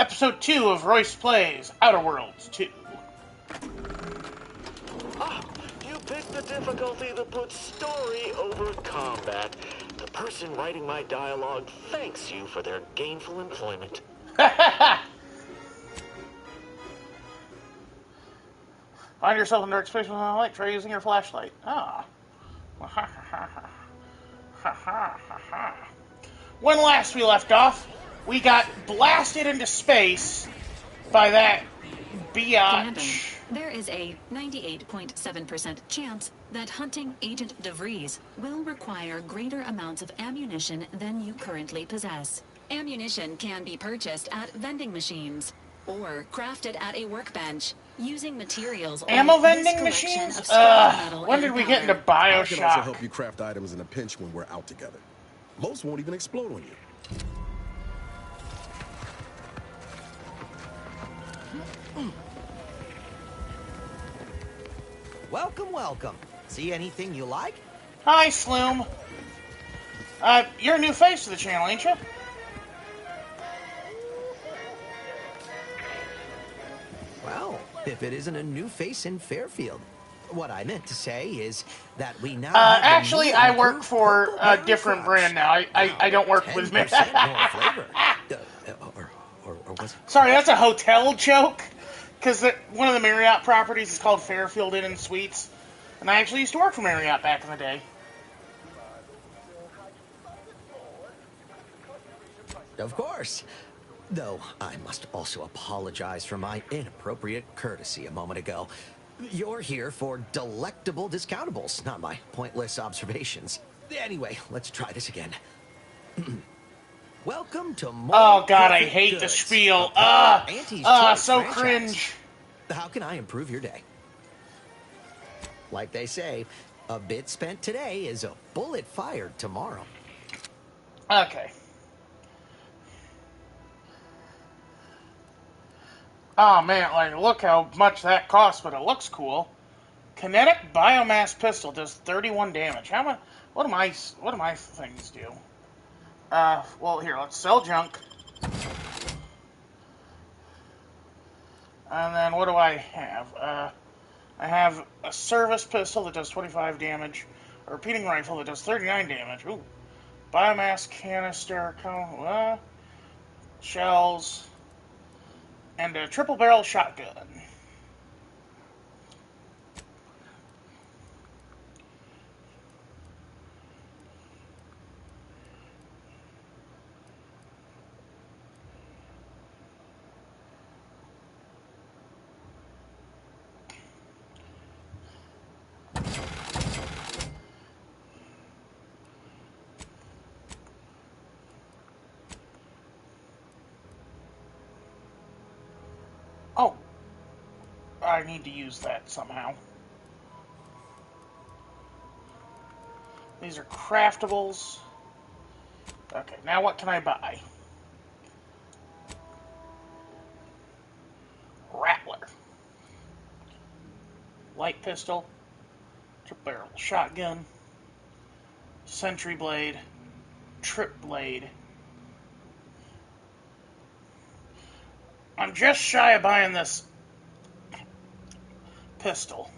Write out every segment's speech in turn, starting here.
Episode 2 of Royce Plays Outer Worlds 2. Ah, you picked the difficulty that puts story over combat. The person writing my dialogue thanks you for their gainful employment. Find yourself in dark space with a light. Try using your flashlight. Ah. When last we left off, we got blasted into space by that biatch. There is a 98.7% chance that hunting Agent DeVries will require greater amounts of ammunition than you currently possess. Ammunition can be purchased at vending machines or crafted at a workbench using materials. Ammo vending machines? When did we get into Bioshock? I can also help you craft items in a pinch when we're out together. Most won't even explode on you. Welcome, welcome. See anything you like? Hi, Sloom. You're a new face to the channel, ain't you? Well, if it isn't a new face in Fairfield. What I meant to say is that we now actually, I work for a different brand now. I don't work with me. More flavor. Or was it? Sorry, that's a hotel joke. Because one of the Marriott properties is called Fairfield Inn and Suites. And I actually used to work for Marriott back in the day. Of course. Though I must also apologize for my inappropriate courtesy a moment ago. You're here for delectable discountables, not my pointless observations. Anyway, let's try this again. Welcome to more. Oh god, I hate the spiel. So franchise. cringe. How can I improve your day? Like they say, a bit spent today is a bullet fired tomorrow. Okay. Oh man, like look how much that costs, but it looks cool. Kinetic biomass pistol does 31 damage. How much? What do my things do? Well here, let's sell junk. And then what do I have? I have a service pistol that does 25 damage, a repeating rifle that does 39 damage. Ooh, biomass canister, shells, and a triple barrel shotgun. Oh, I need to use that somehow. These are craftables. Okay, now what can I buy? Rattler. Light pistol. Triple barrel shotgun. Sentry blade. Trip blade. I'm just shy of buying this pistol.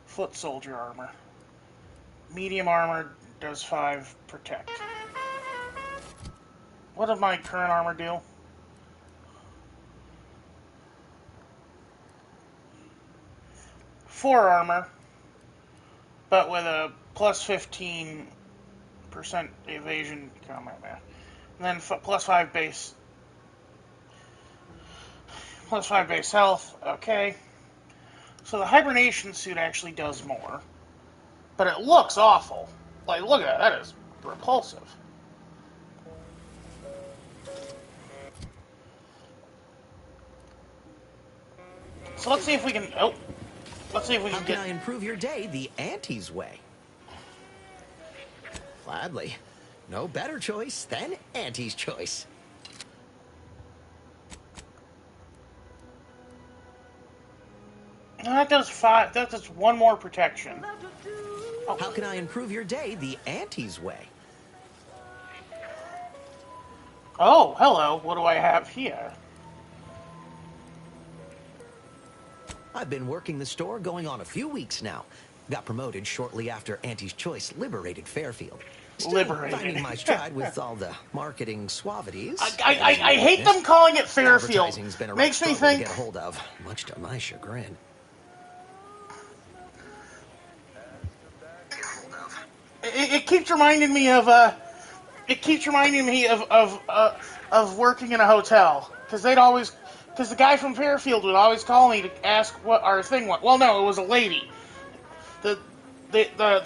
Foot soldier armor. Medium armor does 5 protect. What does my current armor do? Four armor, but with a plus 15% evasion combat math. And then plus 5 base. Plus 5 base health. Okay. So the hibernation suit actually does more. But it looks awful. Like, look at that. That is repulsive. So let's see if we can... Oh. Let's see if we can get... How can I improve your day the Auntie's way? Gladly. No better choice than Auntie's choice. That does 5. That does 1 more protection. Oh. How can I improve your day the Auntie's way? Oh, hello. What do I have here? I've been working the store going on a few weeks now. Got promoted shortly after Auntie's Choice liberated Fairfield. Still Liberated. finding my stride with all the marketing suavities. I hate them calling it Fairfield. Advertising's been a right Makes me struggle to think... get a hold of, much to my chagrin. It keeps reminding me of of working in a hotel, because the guy from Fairfield would always call me to ask what our thing was. Well, no, it was a lady. The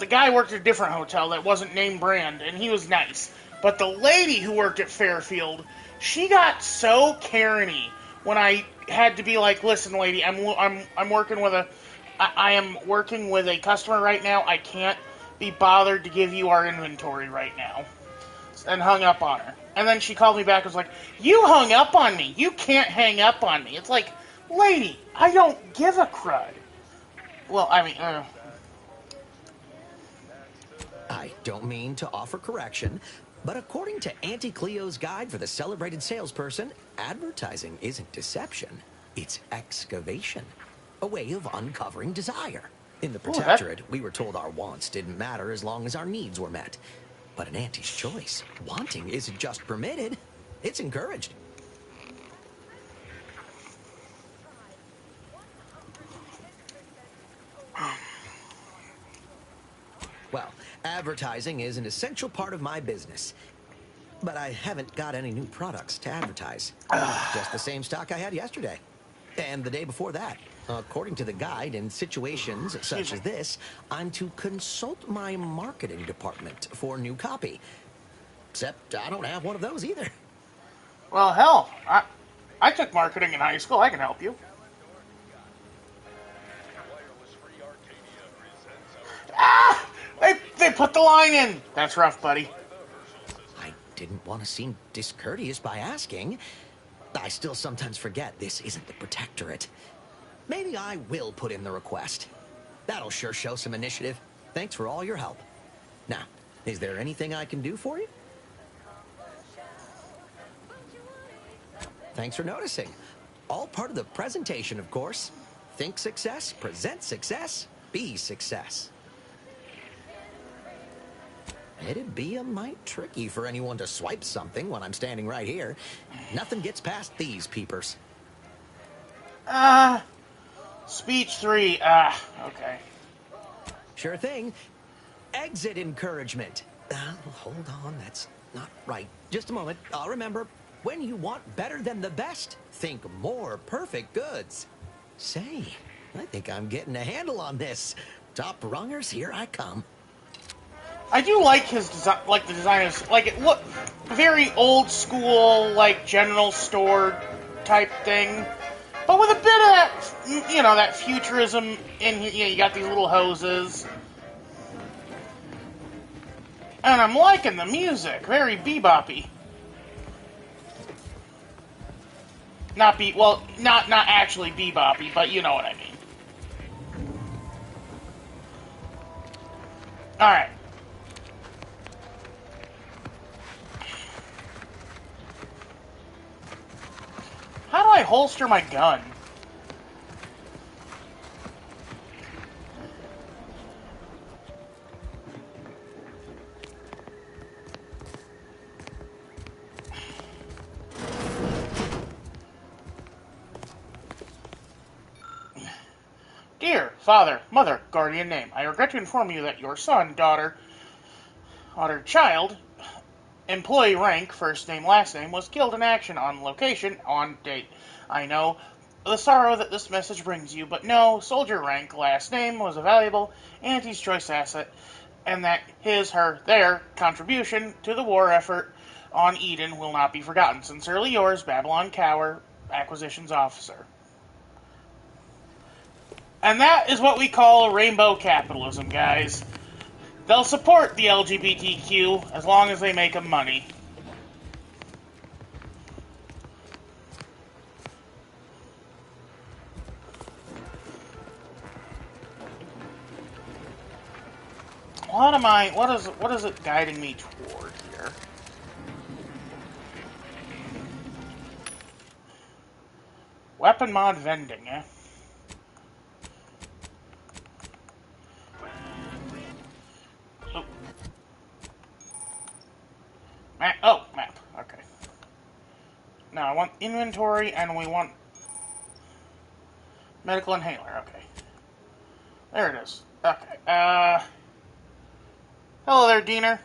guy worked at a different hotel that wasn't name brand, and he was nice. But the lady who worked at Fairfield, she got so Karen-y when I had to be like, listen, lady, I'm working with I am working with a customer right now. I can't be bothered to give you our inventory right now. And hung up on her. And then she called me back and was like, you hung up on me. You can't hang up on me. It's like, lady, I don't give a crud. Well, I mean, I don't mean to offer correction, but according to Auntie Cleo's guide for the celebrated salesperson, advertising isn't deception, it's excavation. A way of uncovering desire. In the Protectorate, we were told our wants didn't matter as long as our needs were met. But in Auntie's Choice, wanting isn't just permitted, it's encouraged. Well, advertising is an essential part of my business. But I haven't got any new products to advertise. Just the same stock I had yesterday. And the day before that. According to the guide, in situations such as this, I'm to consult my marketing department for new copy. Except I don't have one of those either. well, hell, I took marketing in high school. I can help you. Ah! They put the line in. That's rough, buddy. I didn't want to seem discourteous by asking. I still sometimes forget this isn't the Protectorate. Maybe I will put in the request. That'll sure show some initiative. Thanks for all your help. Now, is there anything I can do for you? Thanks for noticing. All part of the presentation, of course. Think success, present success, be success. It'd be a mite tricky for anyone to swipe something when I'm standing right here. Nothing gets past these peepers. Speech 3. Okay. Sure thing. Exit encouragement. Hold on, that's not right. Just a moment, I'll remember. When you want better than the best, think more perfect goods. Say, I think I'm getting a handle on this. Top rungers, here I come. I do like his design, like the design is, like, it look very old school, like general store type thing, but with a bit of that, you know, that futurism in here. You know, you got these little hoses, and I'm liking the music, very beboppy. Not actually beboppy, but you know what I mean. All right. How do I holster my gun? Dear Father, Mother, Guardian Name, I regret to inform you that your son, daughter, child, employee rank, first name, last name, was killed in action on location, on date. I know the sorrow that this message brings you, but no, soldier rank, last name, was a valuable Auntie's Choice asset, and that their contribution to the war effort on Eden will not be forgotten. Sincerely yours, Babylon Cower, Acquisitions Officer. And that is what we call rainbow capitalism, guys. They'll support the LGBTQ as long as they make them money. What is it guiding me toward here? Weapon mod vending, eh? Oh. Map. Oh, map. Okay. Now I want inventory, and we want medical inhaler. Okay. There it is. Okay. Hello there, Diener.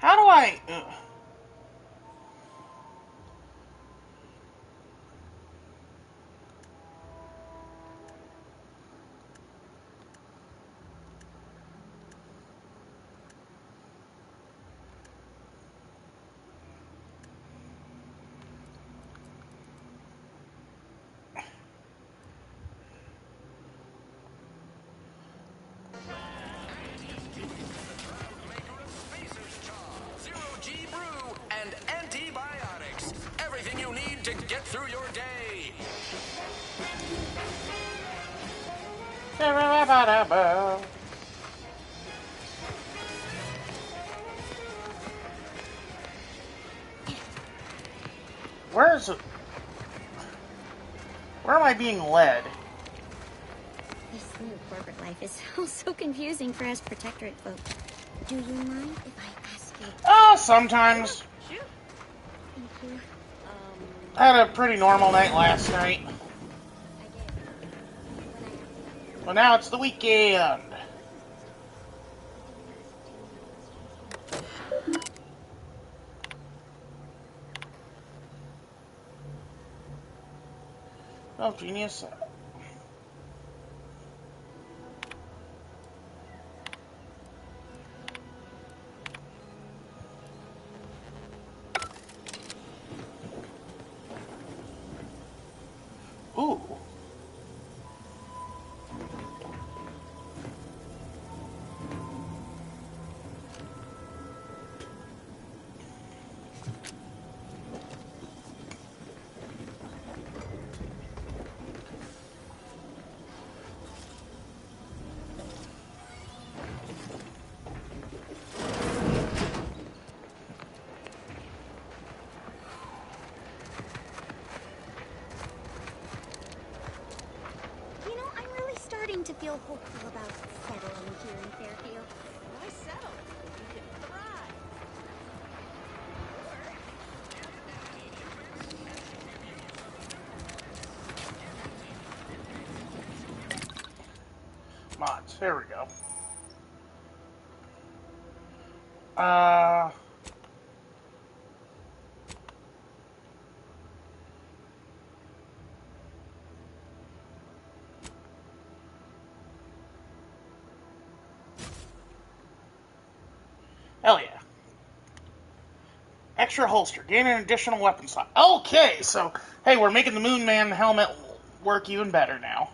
How do I... Zero-G brew and antibiotics. Everything you need to get through your day. Where is it? Where am I being led? This new corporate life is so confusing for us protectorate folk. Do you mind if I ask you? Oh, sometimes. Thank you. I had a pretty normal night last night. Well, now it's the weekend. Oh, genius. Ooh. You know, I'm really starting to feel hopeful about settling here in Fairfield. Why settle? You can thrive. Mods. There we go. Hell yeah. Extra holster. Gain an additional weapon slot. Okay, so, hey, we're making the Moon Man helmet work even better now.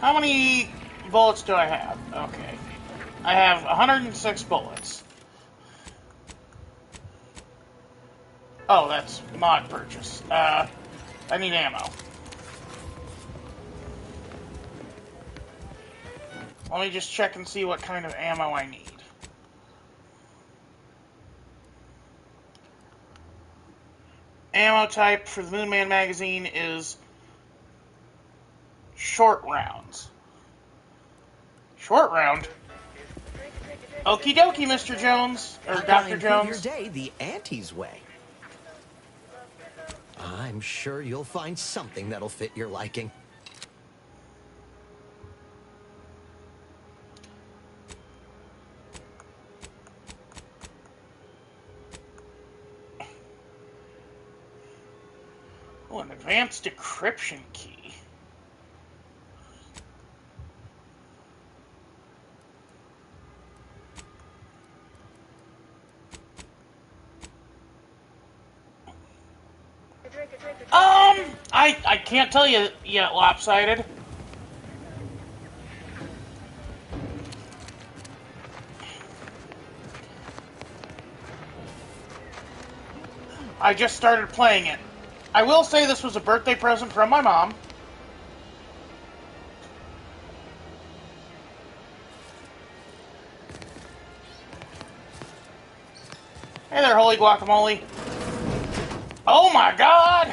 How many bullets do I have? Okay. I have 106 bullets. Oh, that's mod purchase. I need ammo. Let me just check and see what kind of ammo I need. Ammo type for the Moon Man magazine is short rounds. Short round? Okie dokie, Mr. Jones. Or How can I Dr. improve Jones. your day the Auntie's way? I'm sure you'll find something that'll fit your liking. Oh, an advanced decryption key. I can't tell you yet, Lopsided. I just started playing it. I will say this was a birthday present from my mom. Hey there, holy guacamole. Oh my god!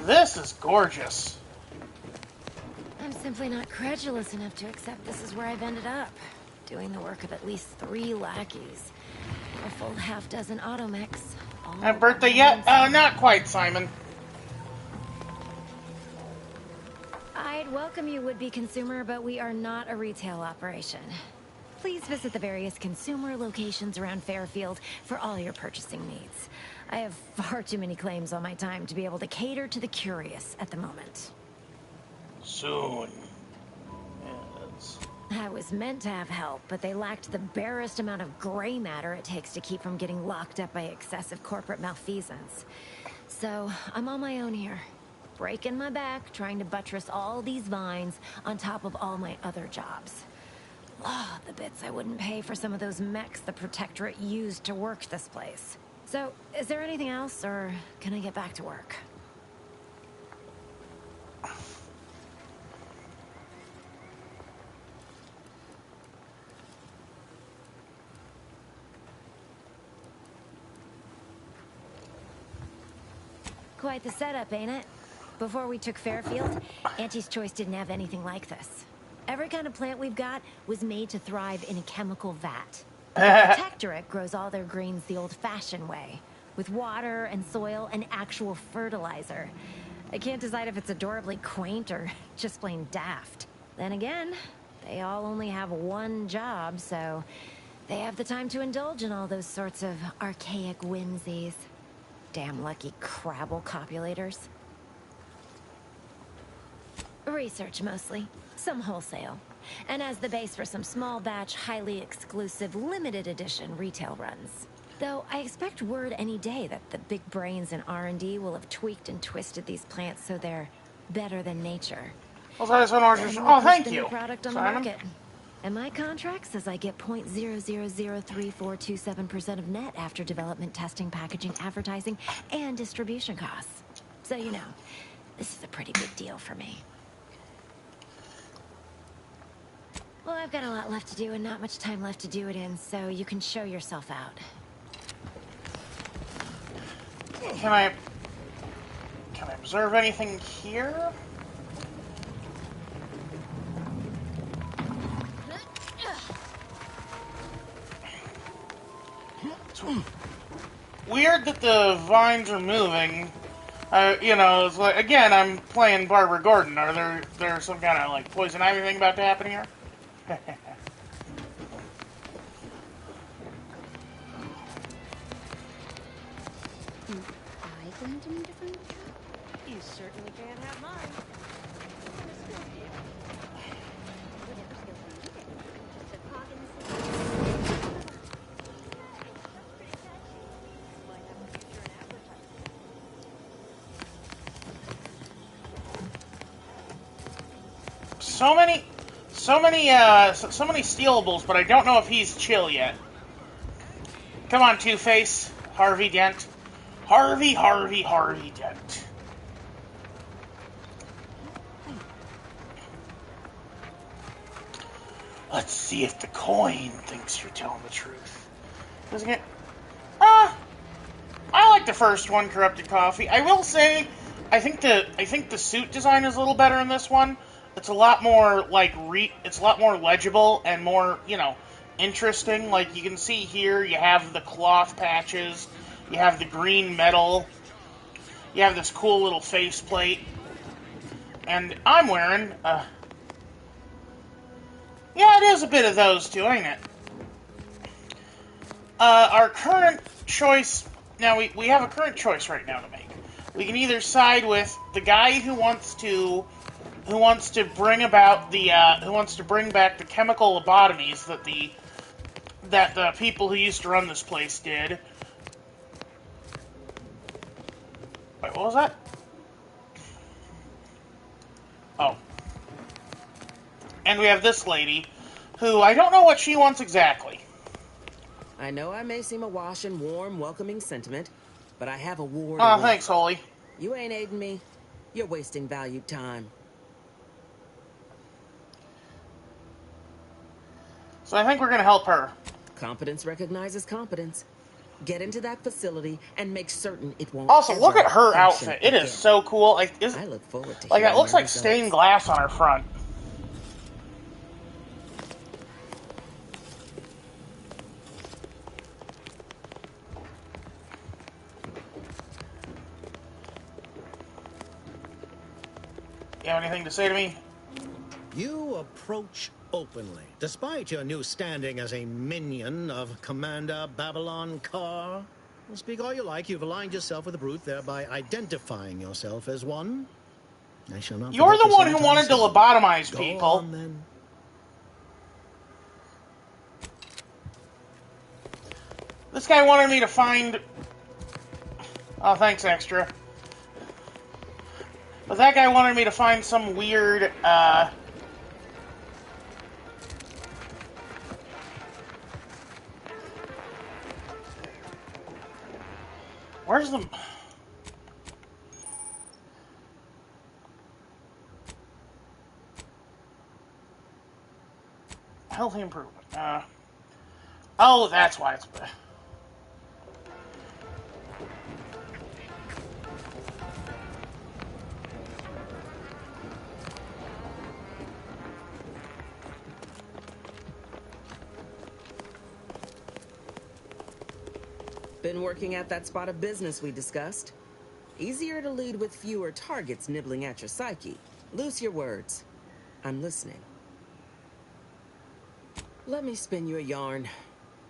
This is gorgeous. I'm simply not credulous enough to accept this is where I've ended up. Doing the work of at least 3 lackeys. A full half-dozen automechs. Happy birthday yet? Not quite, Simon. I'd welcome you, would-be consumer, but we are not a retail operation. Please visit the various consumer locations around Fairfield for all your purchasing needs. I have far too many claims on my time to be able to cater to the curious at the moment. Soon. Yes. I was meant to have help, but they lacked the barest amount of gray matter it takes to keep from getting locked up by excessive corporate malfeasance. So, I'm on my own here. Breaking my back, trying to buttress all these vines on top of all my other jobs. Oh, the bits I wouldn't pay for some of those mechs the Protectorate used to work this place. So, is there anything else, or can I get back to work? Quite the setup, ain't it? Before we took Fairfield, Auntie's Choice didn't have anything like this. Every kind of plant we've got was made to thrive in a chemical vat. The Protectorate grows all their greens the old-fashioned way, with water and soil and actual fertilizer. I can't decide if it's adorably quaint or just plain daft. Then again, they all only have one job, so they have the time to indulge in all those sorts of archaic whimsies. Damn lucky Crabble copulators. Research mostly, some wholesale, and as the base for some small batch, highly exclusive, limited edition retail runs. Though I expect word any day that the big brains in R&D will have tweaked and twisted these plants so they're better than nature. Oh, thank you, Product on the Simon. market. And my contract says I get 0.000347% of net after development, testing, packaging, advertising, and distribution costs. So you know, this is a pretty big deal for me. Well, I've got a lot left to do and not much time left to do it in, so you can show yourself out. Can I observe anything here? It's weird that the vines are moving. You know, it's like, again, I'm playing Barbara Gordon. Are there some kind of like poison ivy thing about to happen here? I grant him a different job. You certainly can't have mine. Whatever skills are needed. Just a cog in the system. Might have a future in advertising. So many stealables, but I don't know if he's chill yet. Come on, Two-Face, Harvey Dent, Harvey Dent. Let's see if the coin thinks you're telling the truth. Doesn't it? I like the first one, Corrupted Coffee. I will say, I think the suit design is a little better in this one. It's a lot more it's a lot more legible and more, you know, interesting. Like you can see here, you have the cloth patches, you have the green metal, you have this cool little faceplate, and I'm wearing. Yeah, it is a bit of those two, ain't it? Our current choice. Now we have a current choice right now to make. We can either side with the guy who wants to bring about the who wants to bring back the chemical lobotomies that the people who used to run this place did. Wait, what was that? Oh. And we have this lady, who I don't know what she wants exactly. I know I may seem awash in warm, welcoming sentiment, but I have a war to Oh, win. thanks, Holy. You ain't aiding me. You're wasting valued time. So I think we're gonna help her. Competence recognizes competence. Get into that facility and make certain it won't Also, look ever at her function outfit. It is again. so cool. I look forward to Like, that hearing looks your like stained results. glass on her front. You have anything to say to me? You approach openly, despite your new standing as a minion of Commander Babylon Carr. Well, speak all you like, you've aligned yourself with the brute, thereby identifying yourself as one. I shall not You're forget the this one who anytime wanted to soon. lobotomize Go people. on, then. This guy wanted me to find... Oh, thanks, Extra. But that guy wanted me to find some weird, Where's the... Healthy improvement. Oh, that's why it's... Been working at that spot of business we discussed. Easier to lead with fewer targets nibbling at your psyche. Loose your words. I'm listening. Let me spin you a yarn.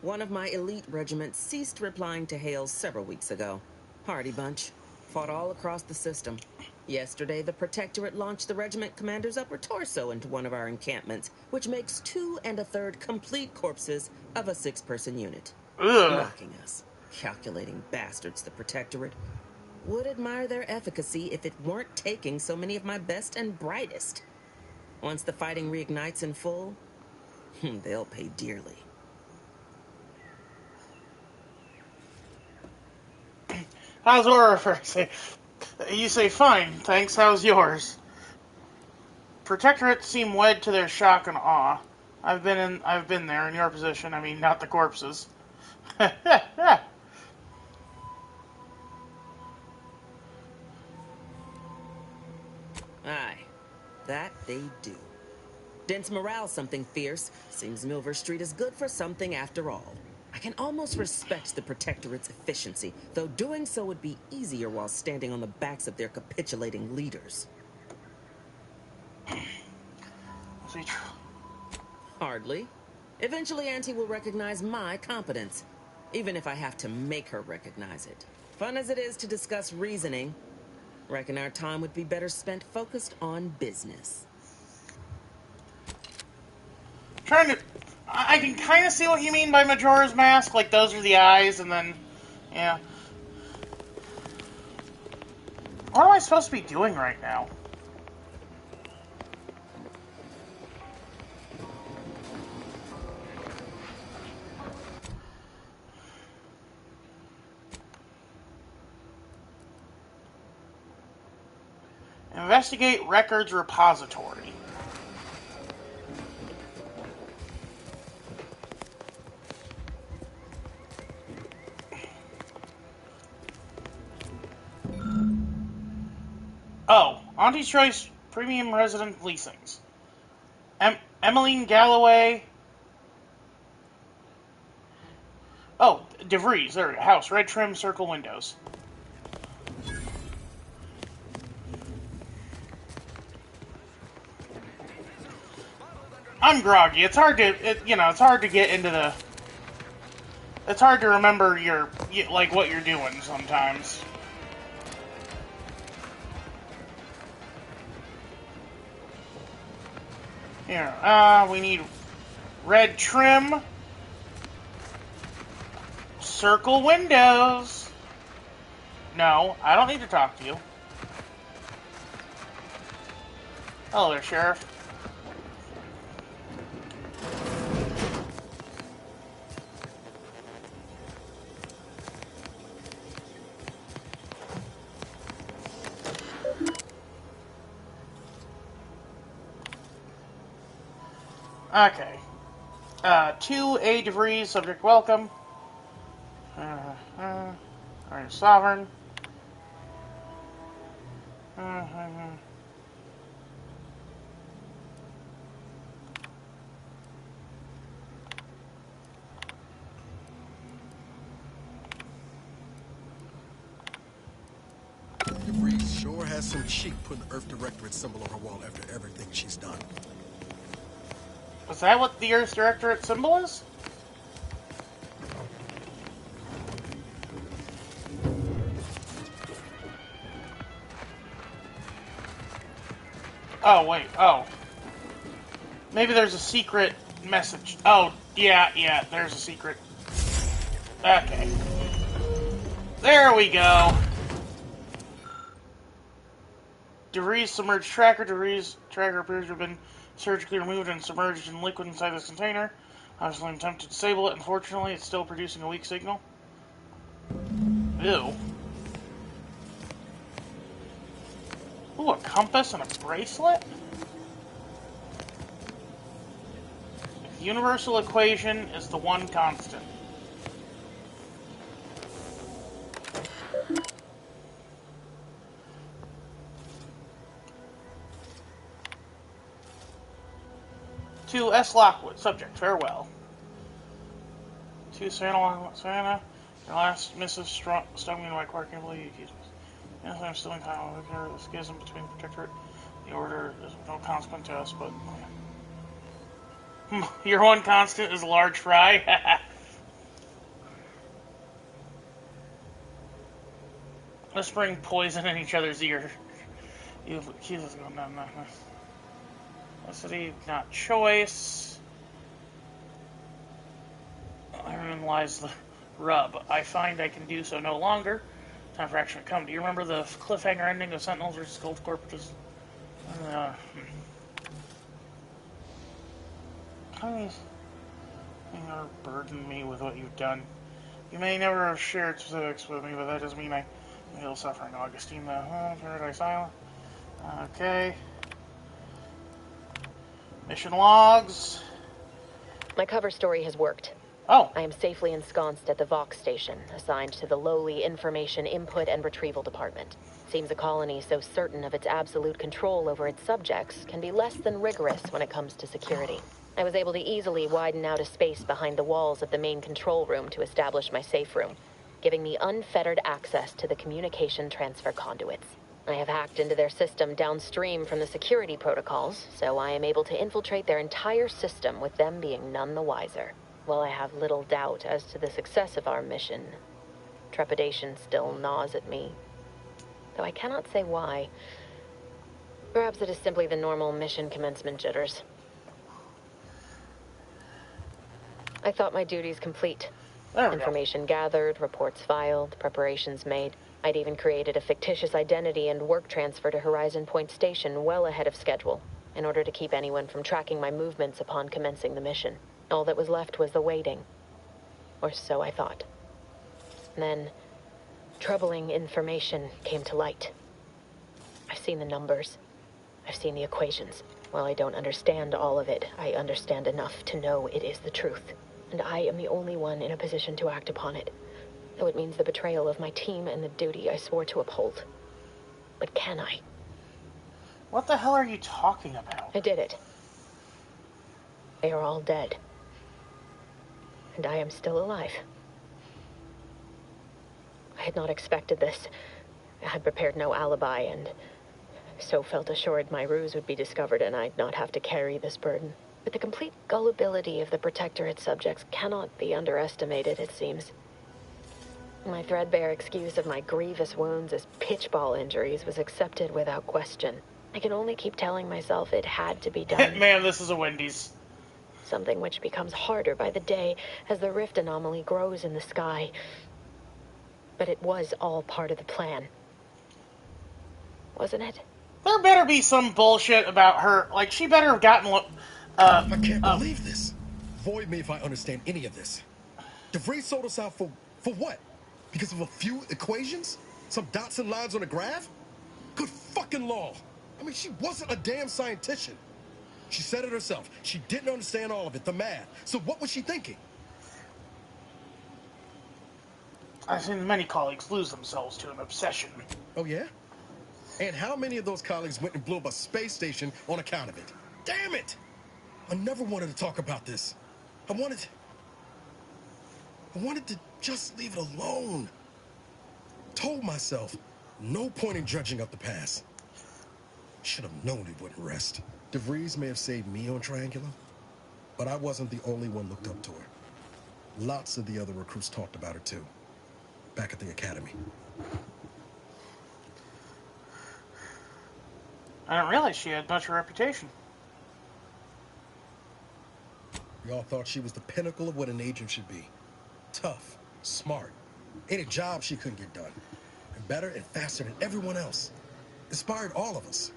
One of my elite regiments ceased replying to hails several weeks ago. Hardy bunch. Fought all across the system. Yesterday, the Protectorate launched the regiment commander's upper torso into one of our encampments, which makes 2 1/3 complete corpses of a 6-person unit. Ugh. Mocking us. Calculating bastards, the Protectorate. Would admire their efficacy if it weren't taking so many of my best and brightest. Once the fighting reignites in full, they'll pay dearly. How's Aura? You say, fine, thanks, how's yours? Protectorate seem wed to their shock and awe. I've been there in your position, I mean, not the corpses. Aye, that they do. Dense morale something fierce. Seems Milver Street is good for something after all. I can almost respect the Protectorate's efficiency, though doing so would be easier while standing on the backs of their capitulating leaders. Hardly. Eventually, Auntie will recognize my competence, even if I have to make her recognize it. Fun as it is to discuss reasoning, reckon our time would be better spent focused on business. I can kind of see what you mean by Majora's Mask, like those are the eyes, and then, yeah. What am I supposed to be doing right now? Investigate records repository. Oh, Auntie's Choice Premium Resident Leasings. Emmeline Galloway. Oh, DeVries. There we go. House. Red trim, circle windows. I'm groggy. It's hard to, it's hard to get into the... It's hard to remember what you're doing sometimes. Here, we need red trim, circle windows. No, I don't need to talk to you. Hello there, Sheriff. Okay. 2A DeVries, subject welcome. Alright, Sovereign. DeVries sure has some cheek putting the Earth Directorate symbol on her wall after everything she's done. Is that what the Earth Directorate symbol is? Oh, wait. Oh. Maybe there's a secret message. Oh, yeah, there's a secret. Okay. There we go. DeVries submerged tracker. DeVries tracker appears to have been surgically removed and submerged in liquid inside this container. Obviously, I'm attempting to disable it. Unfortunately, it's still producing a weak signal. Ew. Ooh, a compass and a bracelet? The universal equation is the one constant. To S. Lockwood, subject, farewell. To Savannah, your last Mrs. Stung me in my court, can't believe you accused me. Yes, I'm still in time. We care the schism between the Protectorate and the Order is of no consequence to us, but... Your one constant is large fry. Let's bring poison in each other's ear. You've accused us of no. Necessity, not choice. Therein lies the rub. I find I can do so no longer. Time for action to come. Do you remember the cliffhanger ending of Sentinels vs. Gold Corp? Please, you burden me with what you've done. You may never have shared specifics with me, but that doesn't mean I feel suffering. Augustine, Paradise Island. Okay. Mission logs. My cover story has worked. Oh. I am safely ensconced at the Vox station, assigned to the lowly Information Input and Retrieval Department. Seems a colony so certain of its absolute control over its subjects can be less than rigorous when it comes to security. I was able to easily widen out a space behind the walls of the main control room to establish my safe room, giving me unfettered access to the communication transfer conduits. I have hacked into their system downstream from the security protocols, so I am able to infiltrate their entire system with them being none the wiser. While I have little doubt as to the success of our mission, trepidation still gnaws at me. Though I cannot say why. Perhaps it is simply the normal mission commencement jitters. I thought my duties complete. Information gathered, reports filed, preparations made. I'd even created a fictitious identity and work transfer to Horizon Point Station well ahead of schedule, in order to keep anyone from tracking my movements upon commencing the mission. All that was left was the waiting. Or so I thought. Then, troubling information came to light. I've seen the numbers. I've seen the equations. While I don't understand all of it, I understand enough to know it is the truth. And I am the only one in a position to act upon it. Though it means the betrayal of my team and the duty I swore to uphold. But can I? What the hell are you talking about? I did it. They are all dead. And I am still alive. I had not expected this. I had prepared no alibi, and so felt assured my ruse would be discovered and I'd not have to carry this burden. But the complete gullibility of the Protectorate subjects cannot be underestimated, it seems. My threadbare excuse of my grievous wounds as pitchball injuries was accepted without question. I can only keep telling myself it had to be done. Man, this is a Wendy's. Something which becomes harder by the day as the rift anomaly grows in the sky. But it was all part of the plan. Wasn't it? There better be some bullshit about her. Like, she better have gotten... I can't believe this. Void me if I understand any of this. DeVries sold us out for what? Because of a few equations? Some dots and lines on a graph? Good fucking law. I mean, she wasn't a damn scientist. She said it herself. She didn't understand all of it, the math. So what was she thinking? I've seen many colleagues lose themselves to an obsession. Oh, yeah? And how many of those colleagues went and blew up a space station on account of it? Damn it! I never wanted to talk about this. I wanted to just leave it alone. Told myself, no point in judging up the past. Should have known it wouldn't rest. DeVries may have saved me on Triangula, but I wasn't the only one looked up to her. Lots of the other recruits talked about her too, back at the academy. I didn't realize she had much of a reputation. We all thought she was the pinnacle of what an agent should be. Tough, smart, ain't a job she couldn't get done. And better and faster than everyone else. Inspired all of us.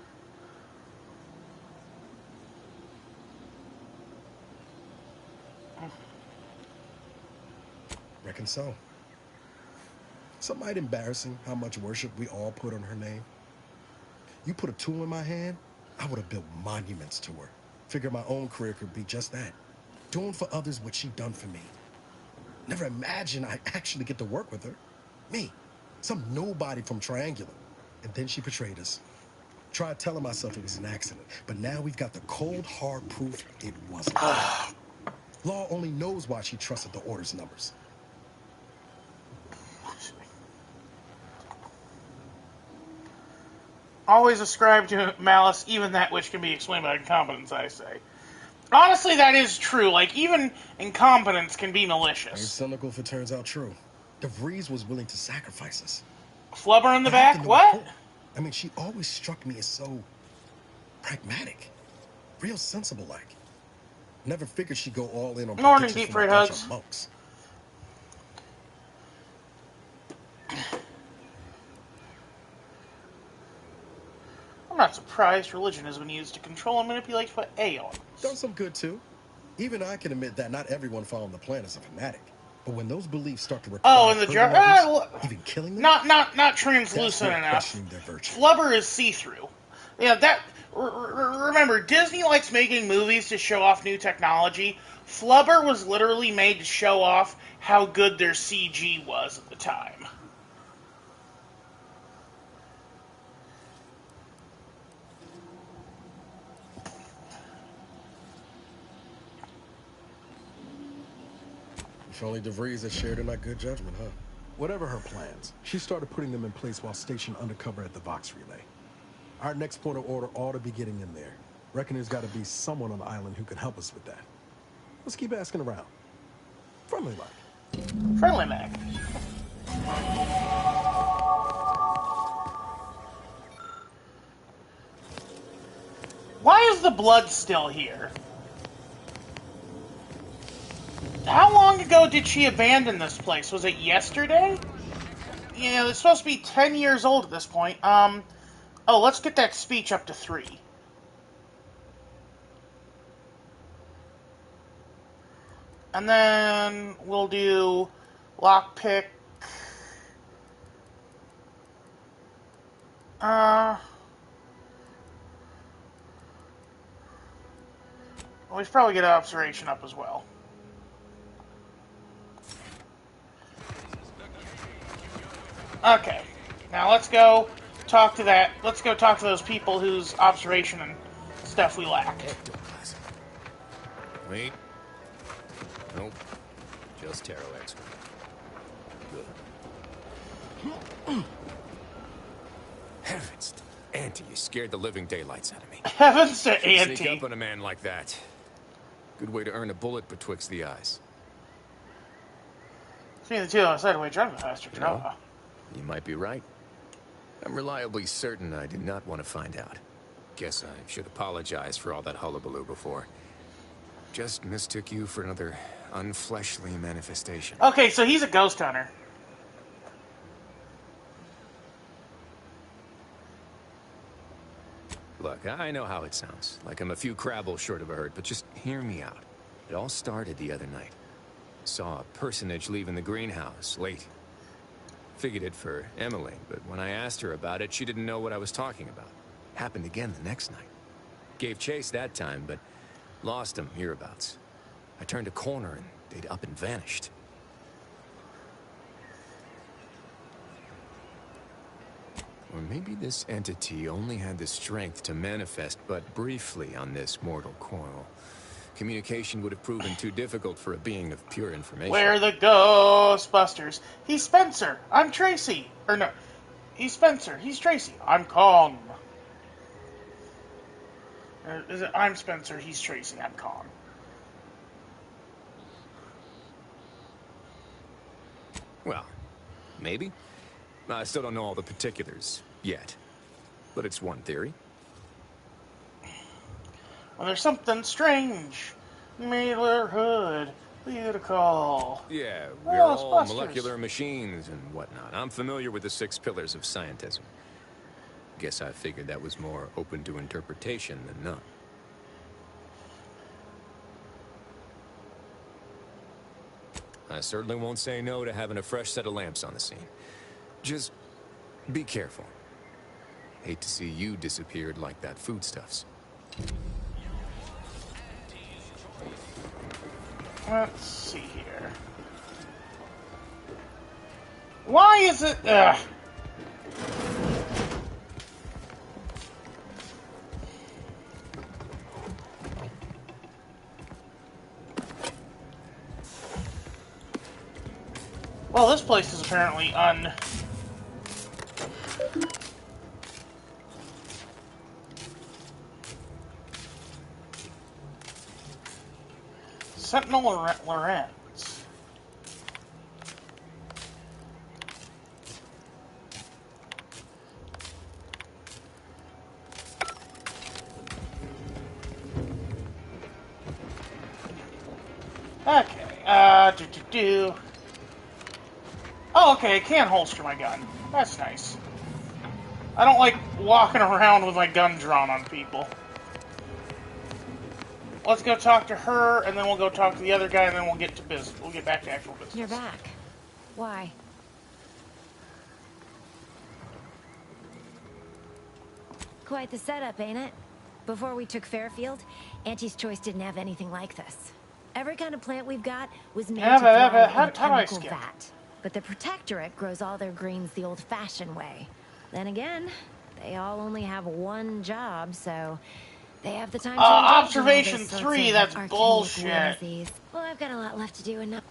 Reckon so. Something might embarrassing how much worship we all put on her name. You put a tool in my hand, I would have built monuments to her. Figure my own career could be just that. Doing for others what she done for me. Never imagined I'd actually get to work with her. Me, some nobody from Triangula. And then she betrayed us. Tried telling myself it was an accident, but now we've got the cold, hard proof it wasn't. Law only knows why she trusted the orders numbers. Always ascribe to malice, even that which can be explained by incompetence, I say. Honestly, that is true. Like, even incompetence can be malicious. Ain't cynical if it turns out true. DeVries was willing to sacrifice us. Flubber in the back? What? I mean, she always struck me as so pragmatic. Real sensible-like. Never figured she'd go all in on Morning, deep fried hugs. Monks. I'm not surprised religion has been used to control and manipulate by aeons. Done some good, too. Even I can admit that not everyone following the plan is a fanatic. But when those beliefs start to require in the jar, even killing them, not translucent enough. Flubber is see-through. Yeah, that. Remember, Disney likes making movies to show off new technology. Flubber was literally made to show off how good their CG was at the time. If only DeVries had shared in that good judgment, huh? Whatever her plans, she started putting them in place while stationed undercover at the Vox Relay. Our next point of order ought to be getting in there. Reckon there's got to be someone on the island who can help us with that. Let's keep asking around. Friendly like. Friendly like. Why is the blood still here? How long ago did she abandon this place? Was it yesterday? Yeah, it's supposed to be 10 years old at this point. Oh, let's get that speech up to 3. And then we'll do lockpick. We should probably get observation up as well. Okay, now let's go talk to that. Let's go talk to those people whose observation and stuff we lack. Wait. Nope. Just tarot expert. Good. Heavens, Auntie, you scared the living daylights out of me. Heavens to Auntie. Sneak up on a man like that. Good way to earn a bullet betwixt the eyes. Between the two of us, I'd wager on faster drama. You might be right. I'm reliably certain I do not want to find out. Guess I should apologize for all that hullabaloo before. Just mistook you for another unfleshly manifestation. Okay, so he's a ghost hunter. Look, I know how it sounds. Like I'm a few crabbles short of a hurt, but just hear me out. It all started the other night. Saw a personage leaving the greenhouse, late. Figured it for Emily, but when I asked her about it, she didn't know what I was talking about. Happened again the next night. Gave chase that time, but lost him hereabouts. I turned a corner and they'd up and vanished. Or maybe this entity only had the strength to manifest but briefly on this mortal coil. Communication would have proven too difficult for a being of pure information. We're the Ghostbusters. He's Spencer. I'm Tracy. Or no, he's Spencer. He's Tracy. I'm Kong. Or is it I'm Spencer, he's Tracy, I'm Kong. Well, maybe. I still don't know all the particulars yet. But it's one theory. Well, there's something strange. Neighborhood. Beautiful. Yeah, we're all molecular machines and whatnot. I'm familiar with the 6 pillars of scientism. Guess I figured that was more open to interpretation than not. I certainly won't say no to having a fresh set of lamps on the scene. Just be careful. Hate to see you disappeared like that foodstuffs. Let's see here. Why is it... Ugh. Well, this place is apparently Sentinel Lorenz. Okay, Oh, okay, I can holster my gun. That's nice. I don't like walking around with my gun drawn on people. Let's go talk to her, and then we'll go talk to the other guy, and then we'll get to business. We'll get back to actual business. You're back. Why? Quite the setup, ain't it? Before we took Fairfield, Auntie's Choice didn't have anything like this. Every kind of plant we've got was made to thrive in a chemical vat. But the Protectorate grows all their greens the old-fashioned way. Then again, they all only have one job, so they have the time to Observation 3, that's bullshit. Well, I've got a lot left to do and not...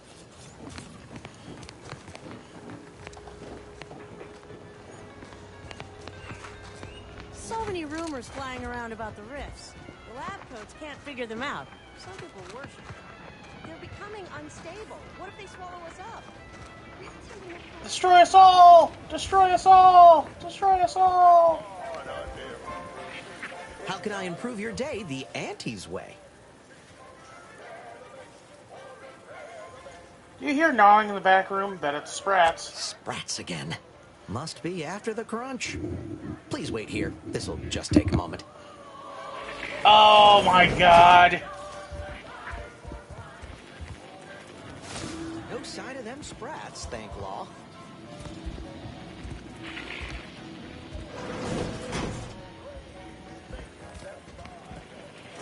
So many rumors flying around about the rifts. The lab coats can't figure them out. Some people worship them. They're becoming unstable. What if they swallow us up? Destroy us all! Destroy us all! Destroy us all! How can I improve your day the Auntie's way? Do you hear gnawing in the back room? Bet it's Sprats. Sprats again. Must be after the crunch. Please wait here. This'll just take a moment. Oh my god. No sign of them Sprats, thank law.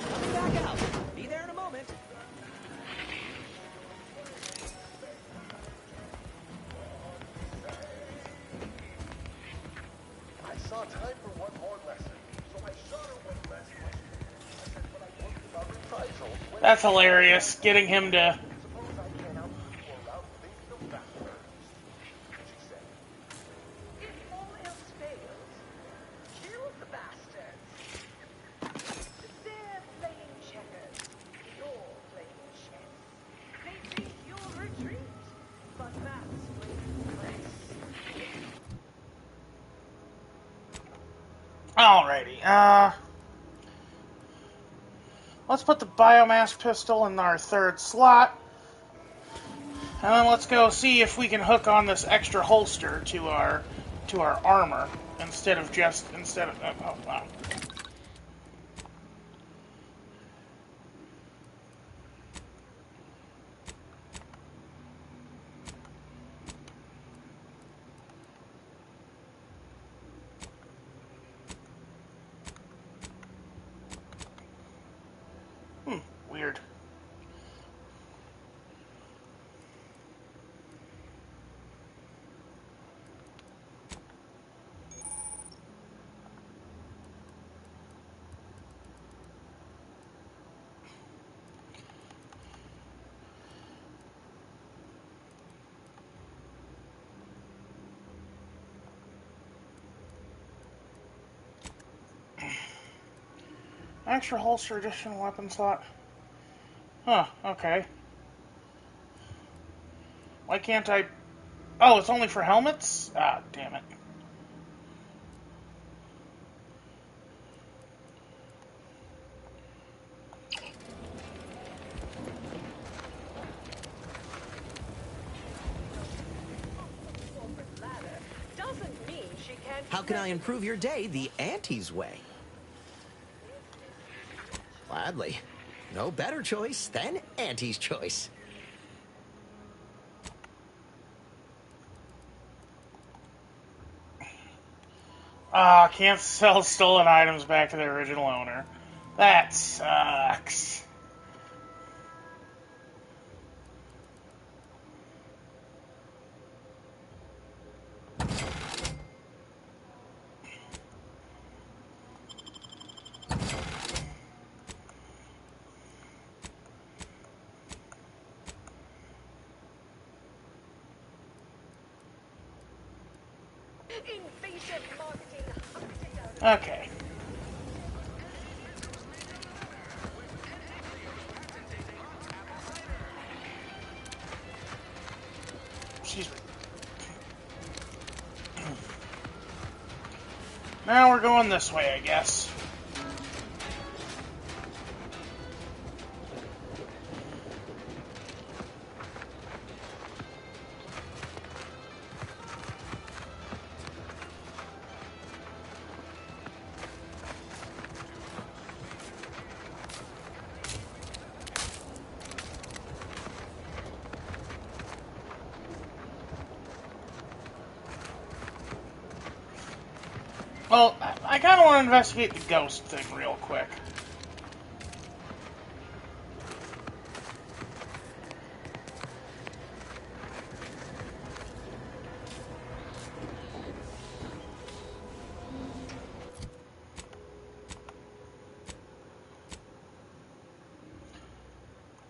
Coming back out. Be there in a moment. I saw time for one more lesson, so I shot her one last question. I said when I talked about reprisal. That's hilarious. Getting him to... Alrighty, let's put the biomass pistol in our third slot. And then let's go see if we can hook on this extra holster to our armor instead of oh wow. Weird. Extra holster additional weapon slot. Huh, okay. Why can't I... Oh, it's only for helmets? Ah, damn it. How can I improve your day the Auntie's way? Gladly. No better choice than Auntie's choice. Ah, can't sell stolen items back to their original owner. That sucks. Okay. Excuse me. Now we're going this way, I guess. Well, I kind of want to investigate the ghost thing real quick.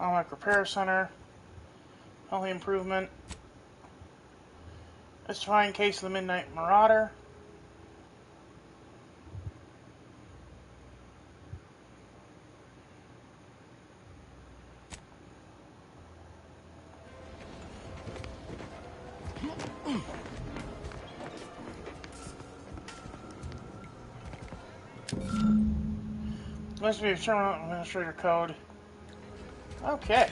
Automatic Repair Center. Healthy Improvement. Let's try in case of the Midnight Marauder. Must be a terminal administrator code. Okay.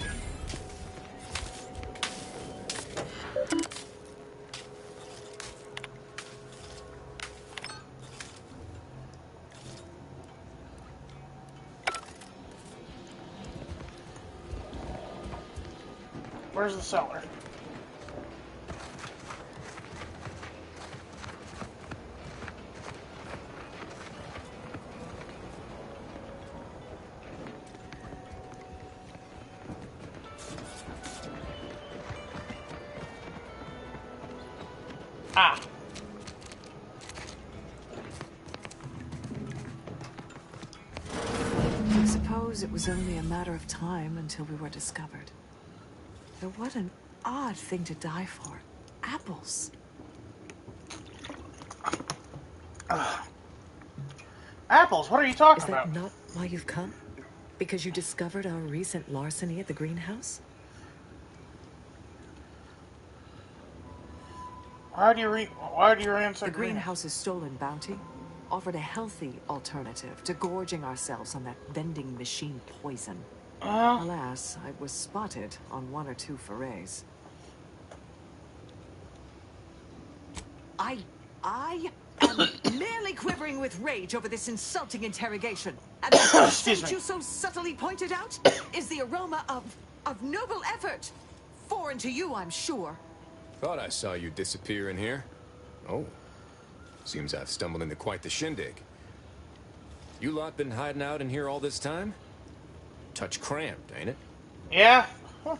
Where's the cellar? Ah. I suppose it was only a matter of time until we were discovered. Though what an odd thing to die for. Apples. Apples? What are you talking Is that about? not why you've come? Because you discovered our recent larceny at the greenhouse? Why do you ransack the greenhouse's stolen bounty offered a healthy alternative to gorging ourselves on that vending machine poison. Alas, I was spotted on 1 or 2 forays. I am merely quivering with rage over this insulting interrogation. And the scent you so subtly pointed out is the aroma of noble effort. Foreign to you, I'm sure. Thought I saw you disappear in here. Oh. Seems I've stumbled into quite the shindig. You lot been hiding out in here all this time? Touch cramped, ain't it? Yeah. Huh.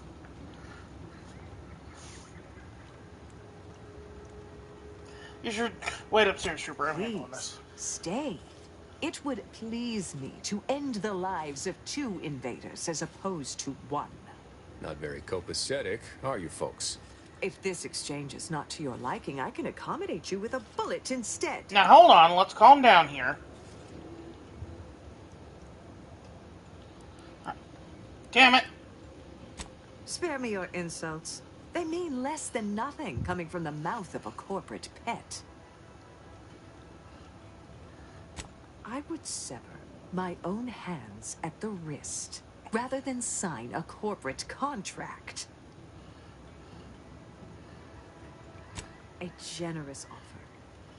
You should wait upstairs, Trooper. I'm handling this. Stay. It would please me to end the lives of 2 invaders as opposed to 1. Not very copacetic, are you folks? If this exchange is not to your liking, I can accommodate you with a bullet instead. Now, hold on. Let's calm down here. Damn it. Spare me your insults. They mean less than nothing coming from the mouth of a corporate pet. I would sever my own hands at the wrist rather than sign a corporate contract. A generous offer.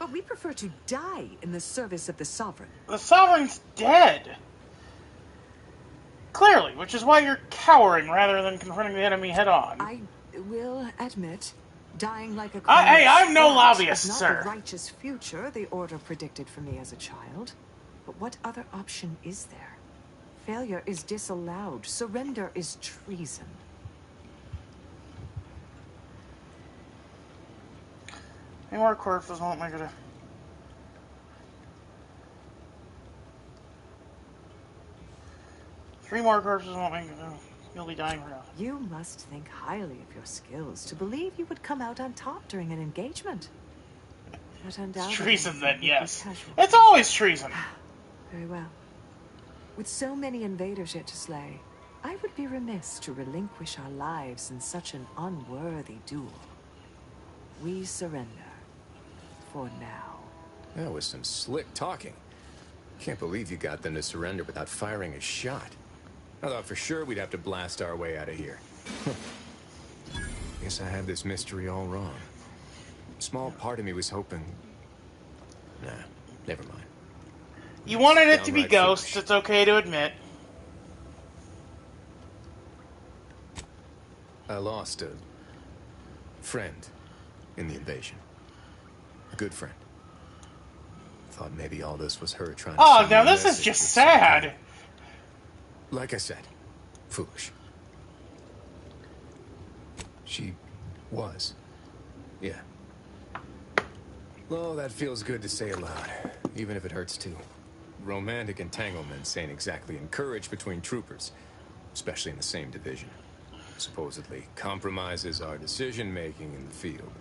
But we prefer to die in the service of the Sovereign. The Sovereign's dead. Clearly, which is why you're cowering rather than confronting the enemy head on. I will admit, dying like a hey, I'm no lobbyist, is not sir. the righteous future the Order predicted for me as a child. But what other option is there? Failure is disallowed. Surrender is treason. Any more corpses won't make it a... Three more corpses won't make it a... You'll be dying for nothing. You must think highly of your skills to believe you would come out on top during an engagement. But undoubtedly, treason then, yes. It's always treason. Very well. With so many invaders yet to slay, I would be remiss to relinquish our lives in such an unworthy duel. We surrender. For now. That was some slick talking. Can't believe you got them to surrender without firing a shot. I thought for sure we'd have to blast our way out of here. Guess I had this mystery all wrong. A small part of me was hoping... Nah, never mind. You wanted it to be ghosts, it's okay to admit. I lost a friend in the invasion. A good friend. Thought maybe all this was her trying to... Oh, now this is just sad. Like I said, foolish. She was. Yeah. Oh, that feels good to say aloud, even if it hurts too. Romantic entanglements ain't exactly encouraged between troopers, especially in the same division. Supposedly compromises our decision-making in the field.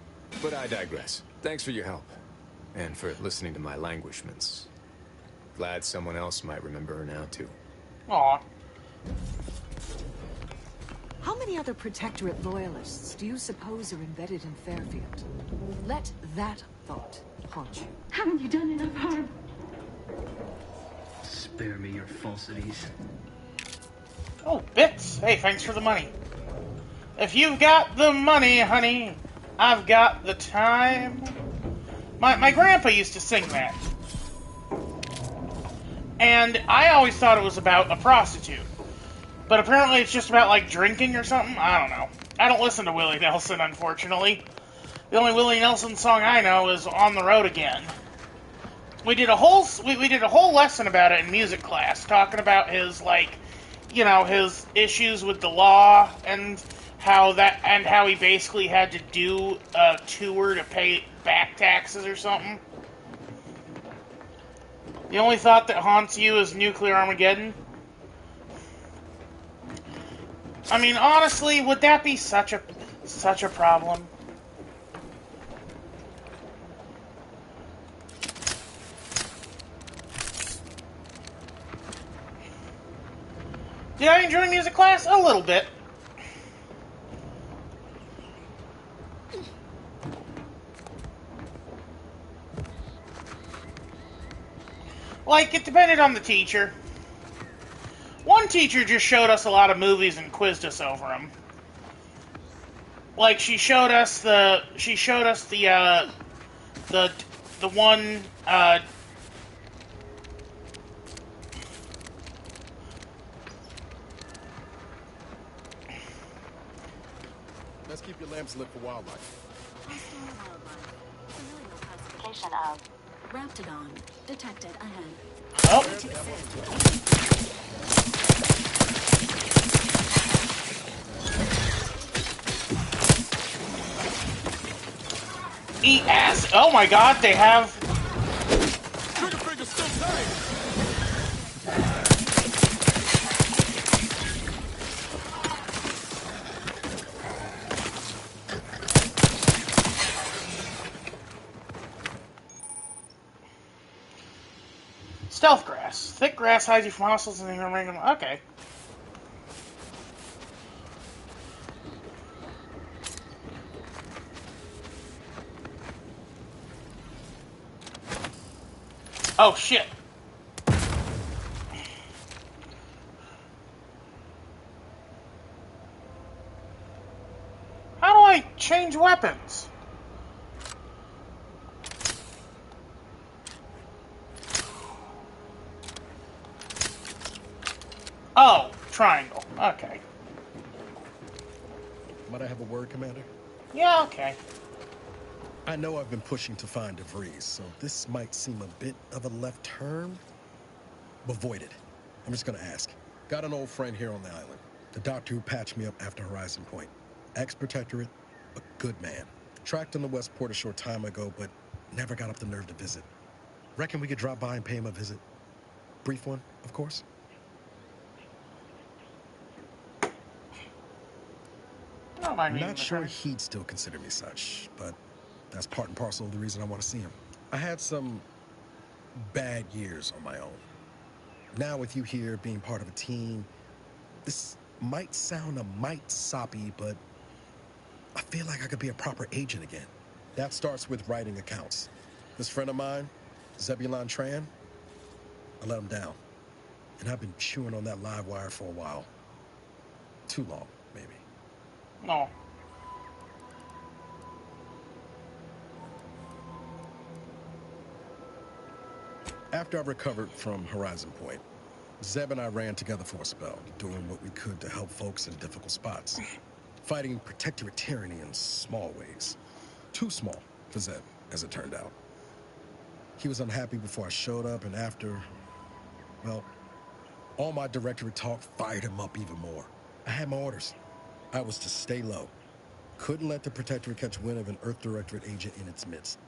But I digress. Thanks for your help. And for listening to my languishments. Glad someone else might remember her now, too. Aw. How many other Protectorate loyalists do you suppose are embedded in Fairfield? Let that thought haunt you. Haven't you done enough harm? Spare me your falsities. Oh, bits. Hey, thanks for the money. If you've got the money, honey, I've got the time. My grandpa used to sing that. And I always thought it was about a prostitute. But apparently it's just about, like, drinking or something. I don't know. I don't listen to Willie Nelson, unfortunately. The only Willie Nelson song I know is On the Road Again. We did a whole lesson about it in music class, talking about his, like, you know, his issues with the law and how he basically had to do a tour to pay back taxes or something. The only thought that haunts you is nuclear Armageddon. I mean, honestly, would that be such a problem? Did I enjoy music class? A little bit. Like, it depended on the teacher. One teacher just showed us a lot of movies and quizzed us over them. Like, she showed us the one, Let's keep your lamps lit for wildlife. Classification of Raptidon detected ahead. Oh. Eat ass. Oh my god, they have... Trigger finger's still tight. Stealth grass. Thick grass hides you from hostiles and okay. Oh, shit. How do I change weapons? Oh, triangle. Okay. Might I have a word, Commander? Yeah, okay. I know I've been pushing to find DeVries, so this might seem a bit of a left turn, but void it. I'm just gonna ask. Got an old friend here on the island. The doctor who patched me up after Horizon Point. Ex-protectorate, a good man. Tracked on the Westport a short time ago, but never got up the nerve to visit. Reckon we could drop by and pay him a visit? Brief one, of course. I'm not sure he'd still consider me such, but that's part and parcel of the reason I want to see him. I had some bad years on my own. Now with you here, being part of a team, this might sound a mite soppy, but I feel like I could be a proper agent again. That starts with writing accounts. This friend of mine, Zebulon Tran, I let him down. And I've been chewing on that live wire for a while. Too long, maybe. No. After I recovered from Horizon Point, Zeb and I ran together for a spell, doing what we could to help folks in difficult spots. Fighting protectorate tyranny in small ways. Too small for Zeb, as it turned out. He was unhappy before I showed up, and after, well, all my directorate talk fired him up even more. I had my orders. I was to stay low. Couldn't let the protectorate catch wind of an Earth Directorate agent in its midst.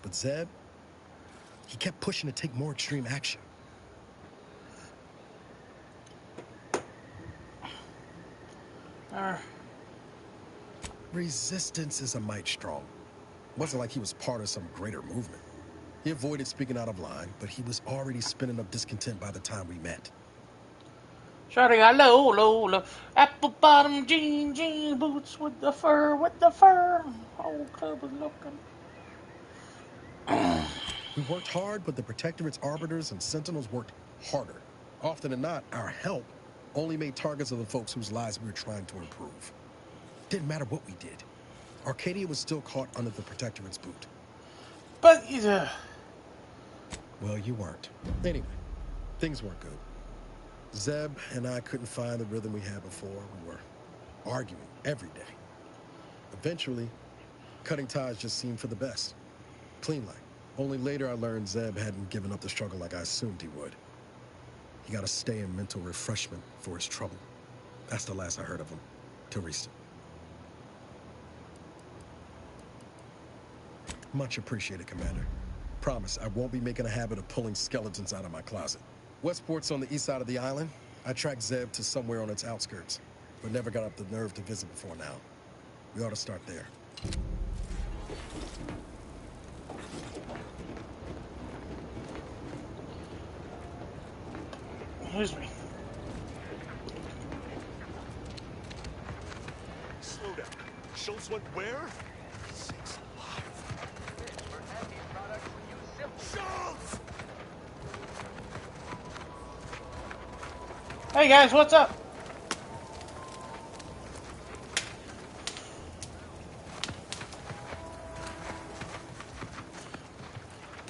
But Zeb, he kept pushing to take more extreme action. Resistance is a mite strong. Wasn't like he was part of some greater movement. He avoided speaking out of line, but he was already spinning up discontent by the time we met. Shawty got low, low, low. Apple bottom jean boots with the fur, Whole club was looking. We worked hard, but the Protectorate's arbiters and sentinels worked harder. Often than not, our help only made targets of the folks whose lives we were trying to improve. Didn't matter what we did. Arcadia was still caught under the Protectorate's boot. But, well, you weren't. Anyway, things weren't good. Zeb and I couldn't find the rhythm we had before. We were arguing every day. Eventually, cutting ties just seemed for the best. Clean like. Only later I learned Zeb hadn't given up the struggle like I assumed he would. He got to stay in mental refreshment for his trouble. That's the last I heard of him, till recent. Much appreciated, Commander. Promise, I won't be making a habit of pulling skeletons out of my closet. Westport's on the east side of the island. I tracked Zeb to somewhere on its outskirts, but never got up the nerve to visit before now. We ought to start there. Excuse me. Slow down. Schultz went where? Sakes alive. Schultz! Hey guys, what's up?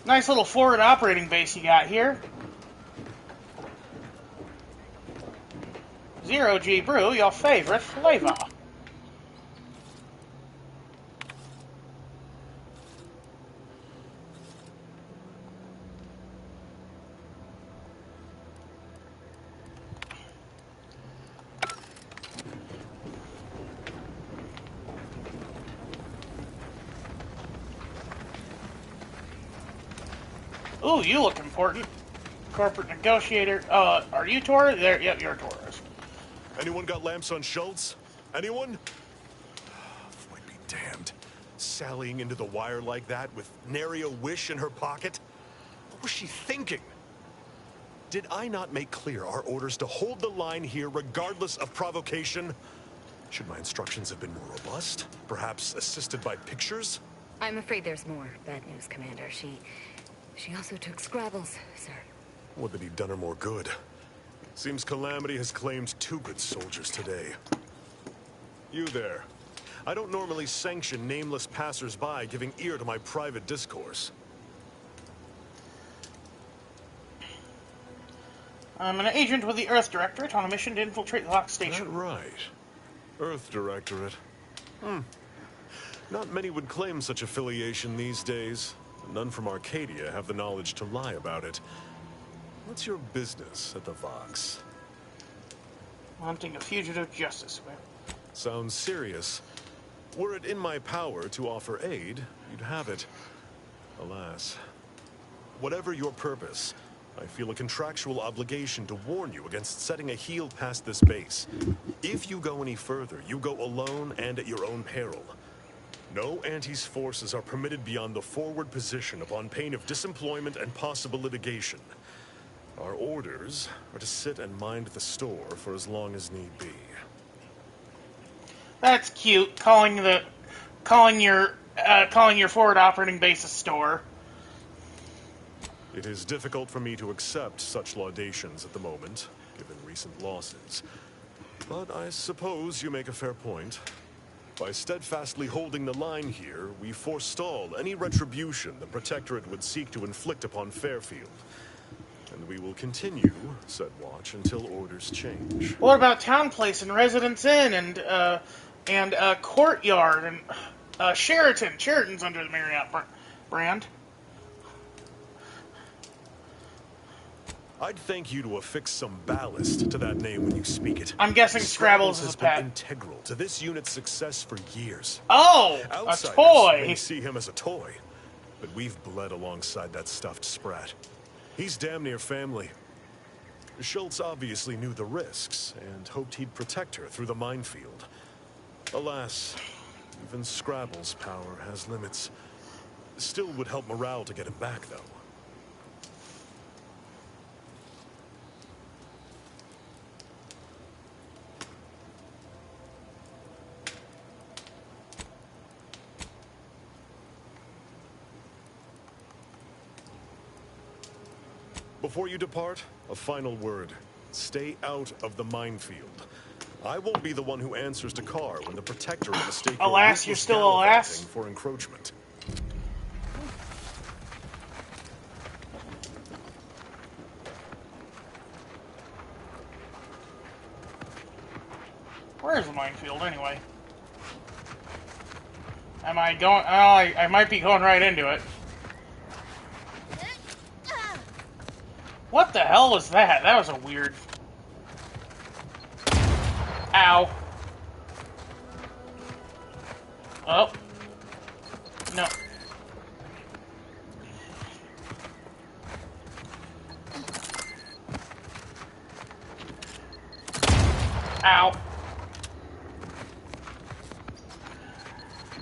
Nice little forward operating base you got here. 0G Brew, your favorite flavor. Ooh, you look important. Corporate negotiator. Are you Torres? There, yep, you're Torres. Anyone got lamps on Schultz? Anyone? Void be damned. Sallying into the wire like that with nary a wish in her pocket? What was she thinking? Did I not make clear our orders to hold the line here regardless of provocation? Should my instructions have been more robust? Perhaps assisted by pictures? I'm afraid there's more bad news, Commander. She She also took Scrabbles, sir. Would that he'd done her more good. Seems Calamity has claimed 2 good soldiers today. You there. I don't normally sanction nameless passers-by giving ear to my private discourse. I'm an agent with the Earth Directorate on a mission to infiltrate the Vox station. That right. Earth Directorate. Not many would claim such affiliation these days. None from Arcadia have the knowledge to lie about it. What's your business at the Vox? Hunting a fugitive justice. Sounds serious. Were it in my power to offer aid, you'd have it. Alas. Whatever your purpose, I feel a contractual obligation to warn you against setting a heel past this base. If you go any further, you go alone and at your own peril. No Anti's forces are permitted beyond the forward position upon pain of disemployment and possible litigation. Our orders are to sit and mind the store for as long as need be. That's cute. Calling your forward operating base a store. It is difficult for me to accept such laudations at the moment, given recent losses. But I suppose you make a fair point. By steadfastly holding the line here, we forestall any retribution the Protectorate would seek to inflict upon Fairfield. And we will continue said watch until orders change. What about Town Place and Residence Inn and Courtyard and Sheraton? Sheraton's under the Marriott brand. I'd thank you to affix some ballast to that name when you speak it. I'm guessing Scrabbles is a pet. Been integral to this unit's success for years. Oh, Outsiders a toy. may see him as a toy, but we've bled alongside that stuffed sprat. He's damn near family. Schultz obviously knew the risks and hoped he'd protect her through the minefield. Alas, even Scrabble's power has limits. Still would help morale to get him back, though. Before you depart, a final word. Stay out of the minefield. I won't be the one who answers to Carr when the Protectorate mistake your Alas, you're still alas? for encroachment. Where is the minefield, anyway? Am I going... Oh, I might be going right into it. What the hell was that? That was a weird... Ow. Oh. No. Ow.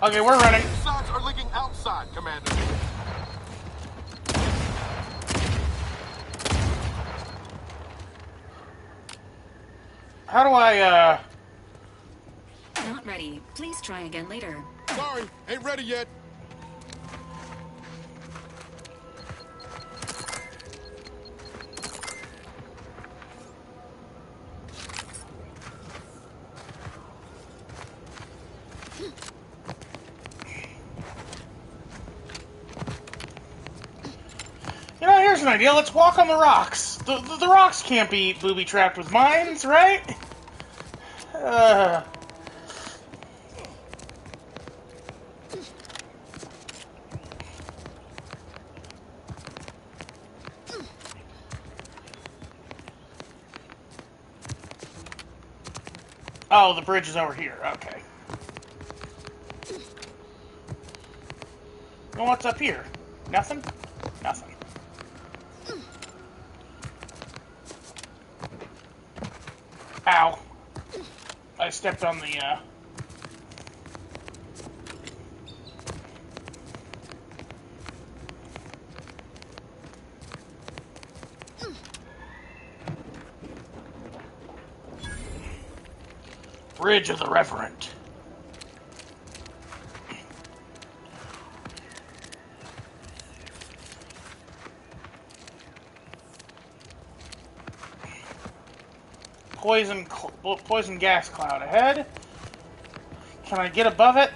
Okay, we're running. Shots are leaking outside, Commander. How do I, Not ready. Please try again later. Sorry, ain't ready yet. You know, here's an idea. Let's walk on the rocks. The rocks can't be booby-trapped with mines, right? Oh, the bridge is over here. Okay. Well, what's up here? Nothing? Nothing. Ow. I stepped on the, Bridge of the Reverend. poison gas cloud ahead. Can I get above it?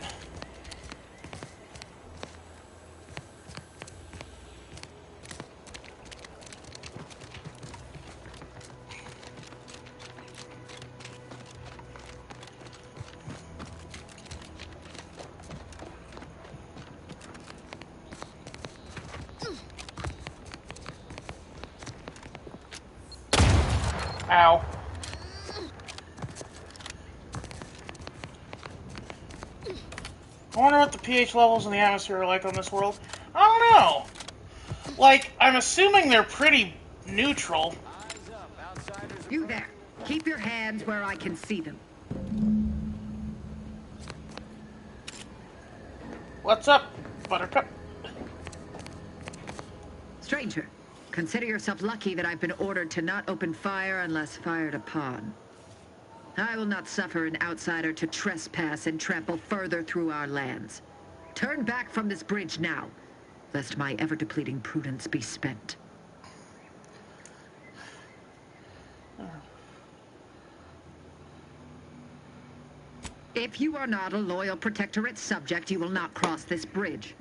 Ow. I wonder what the pH levels in the atmosphere are like on this world. I don't know. Like, I'm assuming they're pretty neutral. You there. Keep your hands where I can see them. What's up, Buttercup? Stranger, consider yourself lucky that I've been ordered to not open fire unless fired upon. I will not suffer an outsider to trespass and trample further through our lands. Turn back from this bridge now, lest my ever-depleting prudence be spent. If you are not a loyal Protectorate subject, you will not cross this bridge.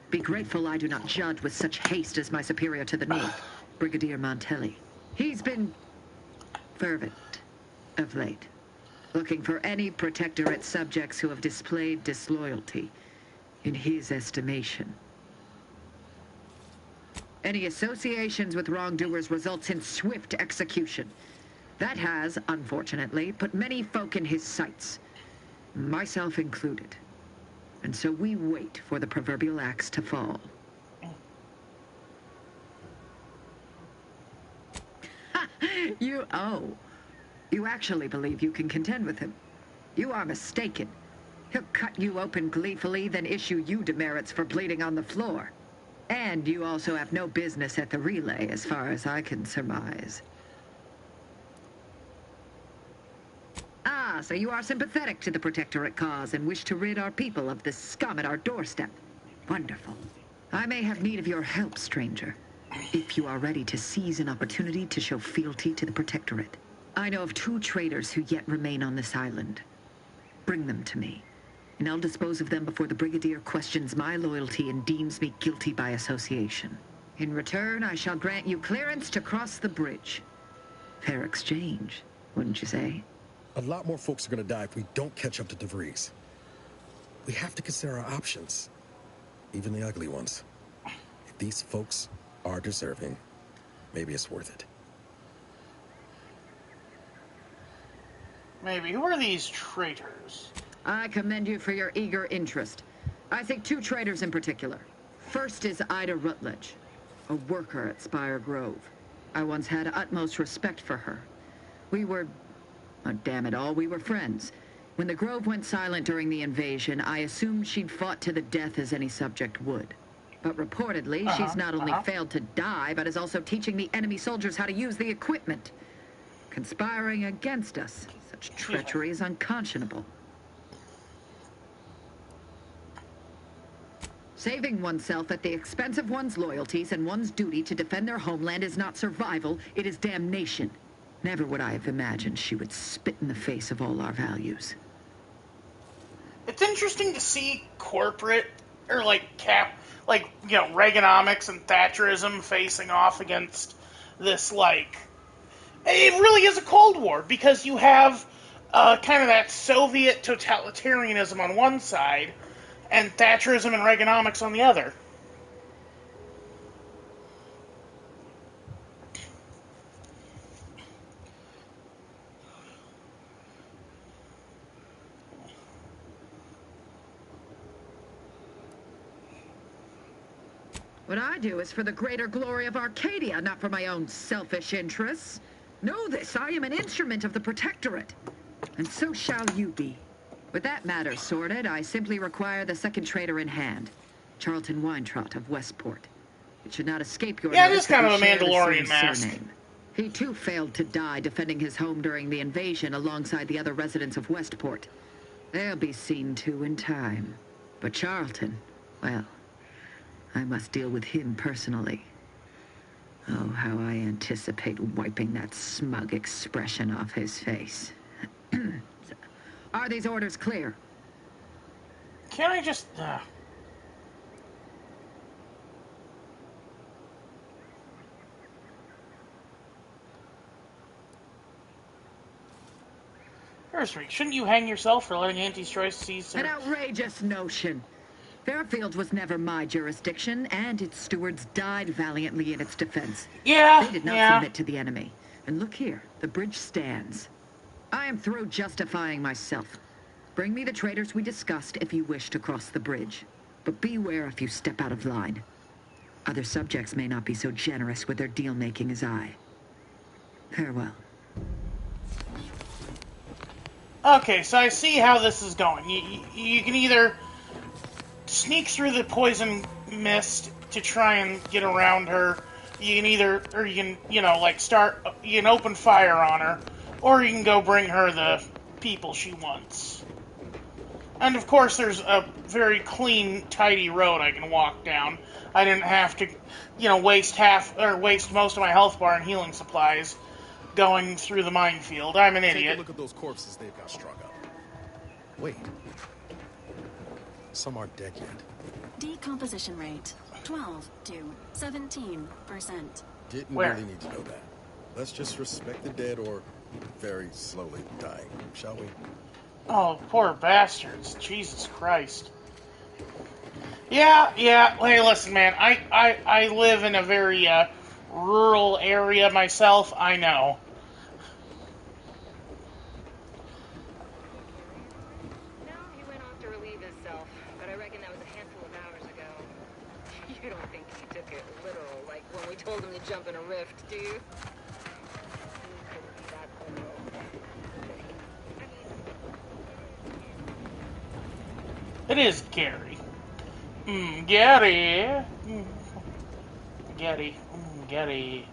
Be grateful I do not judge with such haste as my superior to the north, Brigadier Montelli. He's been fervent of late, looking for any Protectorate subjects who have displayed disloyalty in his estimation. Any associations with wrongdoers results in swift execution. That has, unfortunately, put many folk in his sights, myself included. And so we wait for the proverbial axe to fall. You actually believe you can contend with him. You are mistaken. He'll cut you open gleefully, then issue you demerits for bleeding on the floor. And you also have no business at the relay, as far as I can surmise. Ah, so you are sympathetic to the Protectorate cause and wish to rid our people of this scum at our doorstep. Wonderful. I may have need of your help, stranger, if you are ready to seize an opportunity to show fealty to the Protectorate. I know of 2 traitors who yet remain on this island. Bring them to me, and I'll dispose of them before the Brigadier questions my loyalty and deems me guilty by association. In return, I shall grant you clearance to cross the bridge. Fair exchange, wouldn't you say? A lot more folks are gonna die if we don't catch up to DeVries. We have to consider our options, even the ugly ones. If these folks are deserving, maybe it's worth it. Maybe. Who are these traitors? I commend you for your eager interest. I think 2 traitors in particular. First is Ida Rutledge, a worker at Spire Grove. I once had utmost respect for her. We were... oh, damn it all, we were friends. When the Grove went silent during the invasion, I assumed she'd fought to the death as any subject would. But reportedly, she's not only failed to die, but is also teaching the enemy soldiers how to use the equipment. Conspiring against us. Such treachery is unconscionable. Saving oneself at the expense of one's loyalties and one's duty to defend their homeland is not survival, it is damnation. Never would I have imagined she would spit in the face of all our values. It's interesting to see corporate, or Reaganomics and Thatcherism facing off against this, it really is a Cold War, because you have kind of that Soviet totalitarianism on one side, and Thatcherism and Reaganomics on the other. What I do is for the greater glory of Arcadia, not for my own selfish interests. Know this, I am an instrument of the Protectorate, and so shall you be. With that matter sorted, I simply require the second traitor in hand, Charlton Weintraut of Westport. It should not escape your notice. Yeah, it is kind of a Mandalorian mask. He too failed to die defending his home during the invasion alongside the other residents of Westport. They'll be seen to in time. But Charlton, well, I must deal with him personally. Oh, how I anticipate wiping that smug expression off his face. Are these orders clear? Can't I just... Shouldn't you hang yourself for letting Auntie's Choice seize her? An outrageous notion. Fairfield was never my jurisdiction, and its stewards died valiantly in its defense. Yeah, They did not submit to the enemy. And look here, the bridge stands. I am through justifying myself. Bring me the traitors we discussed if you wish to cross the bridge. But beware if you step out of line. Other subjects may not be so generous with their deal-making as I. Farewell. Okay, so I see how this is going. You can either sneak through the poison mist to try and get around her. You can either, or you can, you can open fire on her, or you can go bring her the people she wants. And of course, there's a very clean, tidy road I can walk down. I didn't have to, waste most of my health bar and healing supplies going through the minefield. I'm an idiot. Take a look at those corpses they've got strung up. Wait. Some aren't dead yet. Decomposition rate 12 to 17%. Didn't really need to know that. Let's just respect the dead or very slowly dying, shall we? Oh, poor bastards. Jesus Christ. Yeah. Hey, listen, man. I live in a very rural area myself. I know. No, he went off to relieve himself, but I reckon that was a handful of hours ago. You don't think he took it literal, like when we told him to jump in a rift, do you? It is Gary. Gary. Gary.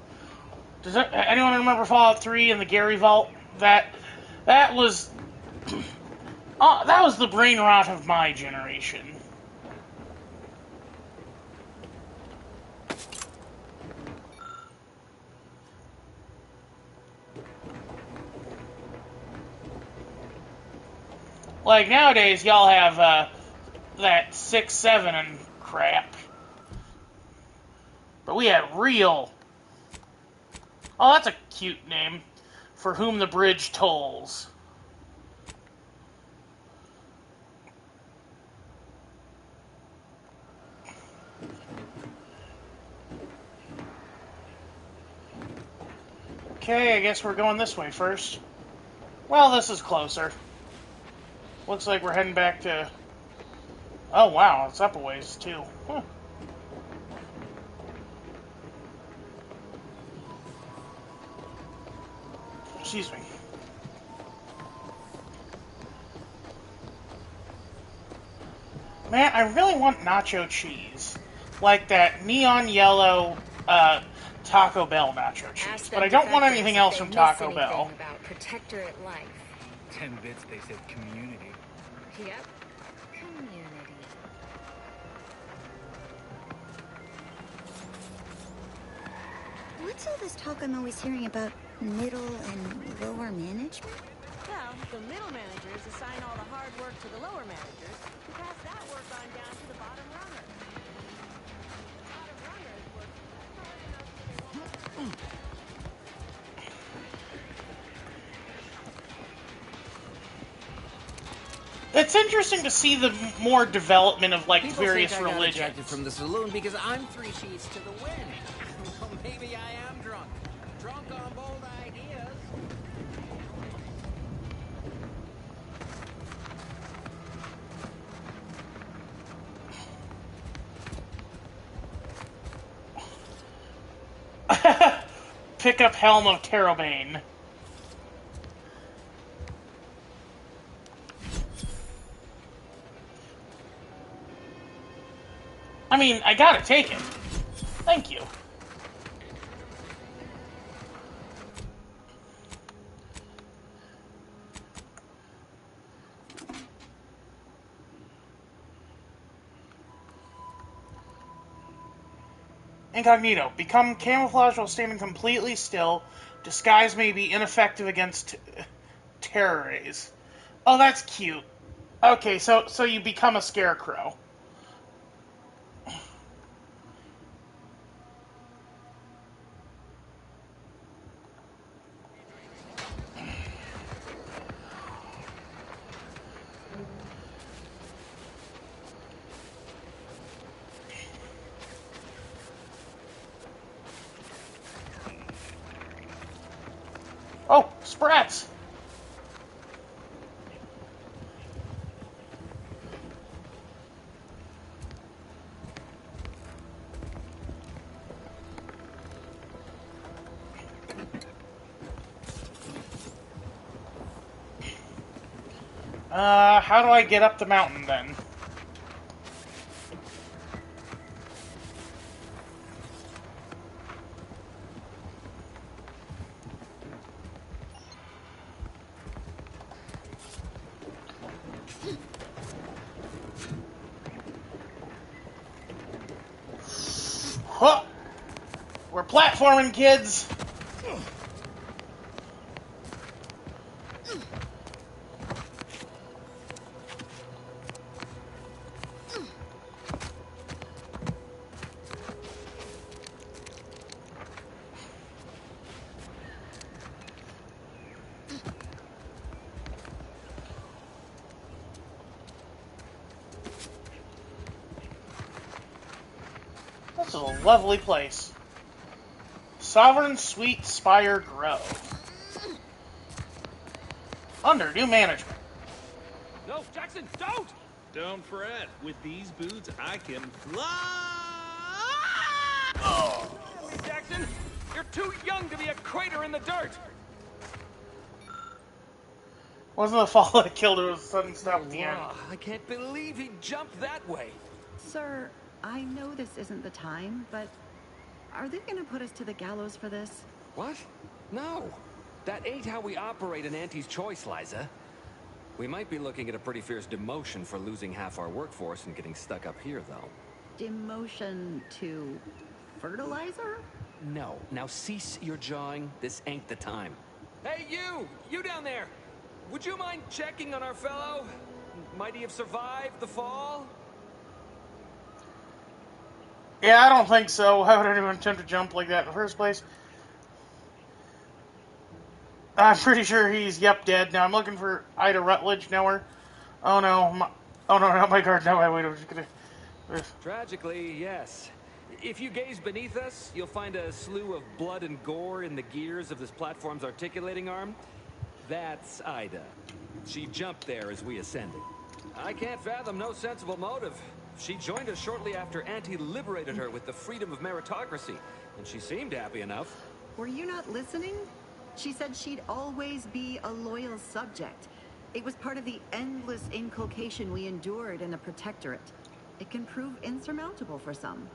Does anyone remember Fallout 3 and the Gary Vault? That was the brain rot of my generation. Like nowadays, y'all have that 6-7 and crap. But we had real... Oh, that's a cute name. For whom the bridge tolls. Okay, I guess we're going this way first. Well, this is closer. Looks like we're heading back to... Oh, wow, it's up a ways, too. Huh. Excuse me. Man, I really want nacho cheese. Like that neon yellow Taco Bell nacho cheese. But I don't want anything else from Taco Bell. About Protectorate life. 10 bits, they said community. Yep. Community. What's all this talk I'm always hearing about middle and lower management? Well, the middle managers assign all the hard work to the lower managers, who pass that work on down to the bottom runners. Bottom runners work hard enough so It's interesting to see the more development of, like, People various think I got religions. ejected from the saloon because I'm 3 sheets to the wind. Well, maybe I am drunk. Drunk on bold ideas. Pick up Helm of Terrabane. I mean, I gotta take it. Thank you. Incognito. Become camouflage while standing completely still. Disguise may be ineffective against terror rays. Oh, that's cute. Okay, so you become a scarecrow. Oh, sprats! How do I get up the mountain then? Huh. We're platforming, kids! This is a lovely place. Sovereign Sweet Spire Grove. Under new management. No, Jackson, don't! Don't fret. With these boots, I can fly! Oh! Jackson, you're too young to be a crater in the dirt! Wasn't the fall that killed her with sudden stuff at the end. I can't believe he jumped that way. Sir, I know this isn't the time, but are they gonna put us to the gallows for this? What? No. That ain't how we operate in Auntie's Choice, Liza. We might be looking at a pretty fierce demotion for losing half our workforce and getting stuck up here, though. Demotion to fertilizer? No. Now cease your jawing. This ain't the time. Hey, you! You down there! Would you mind checking on our fellow? Might he have survived the fall? Yeah, I don't think so. Why would anyone attempt to jump like that in the first place? I'm pretty sure he's, dead. Now I'm looking for Ida Rutledge. Nowhere. Oh no. Oh no, not my guard. No, wait, I'm just gonna... Tragically, yes. If you gaze beneath us, you'll find a slew of blood and gore in the gears of this platform's articulating arm. That's Ida. She jumped there as we ascended. I can't fathom no sensible motive. She joined us shortly after Auntie liberated her with the freedom of meritocracy, and she seemed happy enough. Were you not listening? She said she'd always be a loyal subject. It was part of the endless inculcation we endured in the Protectorate. It can prove insurmountable for some.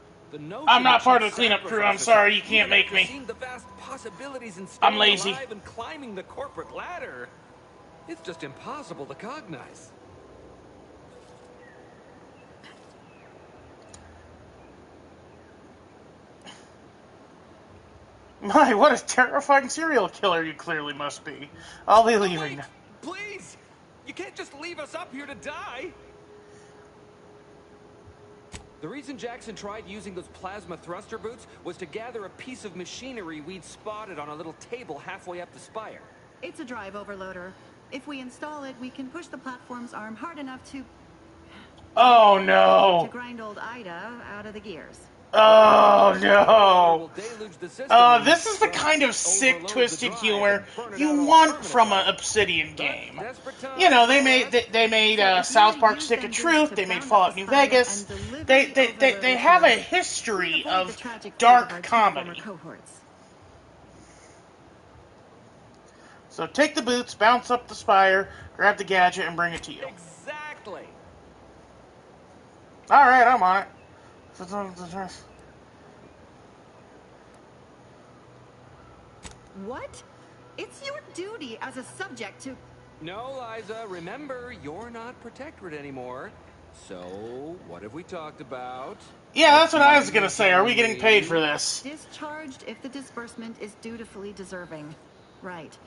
I'm not part of the cleanup crew. I'm sorry, you can't make me. The vast possibilities in I'm lazy. and climbing the corporate ladder. It's just impossible to cognize. My, what a terrifying serial killer you clearly must be. I'll be leaving. Wait, please! You can't just leave us up here to die! The reason Jackson tried using those plasma thruster boots was to gather a piece of machinery we'd spotted on a little table halfway up the spire. It's a drive overloader. If we install it, we can push the platform's arm hard enough to... Oh no! To grind old Ida out of the gears. Oh no! This is the kind of sick, twisted humor you want from an Obsidian game. You know, they made South Park: Stick of Truth. They made Fallout New Vegas. They have a history of dark comedy. So take the boots, bounce up the spire, grab the gadget, and bring it to you. Exactly. All right, I'm on it. What? It's your duty as a subject to... No, Liza, remember, you're not Protectorate anymore. So, what have we talked about? Yeah, that's what I was gonna say. Are we getting paid for Additionally- this? Discharged if the disbursement is dutifully deserving. Right.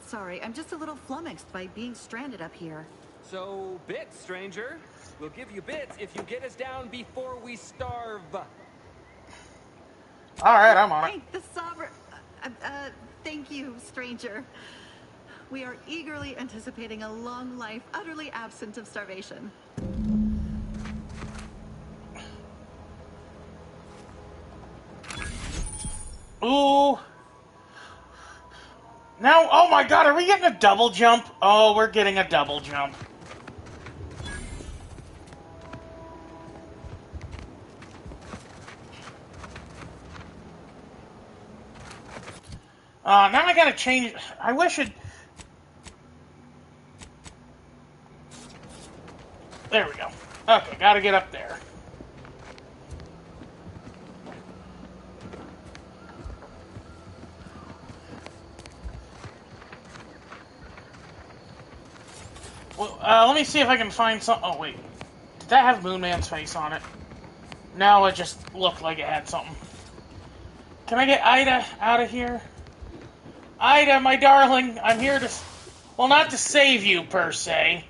Sorry, I'm just a little flummoxed by being stranded up here. So, bits, stranger. We'll give you bits if you get us down before we starve. Alright, I'm on it. Thank the sovereign. Thank you, stranger. We are eagerly anticipating a long life utterly absent of starvation. Ooh. Now, oh my god, are we getting a double jump? Oh, we're getting a double jump. Now I gotta change. I wish it. There we go. Okay, gotta get up there. Well, let me see if I can find some. Oh, wait. Did that have Moon Man's face on it? No, it just looked like it had something. Can I get Ida out of here? Ida, my darling, I'm here to... Well, not to save you, per se.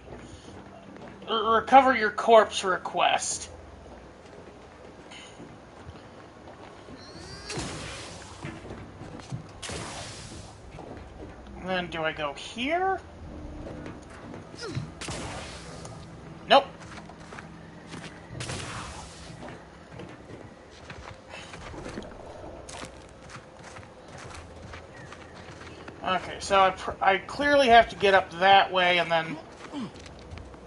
Recover your corpse request. And then, do I go here? Nope. Okay, so I clearly have to get up that way and then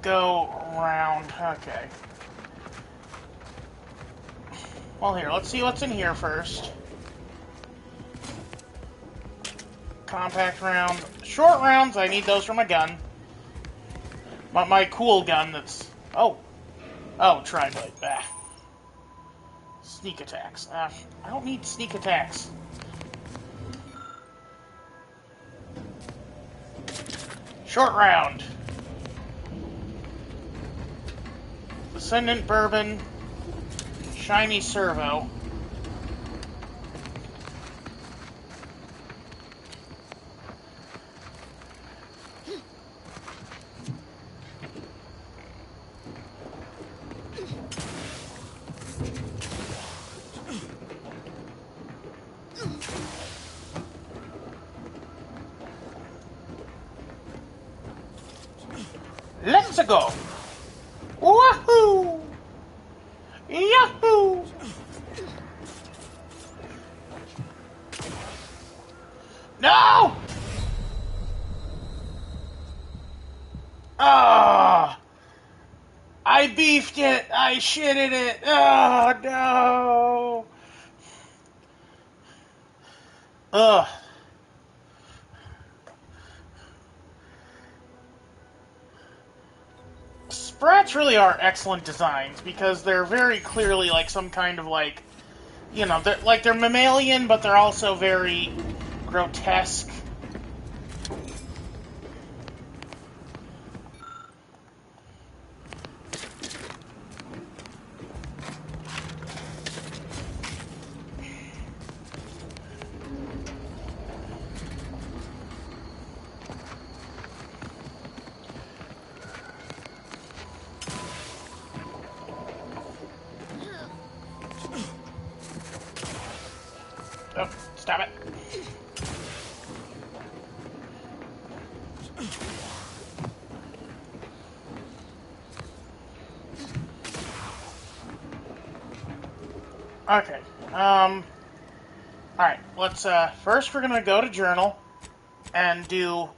go around. Okay. Well, here, let's see what's in here first. Compact round. Short rounds, I need those for my gun. My cool gun that's... Oh. Oh, tri-blade. Ah. Sneak attacks. I don't need sneak attacks. Short round. Ascendant Bourbon. Shiny Servo. Let's go! Wahoo! Yahoo! No! Ah! I beefed it! I shitted it! Oh, no! Ugh. Sprats really are excellent designs because they're very clearly like some kind of like, you know, they're mammalian, but they're also very grotesque. Oh, stop it. Okay, alright, let's, first we're gonna go to Journal and do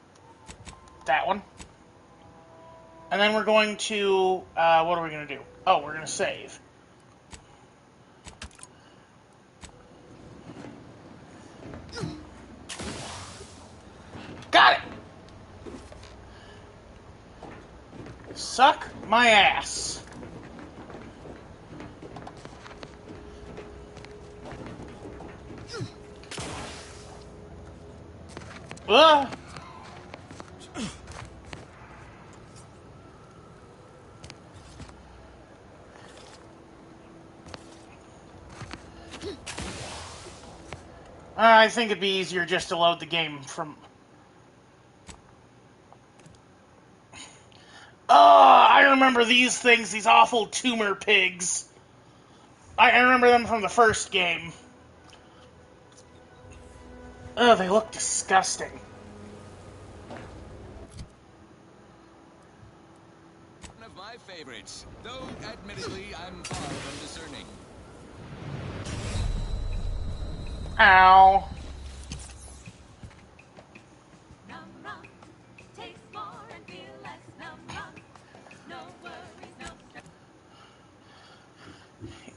that one. And then we're going to, what are we gonna do? Oh, we're gonna save. Got it! Suck my ass. Ugh. I think it'd be easier just to load the game from... Oh, I remember these things, these awful tumor pigs. I remember them from the first game. Oh, they look disgusting. One of my favorites, though admittedly I'm far from discerning. Ow.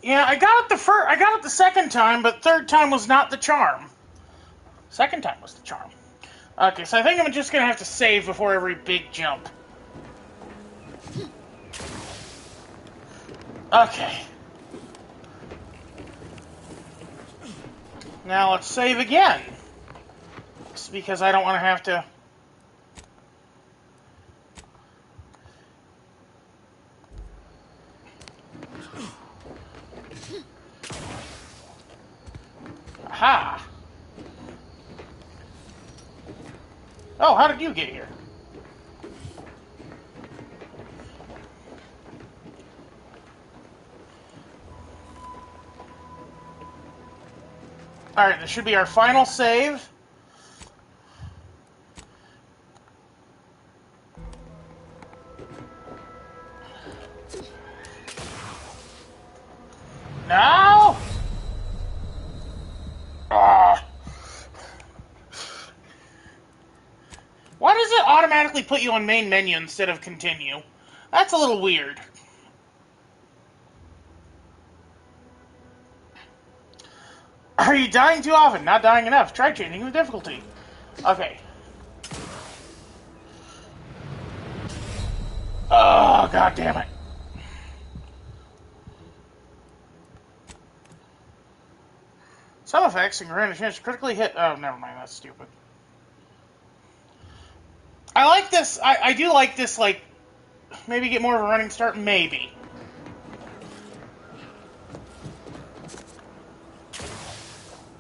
Yeah, I got it the second time, but third time was not the charm. Second time was the charm. Okay, so I think I'm just gonna have to save before every big jump. Okay. Now let's save again. Just because I don't want to have to... Aha! Oh, how did you get here? Alright, this should be our final save. No! Why does it automatically put you on main menu instead of continue? That's a little weird. Are you dying too often? Not dying enough. Try changing the difficulty. Okay. Oh, god damn it. Some effects and grant a chance to critically hit... Oh, never mind. That's stupid. I like this. I do like this, like, maybe get more of a running start. Maybe.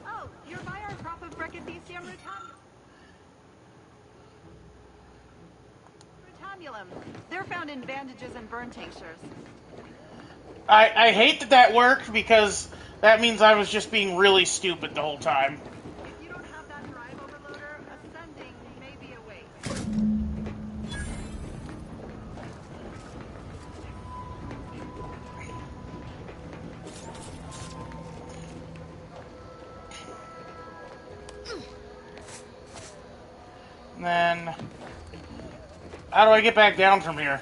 Oh, you're by our crop of Brachythecium rutamulum. They're found in bandages and burn tinctures. I hate that that worked because that means I was just being really stupid the whole time. If you don't have that drive overloader, ascending may be a waste. And then, how do I get back down from here?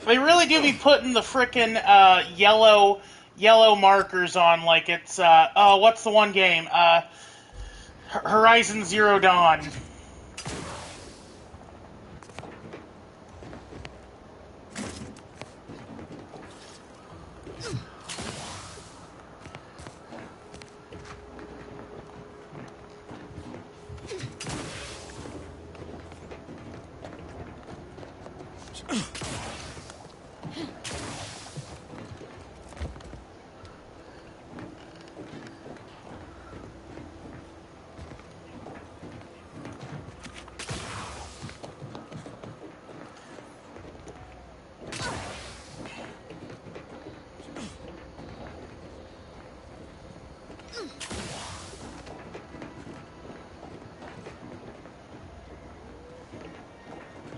They really do be putting the frickin' yellow markers on like it's oh, what's the one game? Horizon Zero Dawn.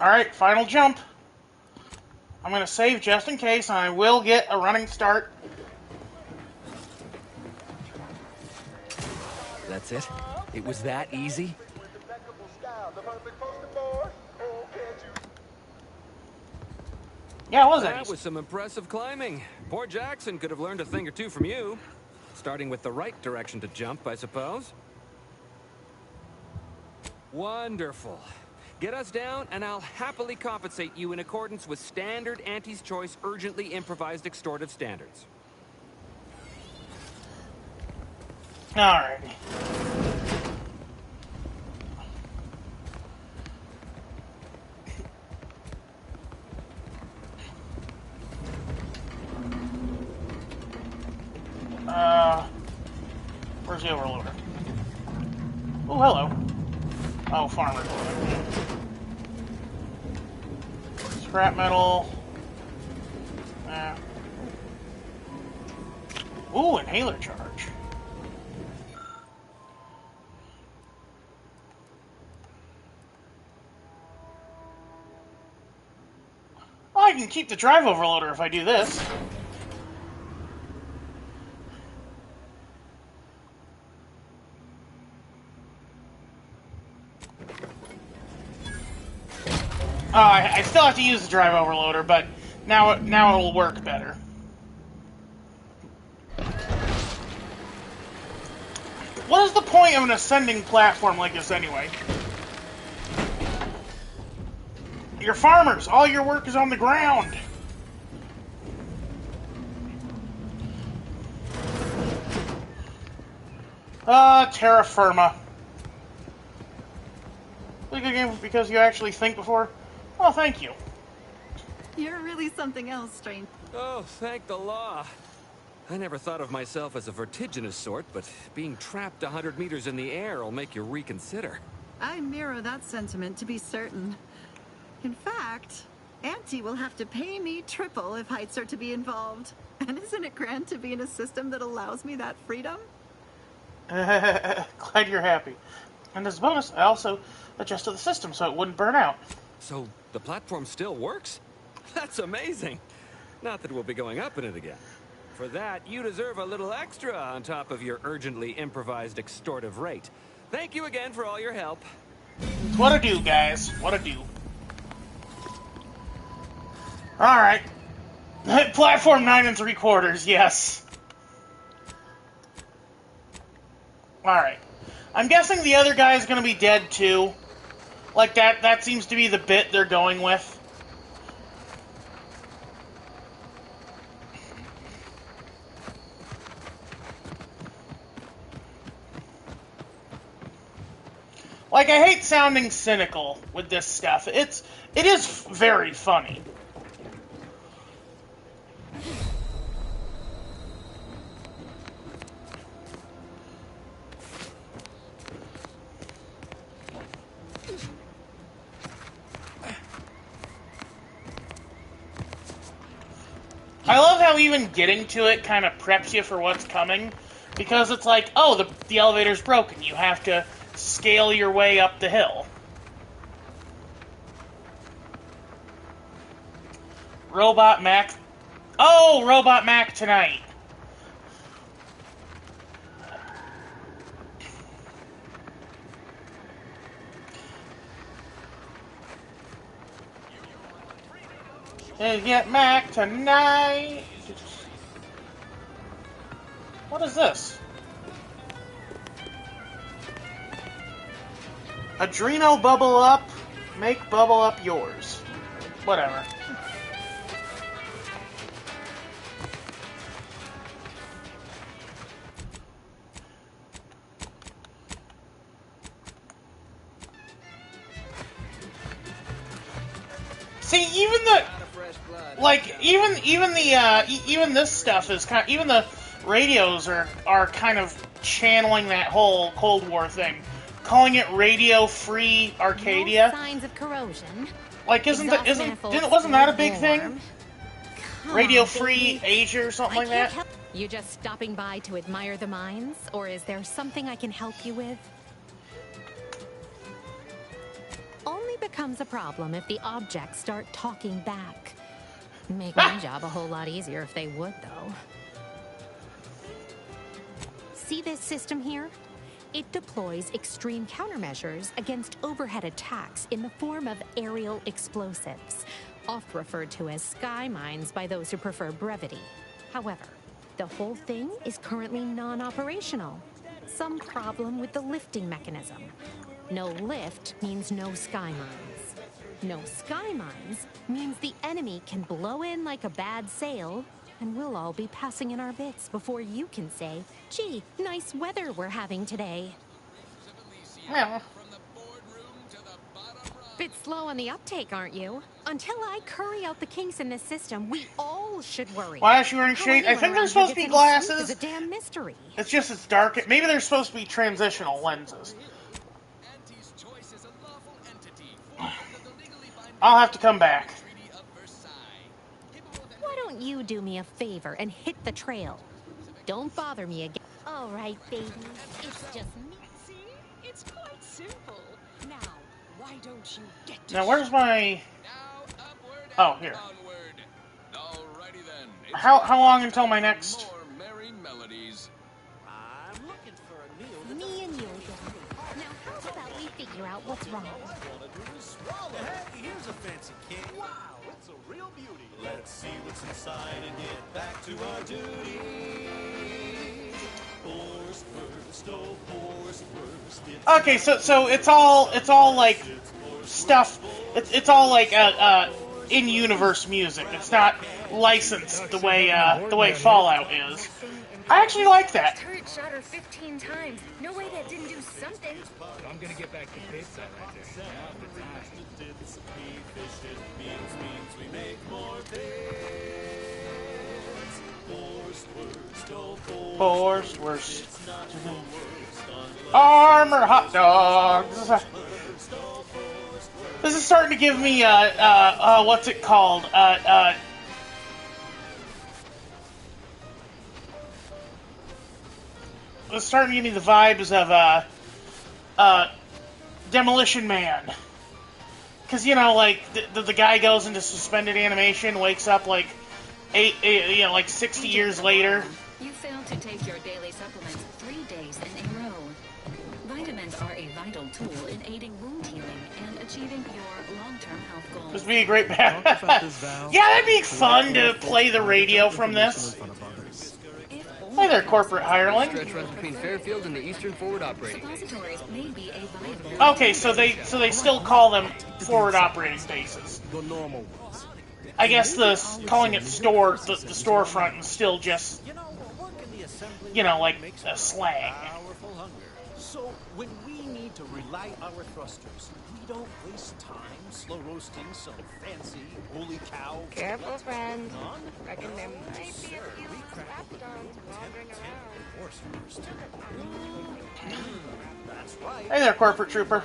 Alright, final jump. I'm going to save just in case, and I will get a running start. That's it? It was that easy? Yeah, it was That was some impressive climbing. Poor Jackson could have learned a thing or two from you. Starting with the right direction to jump, I suppose. Wonderful. Get us down, and I'll happily compensate you in accordance with standard Auntie's Choice urgently improvised extortive standards. Alrighty. Where's the overloader? Oh, hello. Oh, farmer. Scrap metal. Ooh, inhaler charge. Oh, I can keep the drive overloader if I do this. Oh, I still have to use the drive overloader, but now it'll work better. What is the point of an ascending platform like this anyway? You're farmers. All your work is on the ground. Terra Firma. Really good game because you actually think before. Oh, thank you. You're really something else, Strange. Oh, thank the law. I never thought of myself as a vertiginous sort, but being trapped 100 meters in the air will make you reconsider. I mirror that sentiment, to be certain. In fact, Auntie will have to pay me triple if heights are to be involved. And isn't it grand to be in a system that allows me that freedom? Glad you're happy. And as a bonus, I also adjusted the system so it wouldn't burn out. So, the platform still works? That's amazing! Not that we'll be going up in it again. For that, you deserve a little extra on top of your urgently improvised extortive rate. Thank you again for all your help. What a do, guys. What a do. Alright. Platform 9 3/4, yes. Alright. I'm guessing the other guy is going to be dead too. Like, that seems to be the bit they're going with. Like, I hate sounding cynical with this stuff. It is very funny. I love how even getting to it kind of preps you for what's coming, because it's like, oh, the elevator's broken. You have to scale your way up the hill. Robot Mac. Oh, Robot Mac tonight. Get Mac tonight. What is this? Adreno bubble up. Make bubble up yours. Whatever. See, even the even this stuff is kind of, even the radios are kind of channeling that whole Cold War thing, calling it radio-free Arcadia. No signs of corrosion. Like, wasn't that a big thing? Radio-free Asia or something like that? You just stopping by to admire the mines, or is there something I can help you with? Only becomes a problem if the objects start talking back. Make my job a whole lot easier if they would, though. See this system here? It deploys extreme countermeasures against overhead attacks in the form of aerial explosives, oft referred to as sky mines by those who prefer brevity. However, the whole thing is currently non-operational. Some problem with the lifting mechanism. No lift means no sky mines. No sky mines means the enemy can blow in like a bad sail, and we'll all be passing in our bits before you can say, gee, nice weather we're having today. Yeah. Bit slow on the uptake, aren't you? Until I curry out the kinks in this system, we all else should worry. Why is she wearing How shades? I anyone think around there's here supposed to gets be any sleep is glasses. a damn mystery. It's just it's dark. Maybe they're supposed to be transitional lenses. I'll have to come back. Why don't you do me a favor and hit the trail? Don't bother me again. All right, baby. It's just me. See? It's quite simple. Now, why don't you get to Now, where's my... Oh, here. Alrighty then. How long until my next... More merry melodies. I'm looking for a meal. Me and you again. Now, how about we figure out what's wrong? Hey, here's a fancy cake. Wow, it's a real beauty. Let's see what's inside and get back to our duty. Force first, oh, force first. Okay, so it's all like stuff. It's all like in-universe music. It's not licensed the way Fallout is. I actually like that. Turret shot her 15 times. No way that didn't do something. I'm gonna get back to pizza right there. Now's the time. Forced worst. Armor hot dogs. This is starting to give me what's it called? It's starting to give me the vibes of Demolition Man. Because, you know, like, the guy goes into suspended animation, wakes up like 60 years later. You failed to take your daily supplements 3 days in a row. Vitamins are a vital tool in aiding wound healing and achieving your long-term health goals. This would be a great band. Yeah, that'd be fun to play the radio from this. Hey there, corporate hireling. Stretch runs between Fairfield and the Eastern Forward Operating. Suppositories may be a viable... Okay, so they still call them forward operating bases. The normal ones. I guess calling it the storefront is still just, you know, like a slang. So when we need to relight our thrusters, we don't waste time slow roasting some fancy holy cow. Careful, friend. Reckon there might be a few raptons wandering around. That's right. Hey there, corporate trooper.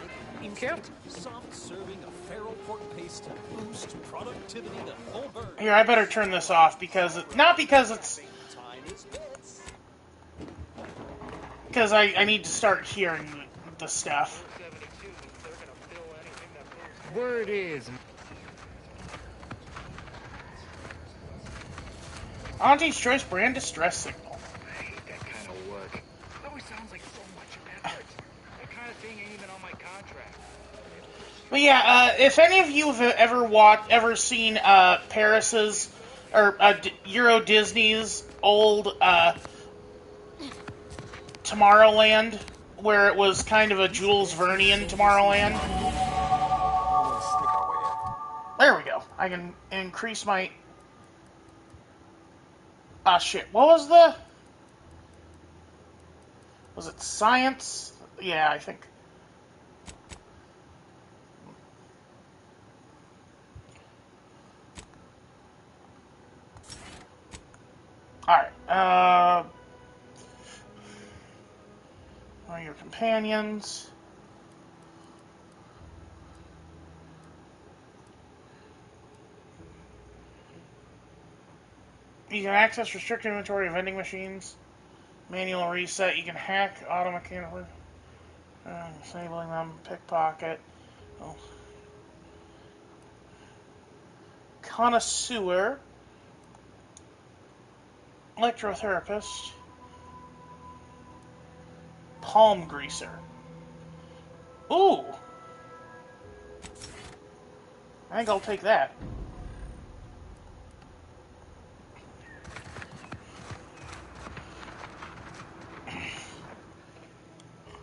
Soft serving a feral pork paste to boost productivity to full burn. Here, I better turn this off because I need to start hearing the stuff. Word is. Auntie's Choice brand distress signal. I hate that kind of work. It always sounds like so much effort. That kind of thing ain't even on my contract. But yeah, if any of you have ever seen Paris's or Euro Disney's old Tomorrowland, where it was kind of a Jules Vernean Tomorrowland. There we go. I can increase my... Ah, shit. What was the... Was it science? Yeah, I think... Alright, are your companions? You can access restricted inventory of vending machines. Manual reset. You can hack auto mechanically. Disabling them. Pickpocket. Oh. Connoisseur. Electrotherapist. Palm greaser. Ooh! I think I'll take that.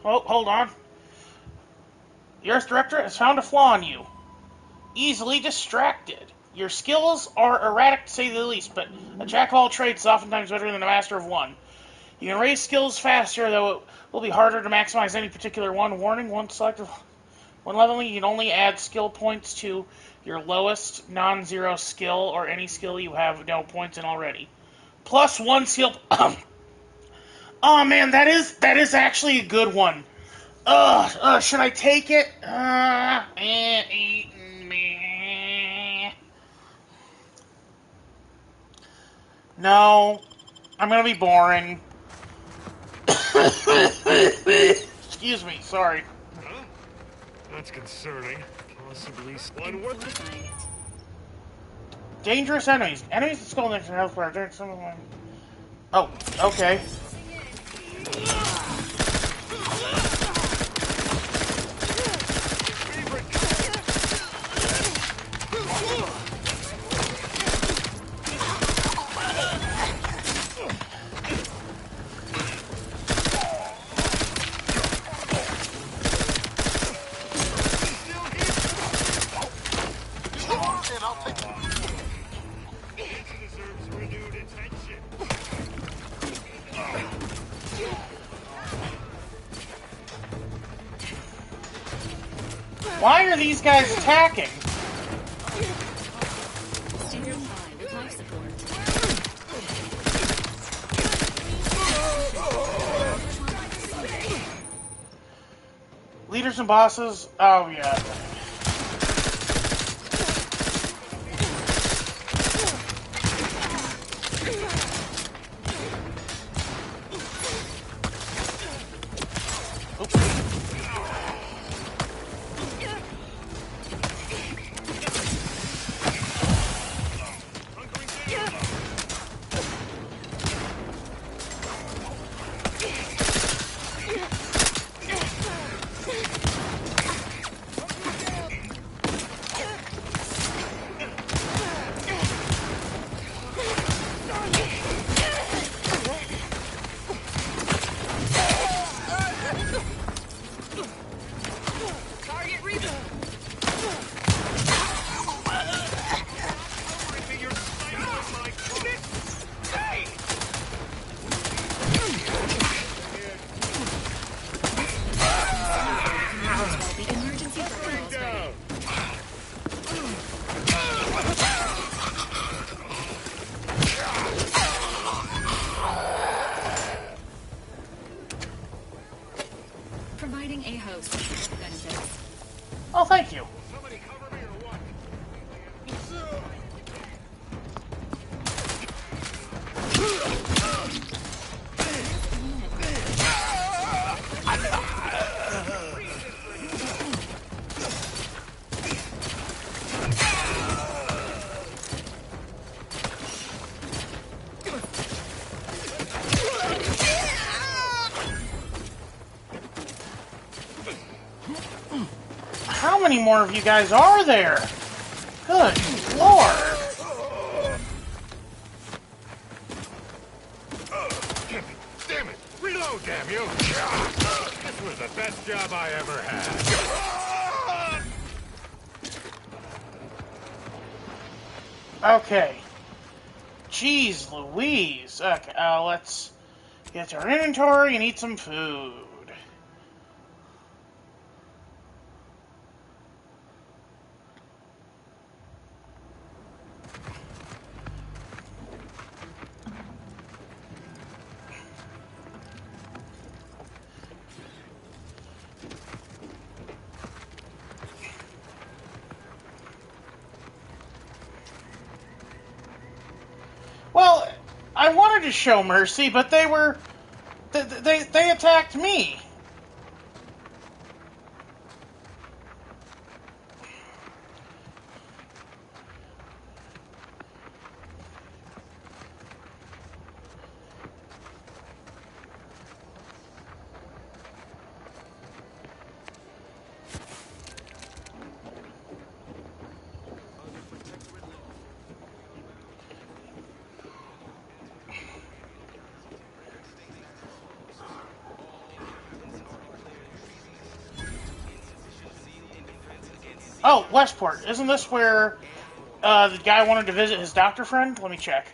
Oh, hold on. The Earth Directorate has found a flaw in you. Easily distracted. Your skills are erratic to say the least, but a jack of all trades is oftentimes better than a master of one. You can raise skills faster, though it will be harder to maximize any particular one. Warning, one selective When leveling, you can only add skill points to your lowest non-zero skill or any skill you have no points in already. Plus 1 skill. Oh man, that is actually a good one. Should I take it? No, I'm gonna be boring. Excuse me, sorry. Huh? That's concerning. Possibly one worth. Dangerous enemies. Enemies that skull next to health bar. Oh, okay. Why are these guys attacking? Leaders and bosses? Oh, yeah. Providing a host with benefits. Oh, thank you. How many more of you guys are there? Good Lord. Damn it! Reload, damn you! This was the best job I ever had. Okay. Jeez Louise. Okay, let's get to our inventory and eat some food. Well, I wanted to show mercy, but they attacked me. Oh, Westport. Isn't this where the guy wanted to visit his doctor friend? Let me check.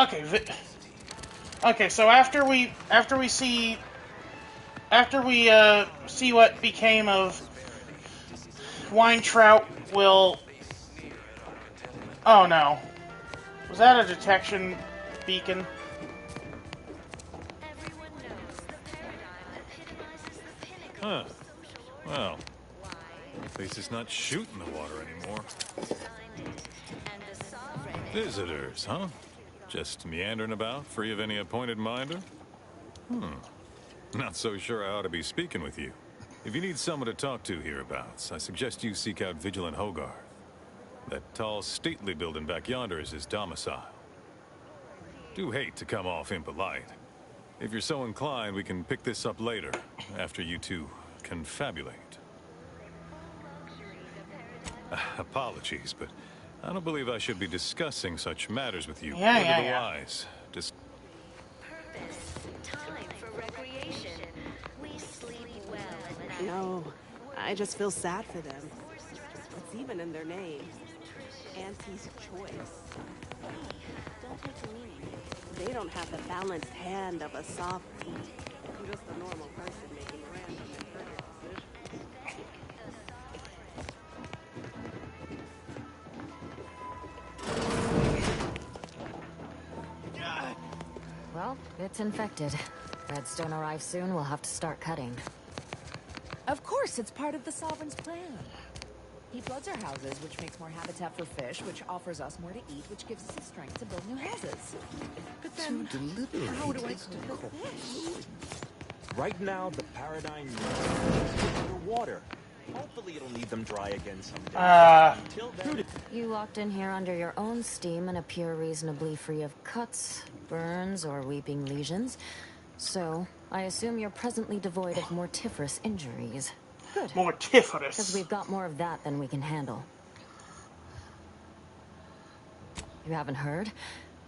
Okay. Okay. So after we see what became of Weintraub, will. Oh no. Was that a detection beacon? Huh. Well, at least it's not shooting the water anymore. Visitors, huh? Just meandering about, free of any appointed minder? Not so sure I ought to be speaking with you. If you need someone to talk to hereabouts, I suggest you seek out Vigilant Hogarth. That tall, stately building back yonder is his domicile. Do hate to come off impolite. If you're so inclined, we can pick this up later, after you two confabulate. Apologies, but I don't believe I should be discussing such matters with you. Otherwise, just... No, I just feel sad for them. It's even in their name. Auntie's choice. Don't take it mean. They don't have the balanced hand of a sovereign. I'm just a normal person making random and perfect decisions. Well, it's infected. Redstone arrives soon, we'll have to start cutting. Of course, it's part of the Sovereign's plan. He floods our houses, which makes more habitat for fish, which offers us more to eat, which gives us the strength to build new houses. But then, how do I cook the fish? Right now, the paradigm needs water. Hopefully it'll leave them dry again someday. Until then... You walked in here under your own steam and appear reasonably free of cuts, burns, or weeping lesions. So, I assume you're presently devoid of mortiferous injuries. Good. Mortiferous. Because we've got more of that than we can handle. You haven't heard?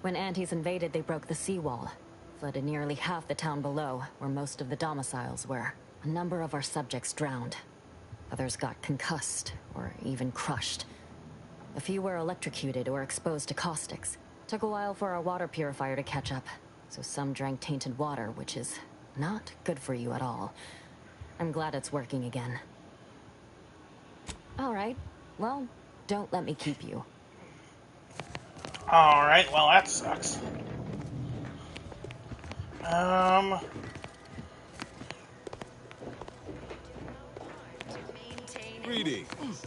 When Antes invaded, they broke the seawall. Flooded nearly half the town below, where most of the domiciles were. A number of our subjects drowned. Others got concussed, or even crushed. A few were electrocuted or exposed to caustics. Took a while for our water purifier to catch up, so some drank tainted water, which is not good for you at all. I'm glad it's working again. All right. Well, don't let me keep you. All right. Well, that sucks. Greetings.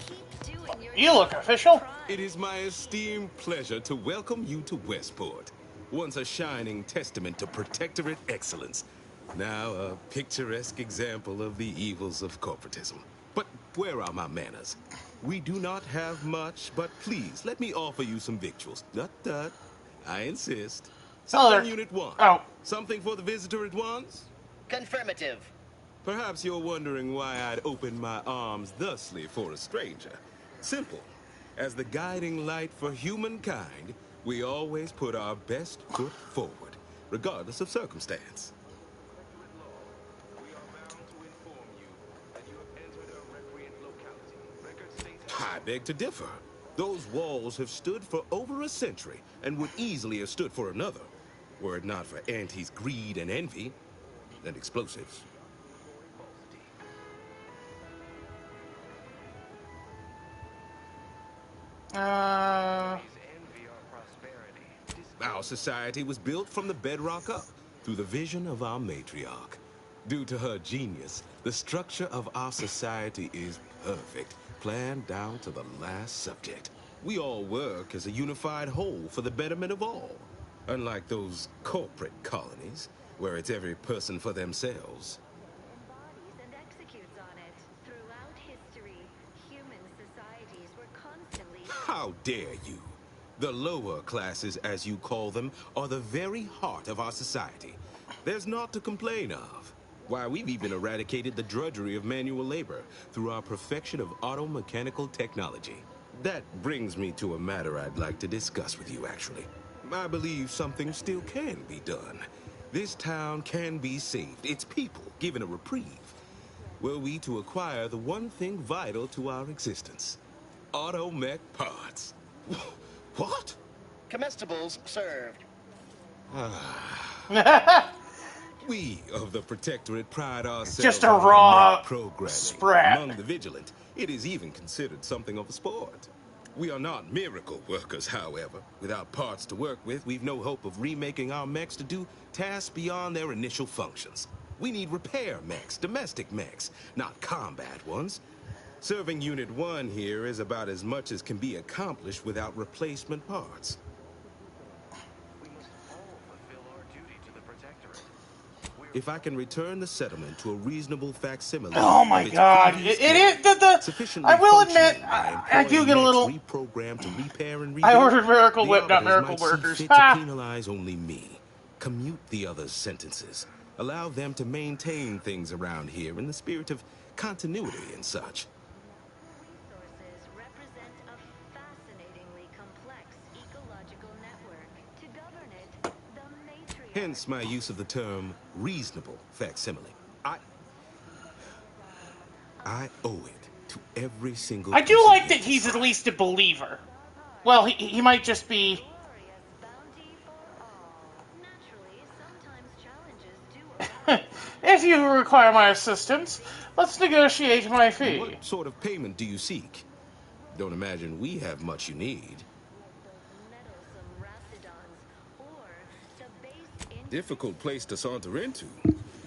You look official. It is my esteemed pleasure to welcome you to Westport. Once a shining testament to Protectorate excellence. Now a picturesque example of the evils of corporatism. But where are my manners? We do not have much, but please, let me offer you some victuals. Tut. I insist. Something Unit 1. Oh. Something for the visitor at once? Confirmative. Perhaps you're wondering why I'd open my arms thusly for a stranger. Simple. As the guiding light for humankind, we always put our best foot forward, regardless of circumstance. I beg to differ. Those walls have stood for over a century and would easily have stood for another, were it not for Auntie's greed and envy and explosives. Our society was built from the bedrock up through the vision of our matriarch. Due to her genius, the structure of our society is perfect, planned down to the last subject. We all work as a unified whole for the betterment of all. Unlike those corporate colonies, where it's every person for themselves. How dare you? The lower classes, as you call them, are the very heart of our society. There's naught to complain of. Why, we've even eradicated the drudgery of manual labor through our perfection of auto-mechanical technology. That brings me to a matter I'd like to discuss with you, actually. I believe something still can be done. This town can be saved, its people given a reprieve. Were we to acquire the one thing vital to our existence. Auto-mech parts. What? Comestibles served. We of the Protectorate pride ourselves Just a on our raw net programming. sprat. Among the vigilant, it is even considered something of a sport. We are not miracle workers, however. Without parts to work with, we've no hope of remaking our mechs to do tasks beyond their initial functions. We need repair mechs, domestic mechs, not combat ones. Serving Unit 1 here is about as much as can be accomplished without replacement parts. If I can return the settlement to a reasonable facsimile, Oh my god! It is I will admit, I do get a little. Reprogrammed to repair and I rebuild, ordered Miracle the Whip, not arbiters Miracle might see Workers. fit to penalize only me, commute the others' sentences, allow them to maintain things around here in the spirit of continuity and such. Hence my use of the term reasonable facsimile. I owe it to every single I do person like in that this he's at tribe. least a believer. Well, he might just be. If you require my assistance, let's negotiate my fee. What sort of payment do you seek? Don't imagine we have much you need. Difficult place to saunter into.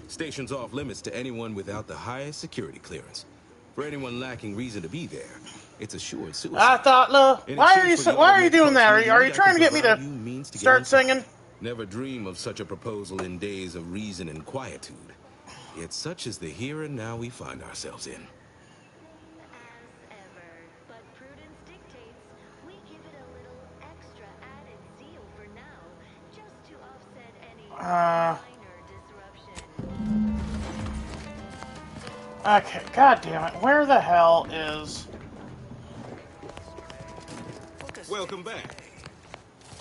Station's off limits to anyone without the highest security clearance. For anyone lacking reason to be there, it's assured suicide. I thought, look, why are you doing that? Are you trying to get me to start singing? Never dream of such a proposal in days of reason and quietude. Yet such is the here and now we find ourselves in. Okay, god damn it. Where the hell is... Welcome back.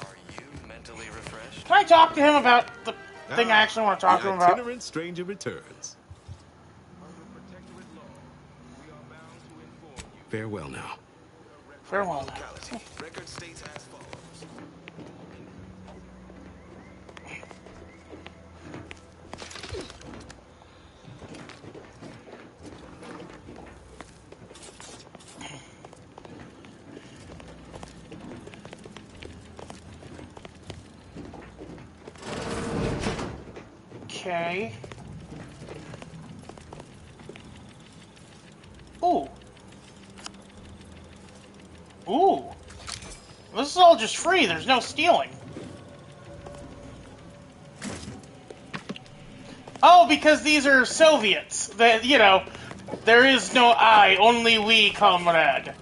Are you mentally refreshed? Can I talk to him about the thing I actually want to talk to him about? Itinerant stranger returns. Farewell now. Farewell. Record states as follows. Okay. Ooh. Ooh. This is all just free. There's no stealing. Oh, because these are Soviets. That, you know, there is no I, only we, comrade.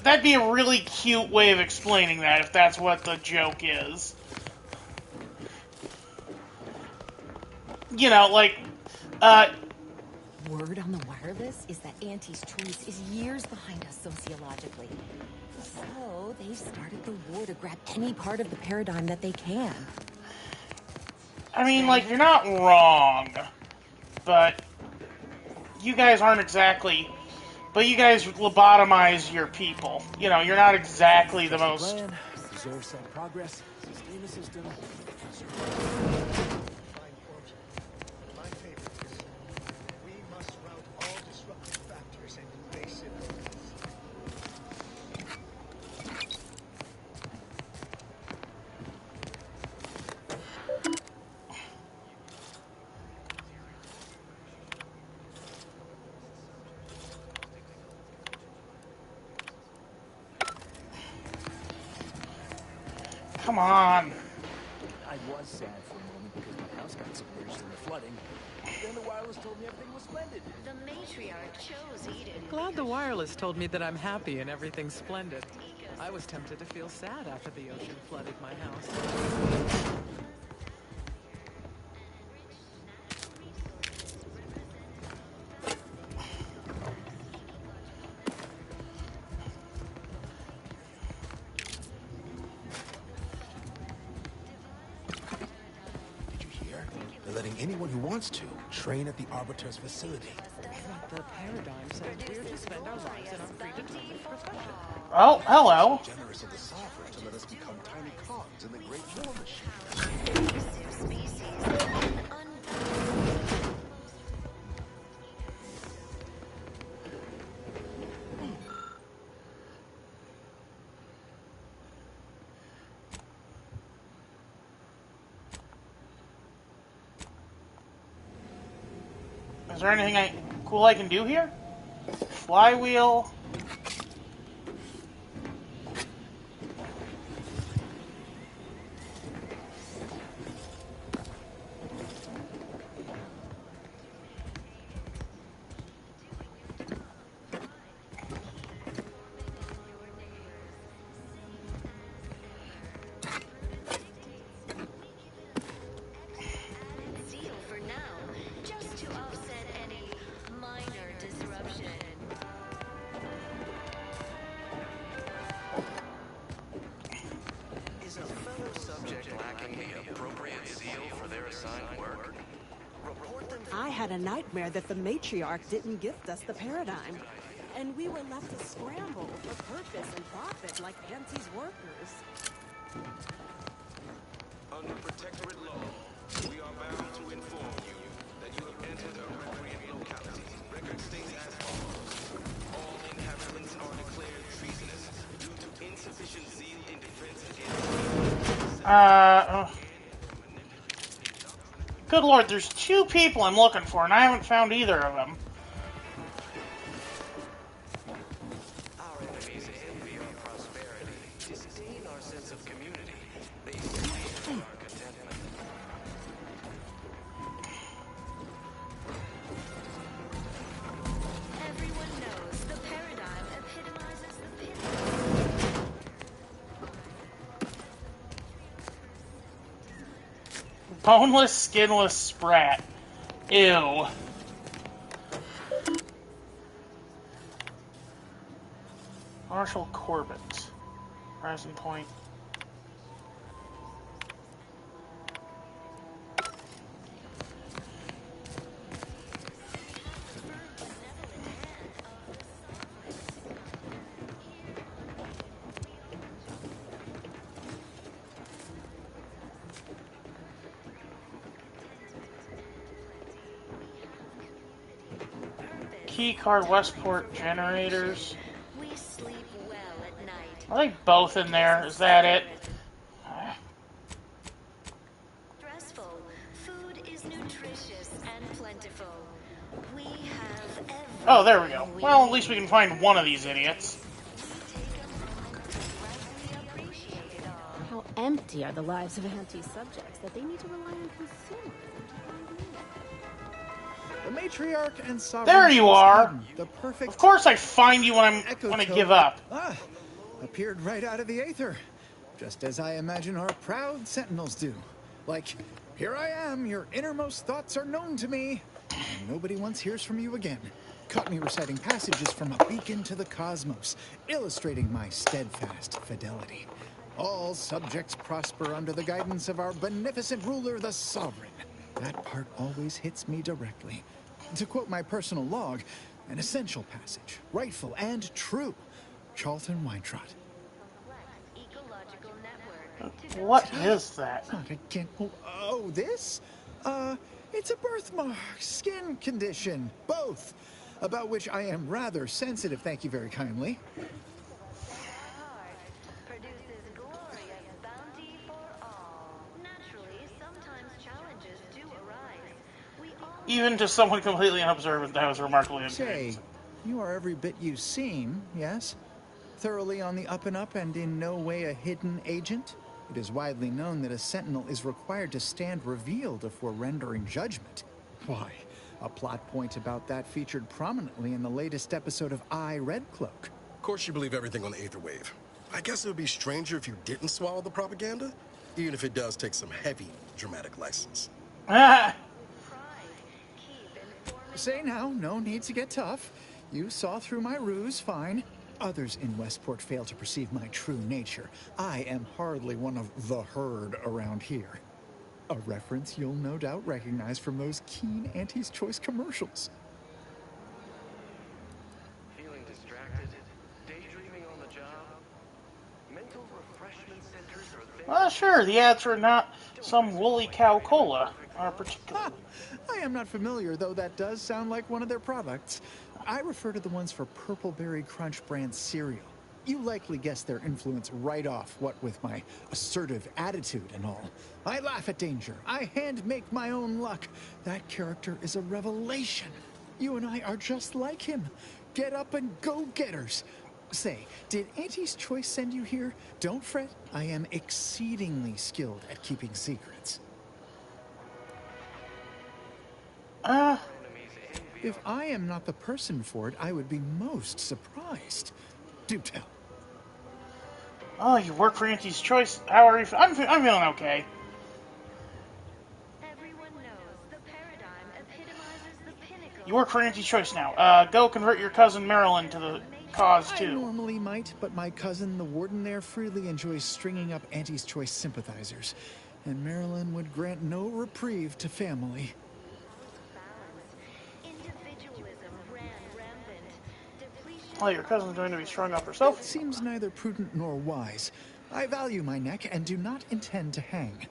That'd be a really cute way of explaining that, if that's what the joke is. You know, like, Word on the wireless is that Auntie's choice is years behind us sociologically. So they've started the war to grab any part of the paradigm that they can. I mean, like, you're not wrong, but you guys aren't exactly... But you guys lobotomize your people. You know, you're not exactly the most... Observe some progress, sustain the system. My favorite is, we must route all disruptive factors and invasive Come on. I was sad for a moment because my house got submerged in the flooding. Then the wireless told me everything was splendid. The matriarch chose Eden. Glad the wireless told me that I'm happy and everything's splendid. I was tempted to feel sad after the ocean flooded my house. Letting anyone who wants to train at the Arbiter's facility. The paradigm says we're to spend our lives in our predetermined profession. Oh, hello. Generous of the sovereign to let us become tiny cogs in the great war machine. Is there anything cool I can do here? Flywheel. Is a fellow subject lacking the appropriate zeal for their assigned work? Report them. I had a nightmare that the matriarch didn't gift us the paradigm, and we were left to scramble for purpose and profit like Auntie's workers. Under protectorate law, we are bound to inform you that you have entered a recreant locality. Record states as follows. All inhabitants are declared treasonous due to insufficient zeal in defense against... Good lord, there's two people I'm looking for, and I haven't found either of them. Our enemies envy our prosperity, disdain our sense of community. They sneer our contentment. Everyone knows the paradigm epitomizes the pit. Boneless, skinless sprat. Ew. Marshall Corbett. Horizon Point. Keycard Westport generators. We sleep well at night. Are they both in there? Is that it? Stressful. Food is nutritious and plentiful. We have everything. Oh, there we go. Well, at least we can find one of these idiots. How empty are the lives of Auntie's subjects that they need to rely on consumers? The matriarch and sovereign. There you are. The perfect. Of course, I find you when I give up. Appeared right out of the aether, just as I imagine our proud sentinels do. Like, here I am. Your innermost thoughts are known to me. And nobody once hears from you again. Caught me reciting passages from a beacon to the cosmos, illustrating my steadfast fidelity. All subjects prosper under the guidance of our beneficent ruler, the sovereign. That part always hits me directly. To quote my personal log, an essential passage, rightful and true. Charlton Weintrott. What is that? Not again. Oh, this? It's a birthmark, skin condition, both, about which I am rather sensitive, thank you very kindly. Even to someone completely unobservant, that was remarkably Say, entertaining. you are every bit you seem, yes? Thoroughly on the up and up and in no way a hidden agent? It is widely known that a sentinel is required to stand revealed before rendering judgment. Why, a plot point about that featured prominently in the latest episode of I, Red Cloak. Of course you believe everything on the Aether Wave. I guess it would be stranger if you didn't swallow the propaganda, even if it does take some heavy dramatic license. Say now, no need to get tough. You saw through my ruse, fine. Others in Westport fail to perceive my true nature. I am hardly one of the herd around here. A reference you'll no doubt recognize from those keen Auntie's Choice commercials. Mental refreshment centers are there. Well, sure, the ads are not some woolly cow cola are particular. I am not familiar, though that does sound like one of their products. I refer to the ones for Purple Berry Crunch brand cereal. You likely guessed their influence right off, what with my assertive attitude and all. I laugh at danger. I hand make my own luck. That character is a revelation. You and I are just like him. Get up and go-getters. Say, did Auntie's Choice send you here? Don't fret. I am exceedingly skilled at keeping secrets. If I am not the person for it, I would be most surprised. Do tell. Oh, you work for Auntie's Choice. How are you? I'm feeling okay. Everyone knows the paradigm epitomizes the pinnacle. You work for Auntie's Choice now. Go convert your cousin Marilyn to the cause, I too. normally might, but my cousin, the warden there, freely enjoys stringing up Auntie's Choice sympathizers. And Marilyn would grant no reprieve to family. Oh, your cousin's going to be strung up herself? That seems neither prudent nor wise. I value my neck and do not intend to hang.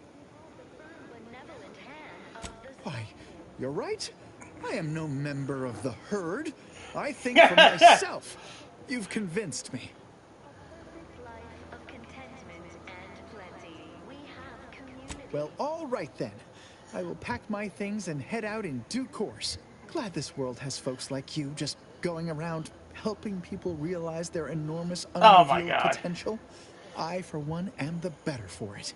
Why, you're right. I am no member of the herd. I think for myself. You've convinced me. Well, all right then. I will pack my things and head out in due course. Glad this world has folks like you just going around helping people realize their enormous unrevealed potential. I, for one, am the better for it.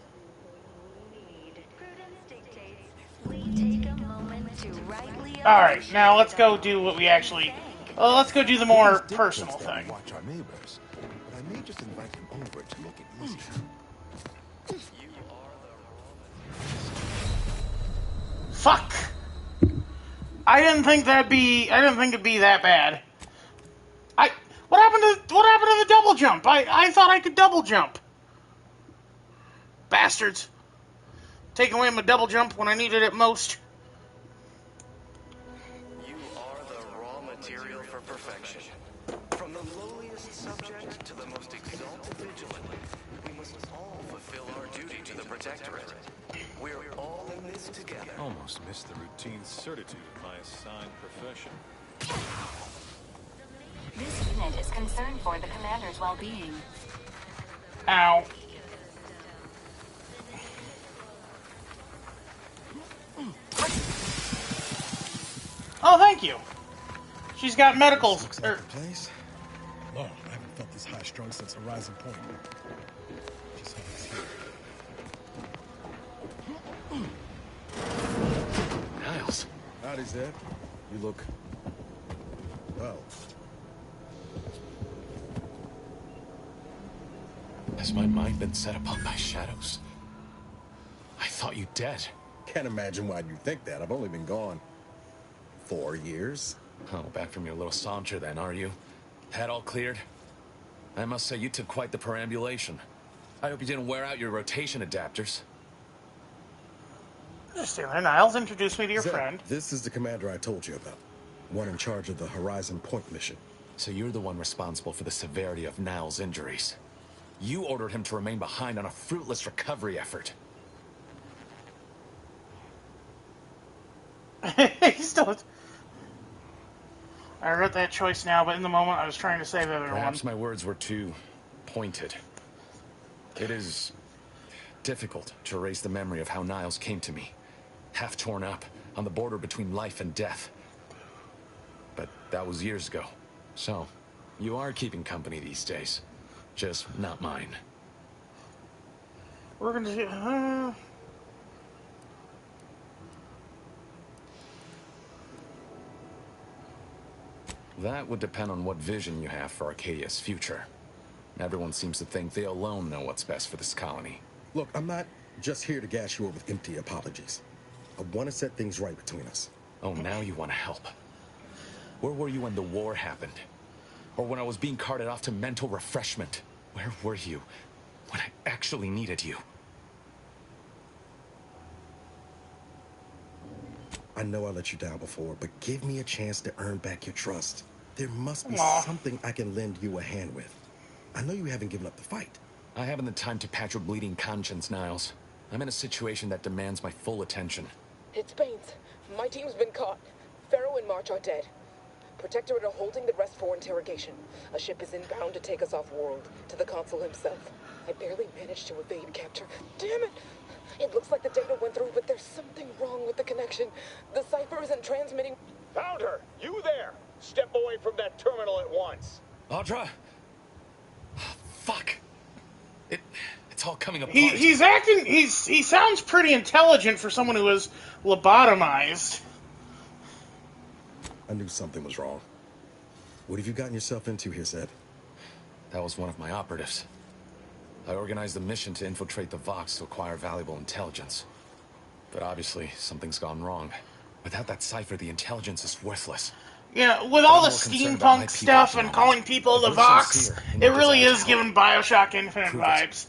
Alright, now let's go do what we actually... let's go do the more personal thing. Watch our neighbors, but I may just invite them over to make it easier. Fuck! I didn't think it'd be that bad. What happened to the double jump? I thought I could double jump. Bastards. Taking away my double jump when I needed it most. You are the raw material for perfection. From the lowliest subject to the most exalted vigilant, we must all fulfill our duty to the Protectorate. We're all in this together. Almost missed the routine certitude of my assigned profession. This unit is concerned for the commander's well-being. Ow. Oh, thank you. She's got medicals. Looks like the place. Lord, I haven't felt this high-strung since Horizon Point. Just hope it's here. Niles. Howdy, Zed. You look... well. Has my mind been set upon by shadows? I thought you dead. Can't imagine why you think that. I've only been gone 4 years. Oh, back from your little saunter then, are you? Head all cleared? I must say you took quite the perambulation. I hope you didn't wear out your rotation adapters. Just stand there, Niles. Introduce me to your Zed, friend. This is the commander I told you about. One in charge of the Horizon Point mission. So you're the one responsible for the severity of Niles' injuries. You ordered him to remain behind on a fruitless recovery effort. He still... I regret that choice now, but in the moment I was trying to save everyone. Perhaps my words were too pointed. It is difficult to erase the memory of how Niles came to me. Half torn up, on the border between life and death. But that was years ago. So, you are keeping company these days. Just not mine. We're gonna do... That would depend on what vision you have for Arcadia's future. Everyone seems to think they alone know what's best for this colony. Look, I'm not just here to gas you over with empty apologies. I want to set things right between us. Oh, now you want to help. Where were you when the war happened? Or when I was being carted off to mental refreshment? Where were you when I actually needed you? I know I let you down before, but give me a chance to earn back your trust. There must be something I can lend you a hand with. I know you haven't given up the fight. I haven't the time to patch your bleeding conscience, Niles. I'm in a situation that demands my full attention. It's Baines. My team's been caught. Pharaoh and March are dead. Protectorate are holding the rest for interrogation. A ship is inbound to take us off-world, to the consul himself. I barely managed to evade capture. Damn it! It looks like the data went through, but there's something wrong with the connection. The cipher isn't transmitting. Found her! You there! Step away from that terminal at once! Audra! Fuck! It's all coming apart. He sounds pretty intelligent for someone who was lobotomized. I knew something was wrong. What have you gotten yourself into here, Zed? That was one of my operatives. I organized a mission to infiltrate the Vox to acquire valuable intelligence. But obviously, something's gone wrong. Without that cipher, the intelligence is worthless. Yeah, with all the steampunk stuff and calling people the Vox, it really is giving Bioshock Infinite vibes.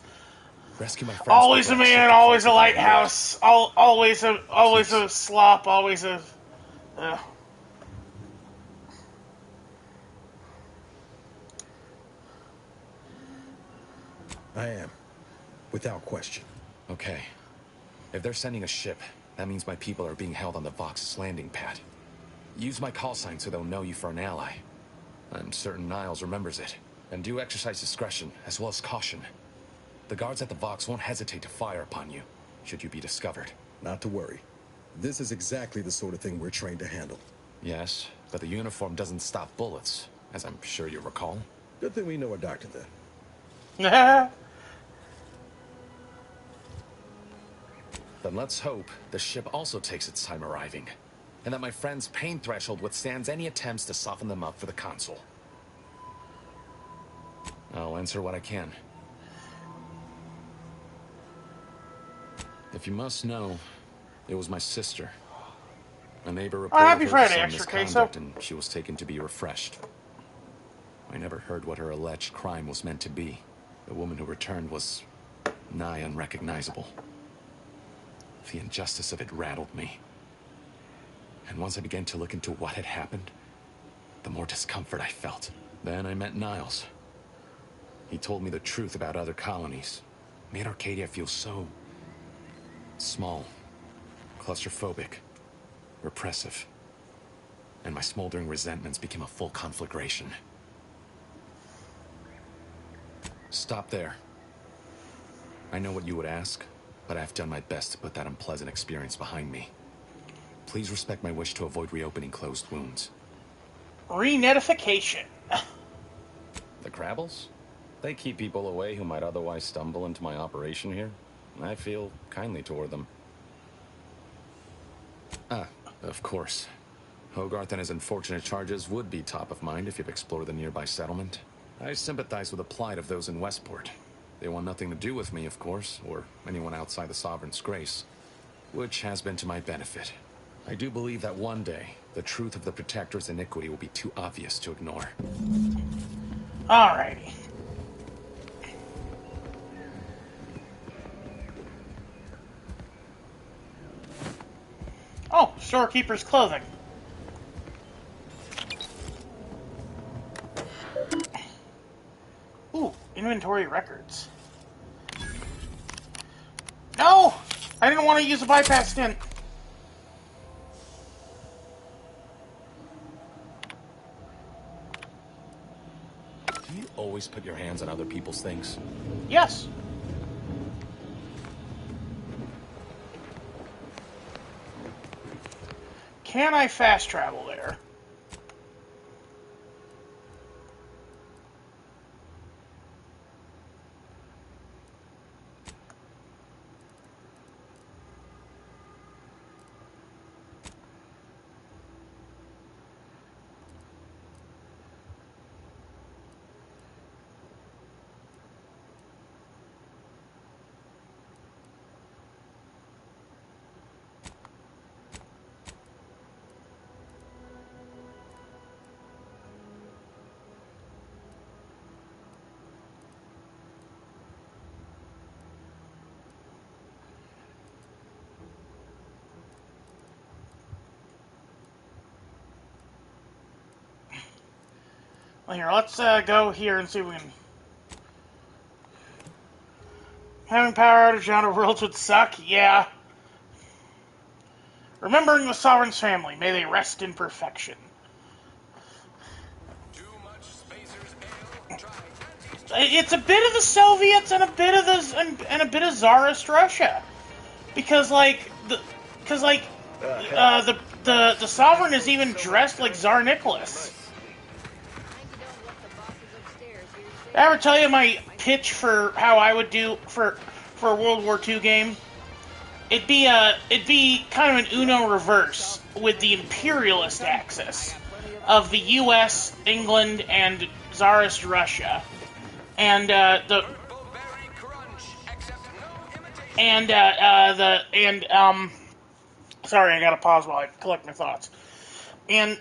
Rescue my friends. Always a man, always a lighthouse, always a slop, always a... I am. Without question. Okay. If they're sending a ship, that means my people are being held on the Vox's landing pad. Use my call sign so they'll know you for an ally. I'm certain Niles remembers it. And do exercise discretion, as well as caution. The guards at the Vox won't hesitate to fire upon you, should you be discovered. Not to worry. This is exactly the sort of thing we're trained to handle. Yes, but the uniform doesn't stop bullets, as I'm sure you recall. Good thing we know a doctor then. Then let's hope the ship also takes its time arriving, and that my friend's pain threshold withstands any attempts to soften them up for the consul. I'll answer what I can. If you must know, it was my sister. A neighbor reported her some misconduct, and she was taken to be refreshed. I never heard what her alleged crime was meant to be. The woman who returned was nigh unrecognizable. The injustice of it rattled me. And once I began to look into what had happened, the more discomfort I felt. Then I met Niles. He told me the truth about other colonies. Made Arcadia feel so... small, claustrophobic, repressive. And my smoldering resentments became a full conflagration. Stop there. I know what you would ask, but I've done my best to put that unpleasant experience behind me. Please respect my wish to avoid reopening closed wounds. Renetification. The Crabbles? They keep people away who might otherwise stumble into my operation here. I feel kindly toward them. Ah, of course. Hogarth and his unfortunate charges would be top of mind if you've explored the nearby settlement. I sympathize with the plight of those in Westport. They want nothing to do with me, of course, or anyone outside the Sovereign's grace, which has been to my benefit. I do believe that one day, the truth of the Protector's iniquity will be too obvious to ignore. Alrighty. Oh, storekeeper's clothing. Ooh, inventory records. No! I didn't want to use a bypass stint. Do you always put your hands on other people's things? Yes. Can I fast travel there? Well, here, let's go here and see if we can... Having power outage on our worlds would suck, yeah. Remembering the Sovereign's family, may they rest in perfection. It's a bit of the Soviets and a bit of the Tsarist Russia, because the Sovereign is even dressed like Tsar Nicholas. Did I ever tell you my pitch for how I would do for a World War II game? It'd be kind of an Uno reverse with the imperialist axis of the U.S., England, and Tsarist Russia, and sorry, I gotta pause while I collect my thoughts. And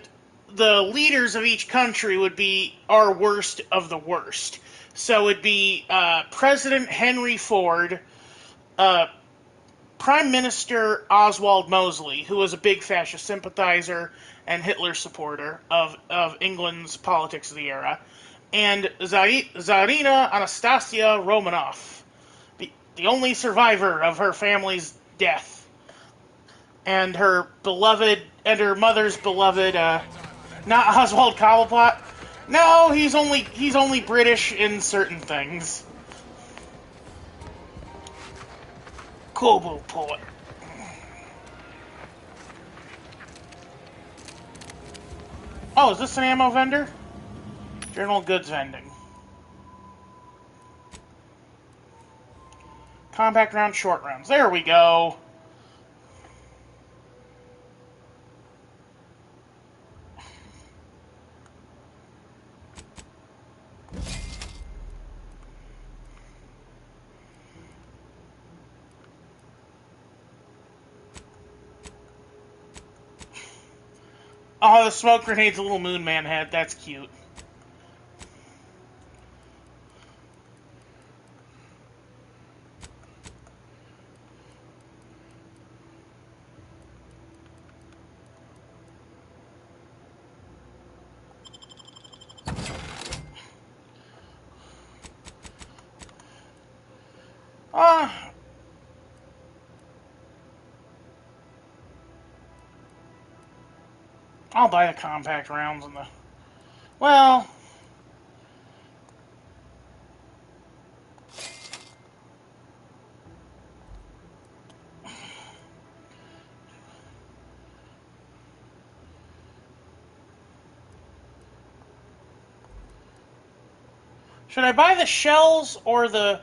the leaders of each country would be our worst of the worst. So it'd be President Henry Ford, Prime Minister Oswald Mosley, who was a big fascist sympathizer and Hitler supporter of England's politics of the era, and Tsarina Anastasia Romanov, the only survivor of her family's death, and her mother's beloved, not Oswald Cobblepot. No, he's only British in certain things. Cobblepot. Oh, is this an ammo vendor? General goods vending. Compact round, short rounds. There we go. Oh, the smoke grenade's a little Moon Man head. That's cute. I'll buy the compact rounds and the... Well... Should I buy the shells or the...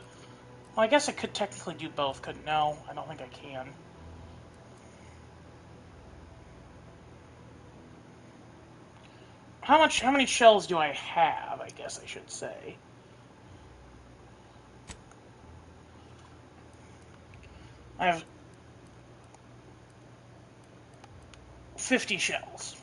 Well, I guess I could technically do both, couldn't? No, I don't think I can. How many shells do I have, I guess I should say. I have 50 shells.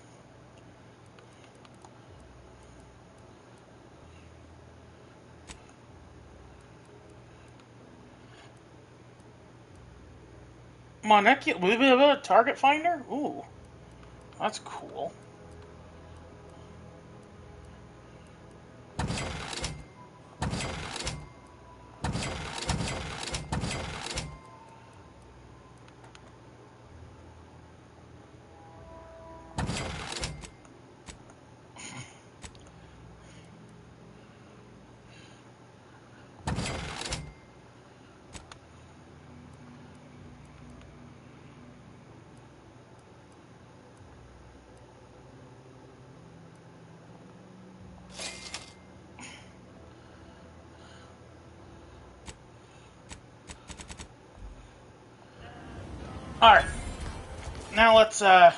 Monocular target finder? Ooh, that's cool. Alright. Now let's, there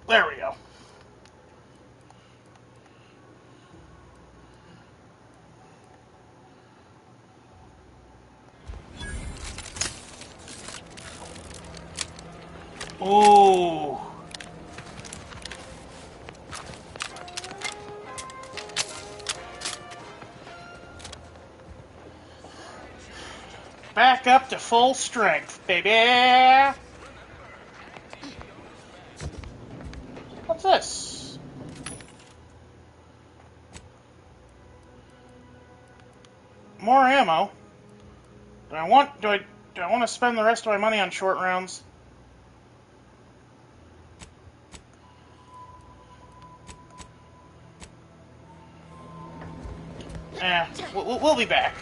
we go. Ooh. Back up to full strength, baby! What's this? More ammo. Do I want to spend the rest of my money on short rounds? We'll be back.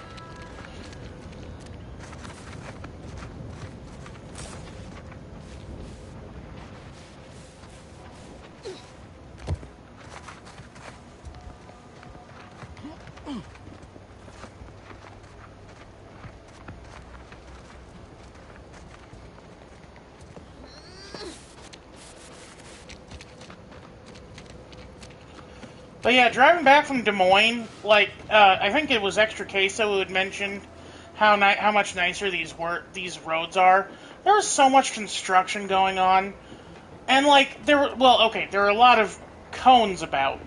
But yeah, driving back from Des Moines, like, I think it was Extra Queso who had mentioned how much nicer these roads are. There was so much construction going on, and like there were a lot of cones about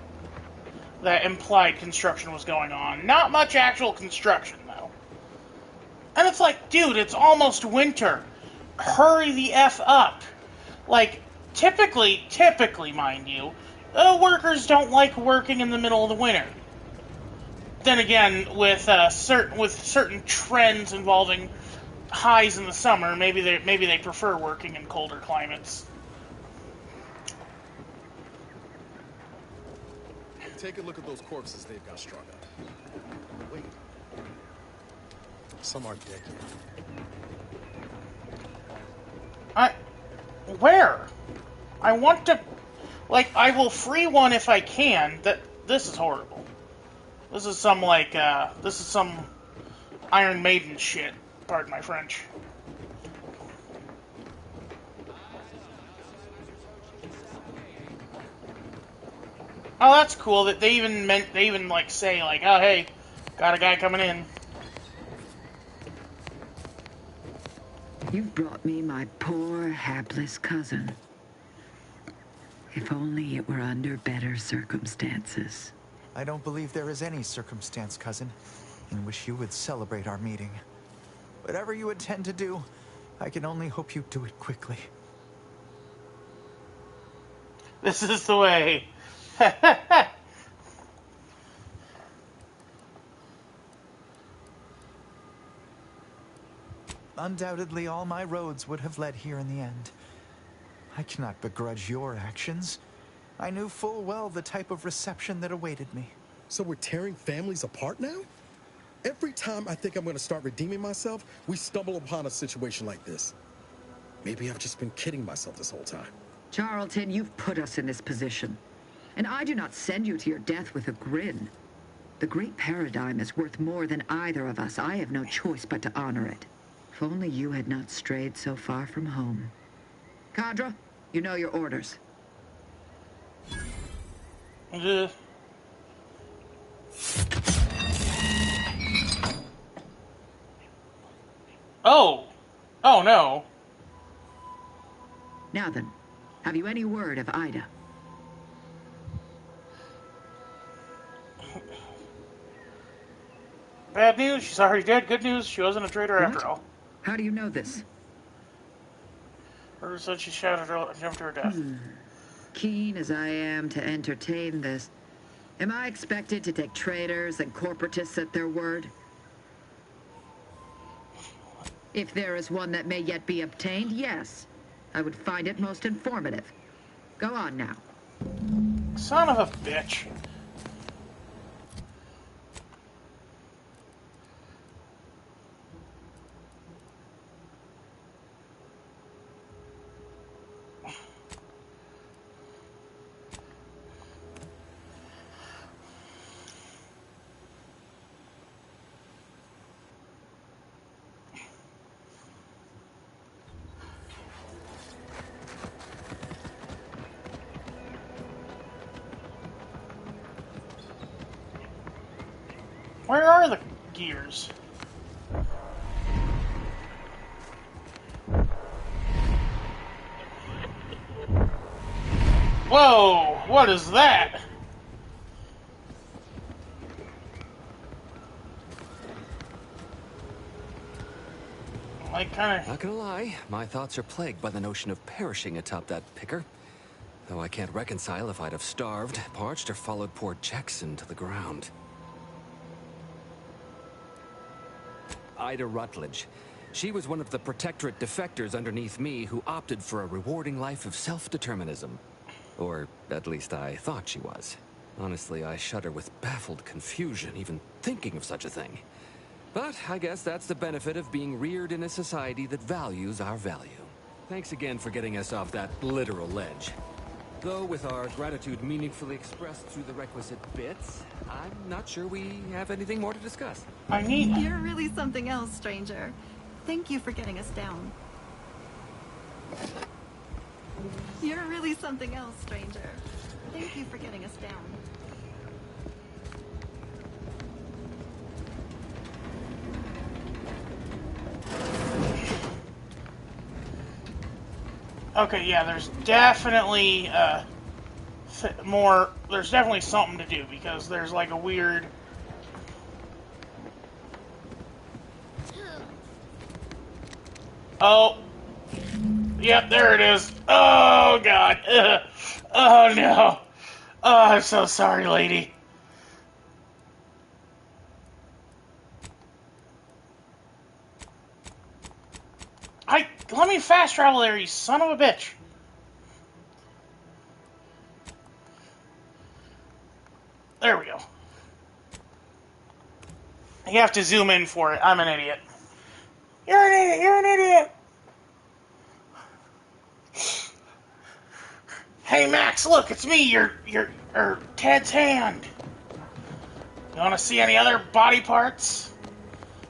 that implied construction was going on. Not much actual construction though. And it's like, dude, it's almost winter. Hurry the F up. Like, typically, mind you, workers don't like working in the middle of the winter. Then again, with certain trends involving highs in the summer, maybe they prefer working in colder climates. Take a look at those corpses they've got strung up. Wait. Some aren't dead yet. Where? I want to... Like, I will free one if I can. This is horrible. This is some, like, this is some Iron Maiden shit. Pardon my French. Oh, that's cool that they even like say, like, oh, hey, got a guy coming in. You've brought me my poor, hapless cousin. If only it were under better circumstances. I don't believe there is any circumstance, cousin, in which you would celebrate our meeting. Whatever you intend to do, I can only hope you do it quickly. This is the way. Undoubtedly, all my roads would have led here in the end. I cannot begrudge your actions. I knew full well the type of reception that awaited me. So we're tearing families apart now? Every time I think I'm going to start redeeming myself, we stumble upon a situation like this. Maybe I've just been kidding myself this whole time. Charlton, you've put us in this position. And I do not send you to your death with a grin. The great paradigm is worth more than either of us. I have no choice but to honor it. If only you had not strayed so far from home. Cadre, you know your orders. Oh no. Now then, have you any word of Ida? Bad news, she's already dead. Good news, she wasn't a traitor after all. How do you know this? Her said she jumped to her death. Keen as I am to entertain this, am I expected to take traitors and corporatists at their word? If there is one that may yet be obtained, yes. I would find it most informative. Go on now. Son of a bitch. Where are the gears? Whoa! What is that? like, kind of... Not gonna lie, my thoughts are plagued by the notion of perishing atop that picker. Though I can't reconcile if I'd have starved, parched, or followed poor Jackson to the ground. Ida Rutledge. She was one of the Protectorate defectors underneath me who opted for a rewarding life of self-determinism. Or at least I thought she was. Honestly, I shudder with baffled confusion even thinking of such a thing. But I guess that's the benefit of being reared in a society that values our value. Thanks again for getting us off that literal ledge. Though with our gratitude meaningfully expressed through the requisite bits, I'm not sure we have anything more to discuss. You're really something else, stranger. Thank you for getting us down. You're really something else, stranger. Thank you for getting us down. Okay, yeah, there's definitely more. There's definitely something to do because there's like a weird. Oh, yep, there it is. Oh God. Oh no. Oh, I'm so sorry, lady. Let me fast travel there, you son of a bitch. There we go. You have to zoom in for it. I'm an idiot. You're an idiot. You're an idiot. Hey, Max, look, it's me, your Ted's hand. You want to see any other body parts?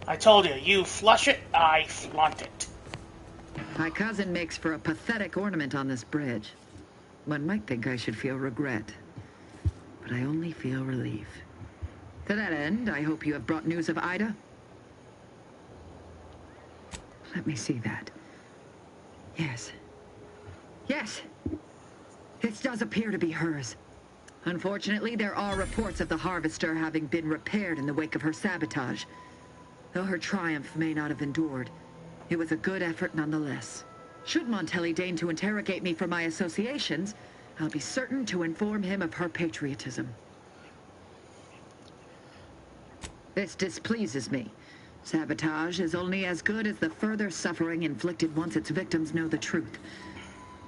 I told you, you flush it, I flaunt it. My cousin makes for a pathetic ornament on this bridge. One might think I should feel regret, but I only feel relief. To that end, I hope you have brought news of Ida. Let me see that. Yes. Yes! This does appear to be hers. Unfortunately, there are reports of the Harvester having been repaired in the wake of her sabotage. Though her triumph may not have endured, it was a good effort nonetheless. Should Montelli deign to interrogate me for my associations, I'll be certain to inform him of her patriotism. This displeases me. Sabotage is only as good as the further suffering inflicted once its victims know the truth.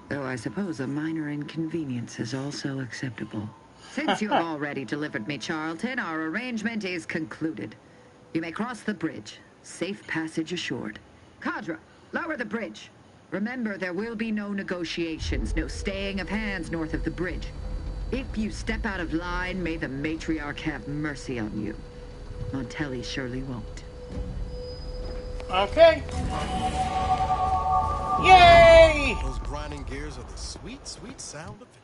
Though I suppose a minor inconvenience is also acceptable. Since you have already delivered me Charlton, our arrangement is concluded. You may cross the bridge. Safe passage assured. Cadra, lower the bridge. Remember, there will be no negotiations, no staying of hands north of the bridge. If you step out of line, may the matriarch have mercy on you. Montelli surely won't. Okay. Yay! Those grinding gears are the sweet, sweet sound of it.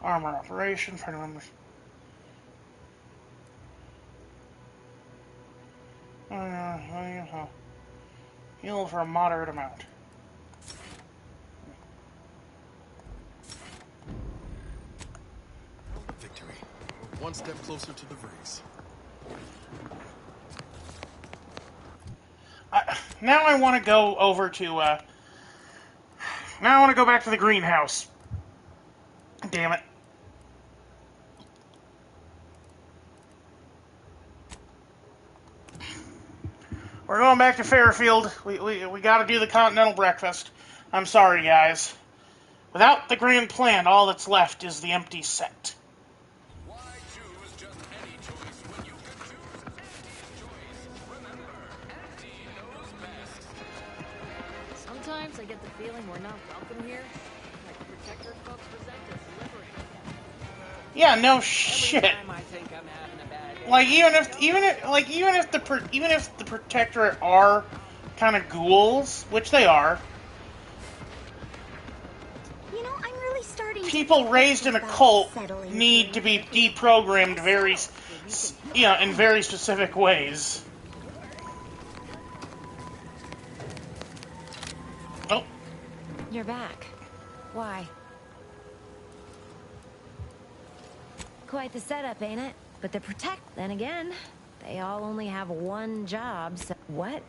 Armor operations, party members. Heal for a moderate amount. Victory. One step closer to the breeze. Now I want to go over to, now I want to go back to the greenhouse. Damn it. We're going back to Fairfield. We got to do the continental breakfast. I'm sorry, guys. Without the grand plan, all that's left is the empty set. Why choose just any choice when you can choose Andy's choice? Remember, Andy knows best. Sometimes I get the feeling we're not welcome here. Like the Protector folks resent us delivering. Yeah, no shit. Like even if the Protectorate are kind of ghouls, which they are, You know, I'm really starting to people feel raised hopeful in a about cult settling need to be deprogrammed in very specific ways. Oh, You're back. Why? Quite the setup, ain't it? But the Protect, then again, they all only have one job, so... What?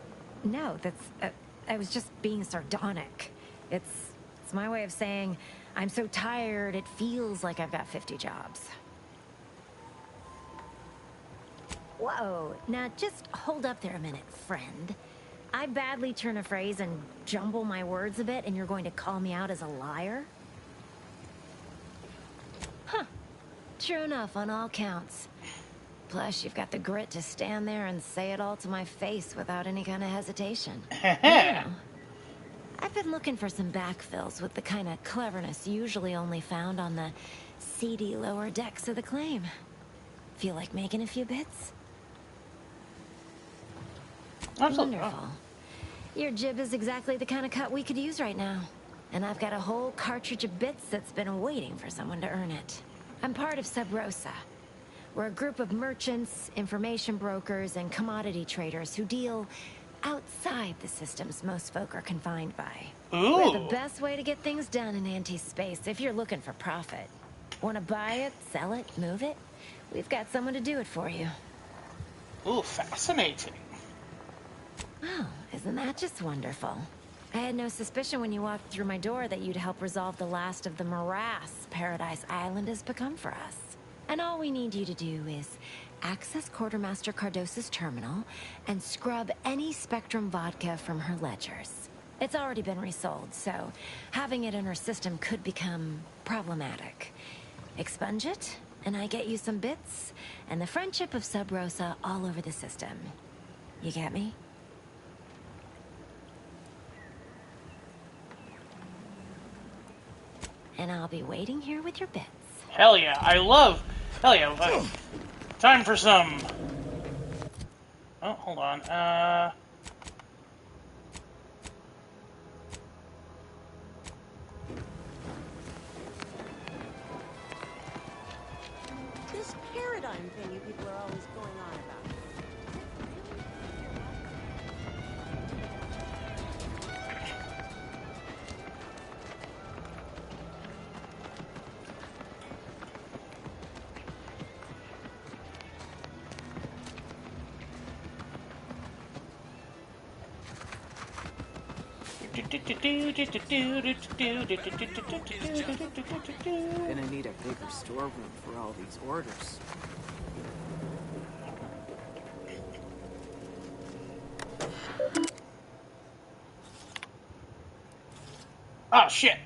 No, that's... I was just being sardonic. It's my way of saying, I'm so tired, it feels like I've got 50 jobs. Whoa, now just hold up there a minute, friend. I badly turn a phrase and jumble my words a bit, and you're going to call me out as a liar? Huh. True enough on all counts. Plus, you've got the grit to stand there and say it all to my face without any kind of hesitation. I've been looking for some backfills with the kind of cleverness usually only found on the seedy lower decks of the claim. Feel like making a few bits? absolutely. Wonderful. Your jib is exactly the kind of cut we could use right now. And I've got a whole cartridge of bits that's been waiting for someone to earn it. I'm part of Sub Rosa. We're a group of merchants, information brokers, and commodity traders who deal outside the systems most folk are confined by. We're the best way to get things done in anti-space if you're looking for profit. Want to buy it, sell it, move it? We've got someone to do it for you. Ooh, fascinating. Oh, isn't that just wonderful? I had no suspicion when you walked through my door that you'd help resolve the last of the morass Paradise Island has become for us. And all we need you to do is access Quartermaster Cardossa's terminal and scrub any Spectrum vodka from her ledgers. It's already been resold, so having it in her system could become problematic. Expunge it, and I get you some bits, and the friendship of Sub Rosa all over the system. You get me? And I'll be waiting here with your bits. Hell yeah, hell yeah. Time for some. Oh, hold on. This paradigm thing you people are always going on about. Gonna need a bigger storeroom for all these orders. Oh shit.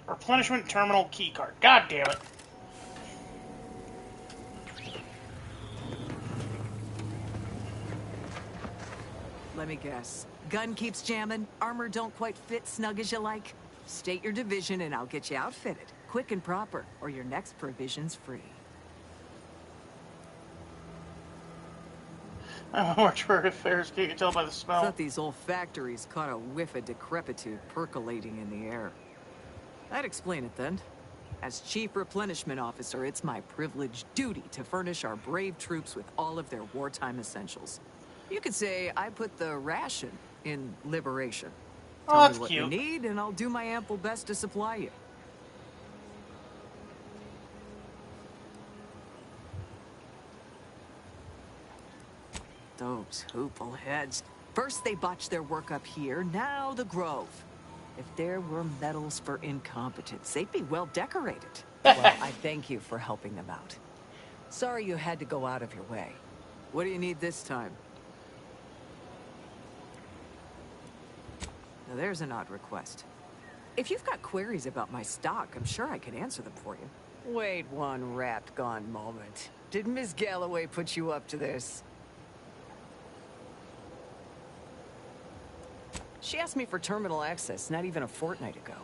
Replenishment terminal keycard. God damn it. Let me guess. Gun keeps jamming, armor don't quite fit snug as you like. State your division and I'll get you outfitted. Quick and proper, or your next provision's free. Mortuary affairs, can you tell by the smell? Thought these old factories caught a whiff of decrepitude percolating in the air. I'd explain it then. As Chief Replenishment Officer, it's my privileged duty to furnish our brave troops with all of their wartime essentials. You could say I put the ration in liberation. Tell me what you need, and I'll do my ample best to supply you. Those hoople heads. First they botched their work up here, now the Grove. If there were medals for incompetence, they'd be well decorated. Well, I thank you for helping them out. Sorry you had to go out of your way. What do you need this time? Now there's an odd request. If you've got queries about my stock, I'm sure I can answer them for you. Wait one rat-gone moment. Did Miss Galloway put you up to this? She asked me for terminal access not even a fortnight ago.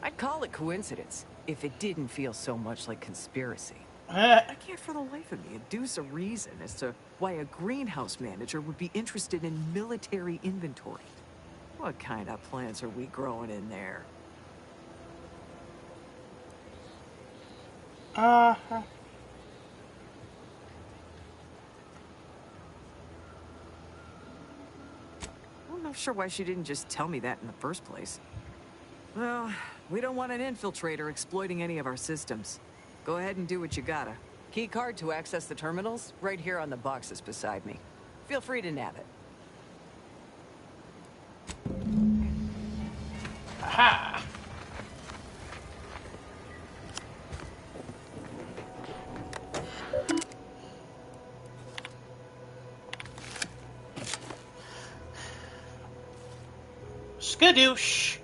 I'd call it coincidence. if it didn't feel so much like conspiracy. Eh. I can't for the life of me adduce a reason as to why a greenhouse manager would be interested in military inventory. What kind of plants are we growing in there? Uh-huh. I'm not sure why she didn't just tell me that in the first place. Well, we don't want an infiltrator exploiting any of our systems. Go ahead and do what you gotta. Key card to access the terminals, right here on the boxes beside me. Feel free to nab it. Aha! Skadoosh!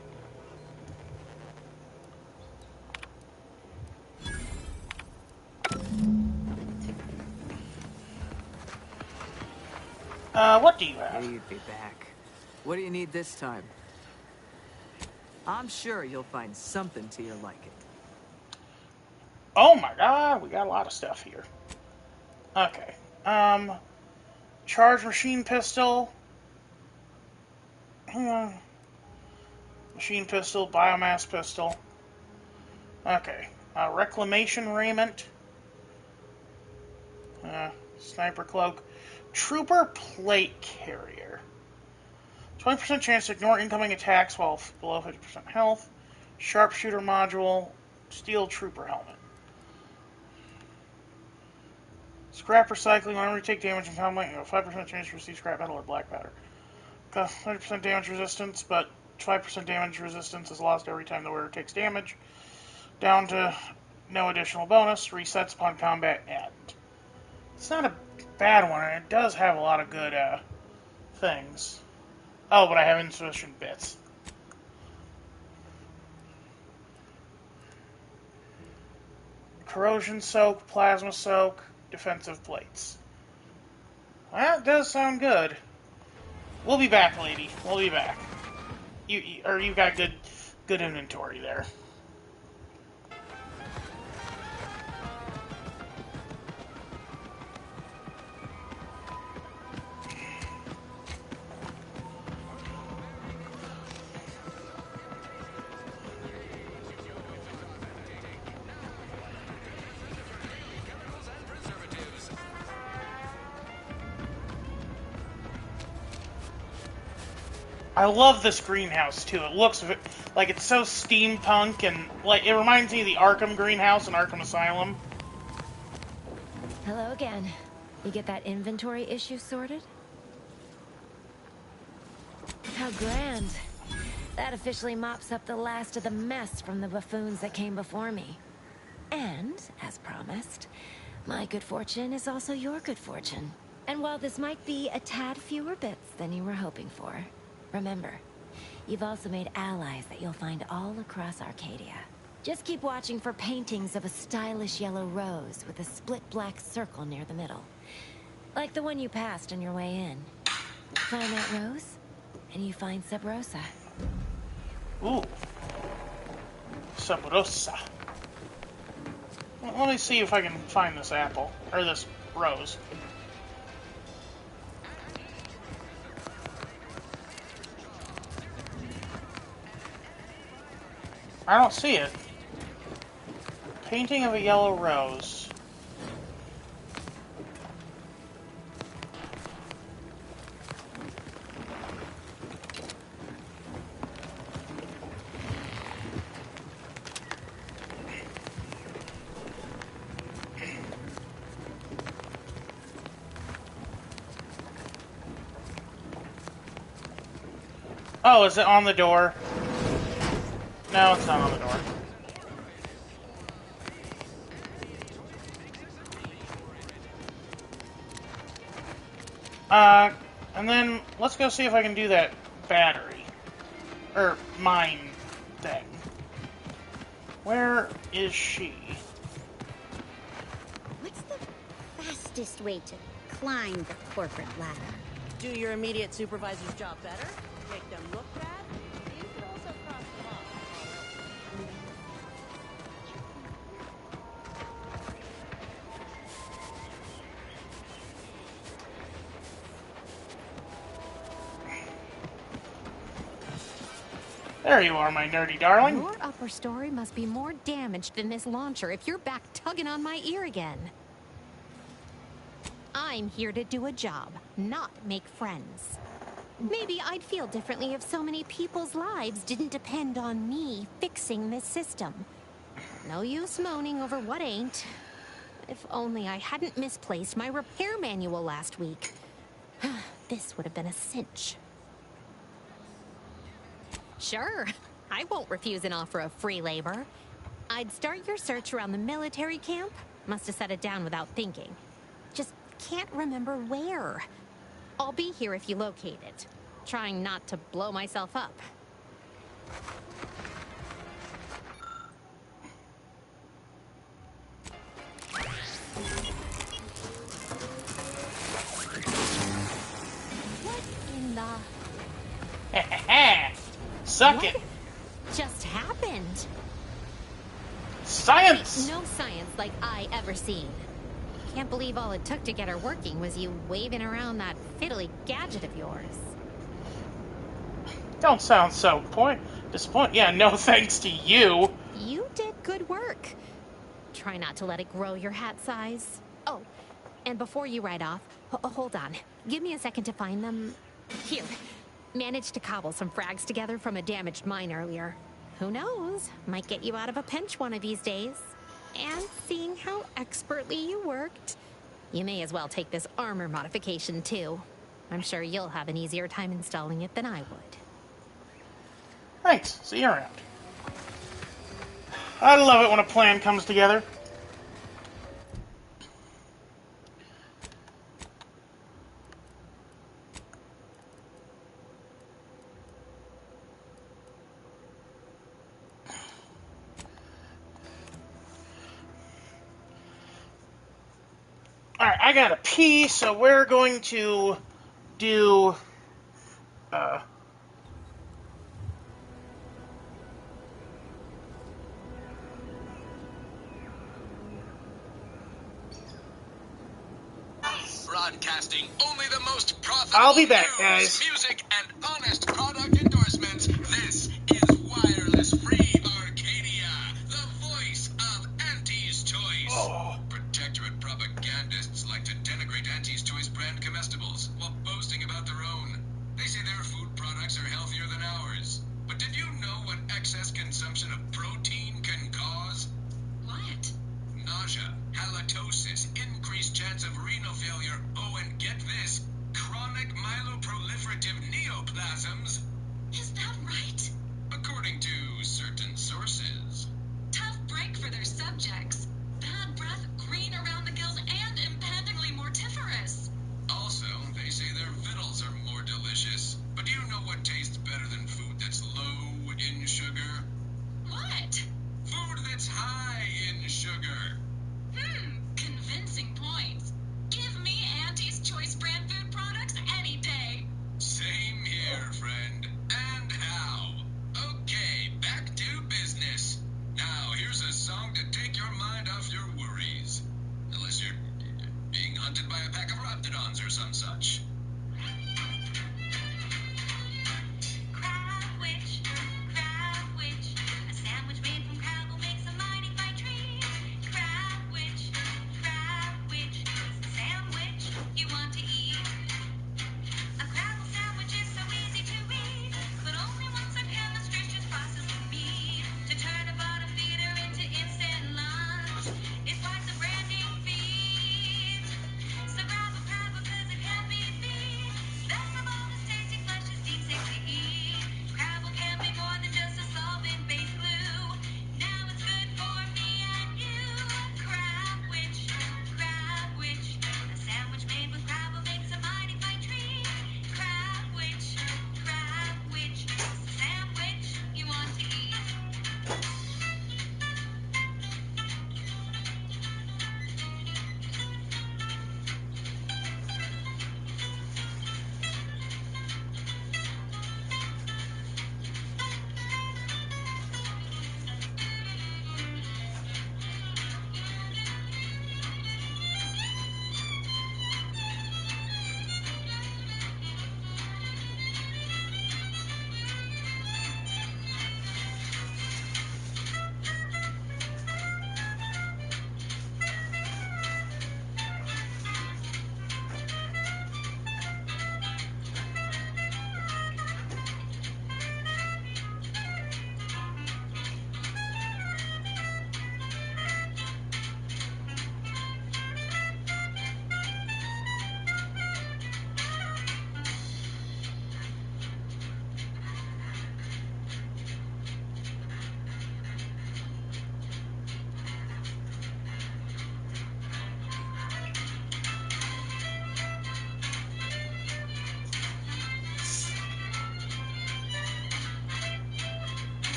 What do you have? You'd be back. What do you need this time? I'm sure you'll find something to your liking. Oh my god, we got a lot of stuff here. Okay. Charge machine pistol. Machine pistol, biomass pistol. Okay. Reclamation raiment. Sniper cloak. Trooper plate carrier. 20% chance to ignore incoming attacks while below 50% health. Sharpshooter module. Steel trooper helmet. Scrap recycling. Whenever you take damage in combat, you have 5% chance to receive scrap metal or black powder. 100% damage resistance, but 5% damage resistance is lost every time the wearer takes damage. Down to no additional bonus. Resets upon combat end. It's not a bad one, and it does have a lot of good things. Oh, but I have insufficient bits. Corrosion soak, plasma soak, defensive plates. That does sound good. We'll be back, lady. We'll be back. You got good inventory there. I love this greenhouse too. It looks like it's so steampunk, and like it reminds me of the Arkham greenhouse in Arkham Asylum. Hello again. You get that inventory issue sorted? How grand. That officially mops up the last of the mess from the buffoons that came before me. And, as promised, my good fortune is also your good fortune. And while this might be a tad fewer bits than you were hoping for, remember, you've also made allies that you'll find all across Arcadia. Just keep watching for paintings of a stylish yellow rose with a split black circle near the middle. Like the one you passed on your way in. Find that rose, and you find Sub Rosa. Ooh. Sub Rosa. Well, let me see if I can find this apple. Or this rose. I don't see it. Painting of a yellow rose. Oh, is it on the door? No, it's not on the door. And then let's go see if I can do that battery. Or mine thing. Where is she? What's the fastest way to climb the corporate ladder? Do your immediate supervisor's job better? Make them look bad? You could also cross them off. There you are, my nerdy darling. Your upper story must be more damaged than this launcher if you're back tugging on my ear again. I'm here to do a job, not make friends. Maybe I'd feel differently if so many people's lives didn't depend on me fixing this system. No use moaning over what ain't. If only I hadn't misplaced my repair manual last week. This would have been a cinch. Sure, I won't refuse an offer of free labor. I'd start your search around the military camp. Must have set it down without thinking. Just can't remember where. I'll be here if you locate it. Trying not to blow myself up. What in the... Suck it. just happened? Science! No science like I ever seen. Can't believe all it took to get her working was you waving around that fiddly gadget of yours. Don't sound so disappointed. Yeah, no thanks to you. You did good work. Try not to let it grow your hat size. Oh, and before you ride off, hold on. Give me a second to find them. Here. Managed to cobble some frags together from a damaged mine earlier. Who knows? Might get you out of a pinch one of these days. And seeing how expertly you worked, you may as well take this armor modification too. I'm sure you'll have an easier time installing it than I would. Thanks. See you around. I love it when a plan comes together. Alright, I gotta pee, so we're going to do... Broadcasting only the most profitable I'll be back, news, guys. music, and honest product endorsements. This is Wireless Free Arcadia, the voice of Auntie's Choice. Oh. Protectorate propagandists like to denigrate Auntie's Choice brand comestibles while boasting about their own. They say their food products are healthier than ours. But did you know what excess consumption of protein can cause? What? Nausea, halitosis, increased chance of renal failure, oh, and get this, chronic myeloproliferative neoplasms. Is that right? According to certain sources. Tough break for their subjects. Bad breath, green around the gills, and impendingly mortiferous. Also, they say their victuals are more delicious. But do you know what tastes better than food that's low in sugar? What? Food that's high in sugar. Convincing points. Give me Auntie's Choice brand food products any day. Same here, friend. And how? Okay, back to business.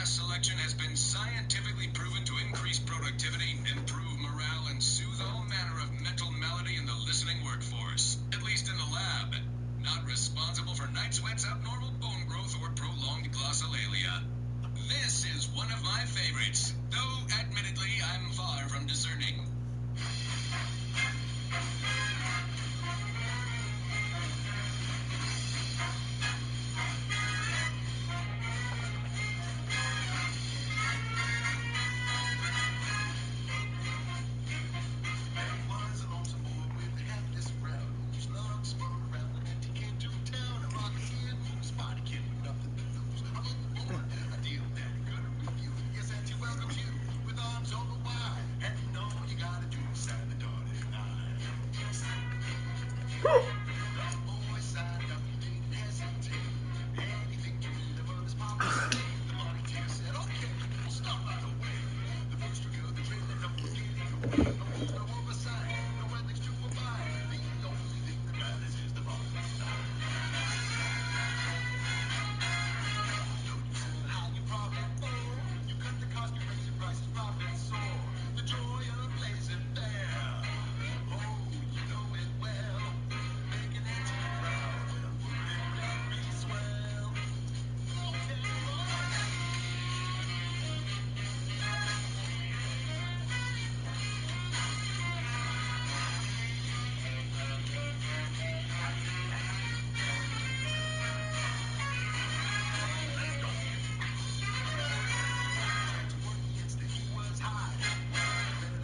biomass selection has been scientifically proven to increase productivity, improve morale, and soothe all manner of mental malady in the listening workforce. At least in the lab. Not responsible for night sweats, abnormal bone growth, or prolonged glossolalia. This is one of my favorites, though admittedly I'm far from discerning.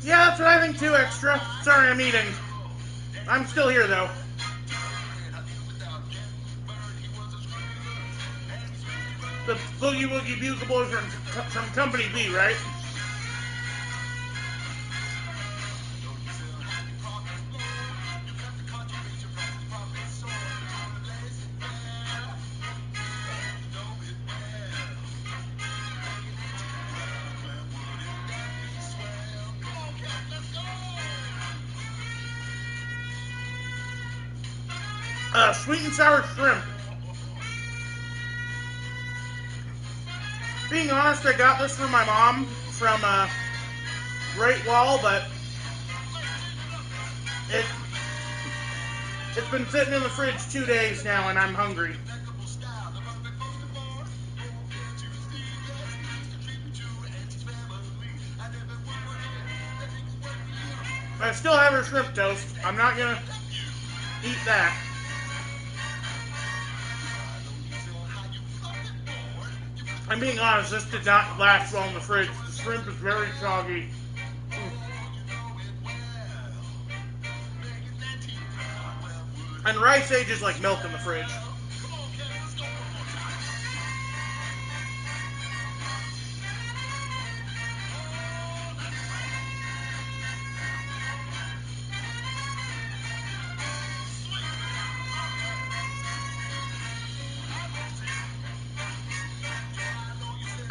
Yeah, that's what I think too, Extra. Sorry, I'm eating. I'm still here, though. The Boogie Woogie Bugle Boys from Company B, right? Sweet and sour shrimp. Being honest, I got this from my mom from Great Wall, but it's been sitting in the fridge 2 days now, and I'm hungry. I still have her shrimp toast. I'm not gonna eat that. I'm being honest, this did not last well in the fridge. The shrimp is very soggy. And rice ages like milk in the fridge.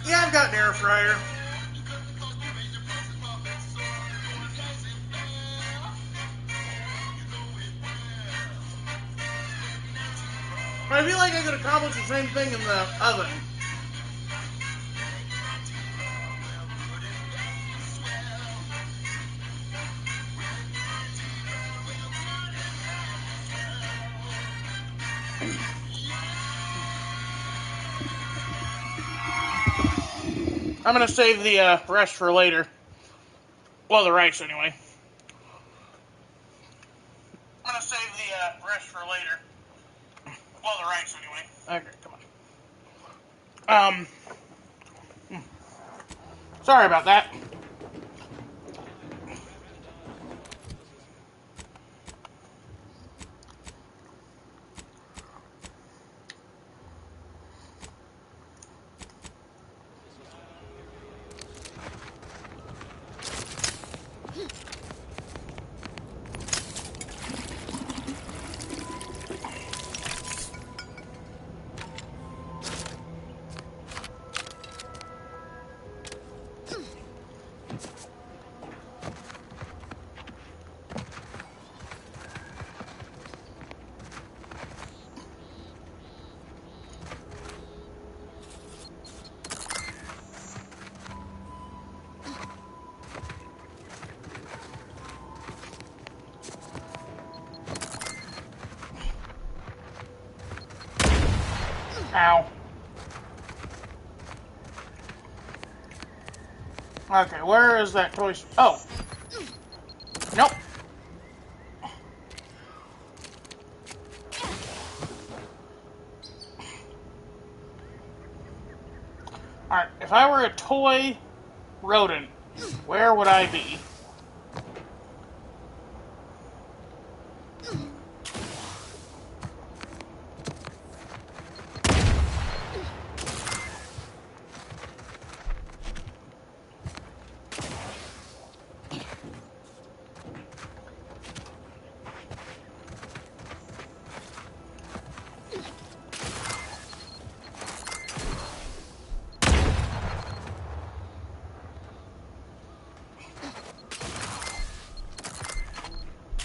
Yeah, I've got an air fryer. I feel like I could accomplish the same thing in the oven. I'm going to save the rest for later. Well, the rice, anyway. I'm going to save the rest for later. Well, the rice, anyway. Okay, come on. Sorry about that. Ow. Okay, where is that toy? Oh. Nope. Alright, if I were a toy rodent, where would I be?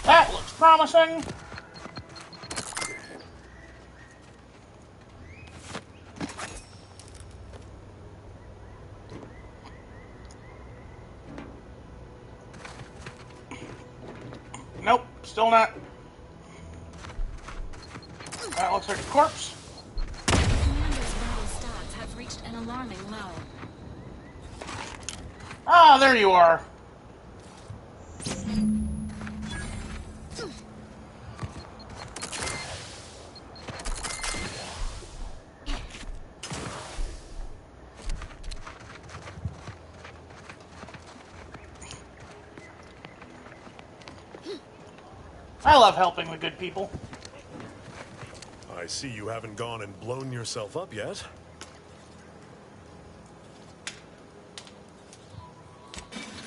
That looks promising. Nope, still not. That looks like a corpse. Commander's vital stats have reached an alarming low. Ah, there you are. I love helping the good people. I see you haven't gone and blown yourself up yet.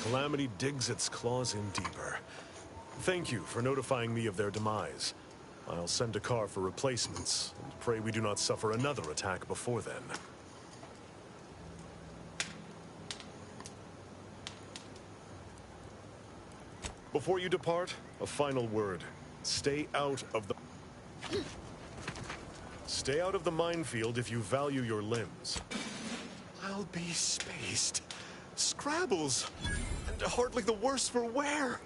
Calamity digs its claws in deeper. Thank you for notifying me of their demise. I'll send a car for replacements, and pray we do not suffer another attack before then. Before you depart, a final word. Stay out of the minefield if you value your limbs. I'll be spaced. Scrabbles! And hardly the worse for wear!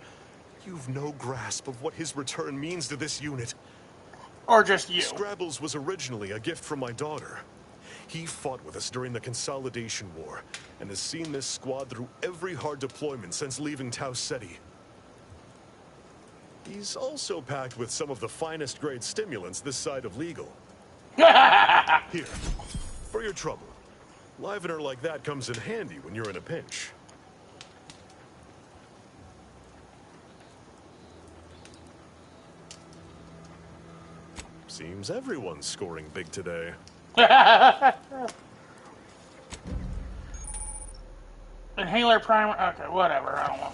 You've no grasp of what his return means to this unit. Or just you. Scrabbles was originally a gift from my daughter. He fought with us during the Consolidation War, and has seen this squad through every hard deployment since leaving Tau Ceti. He's also packed with some of the finest grade stimulants this side of legal. Here, for your trouble. Livener like that comes in handy when you're in a pinch. Seems everyone's scoring big today. Inhaler primer. Okay, whatever. I don't know.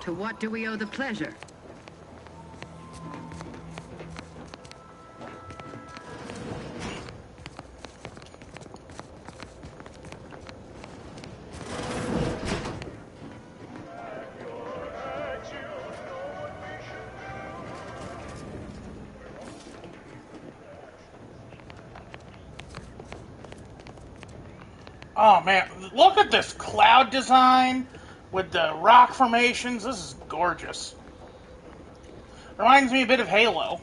To what do we owe the pleasure? Oh man, look at this cloud design with the rock formations. This is gorgeous. Reminds me a bit of Halo.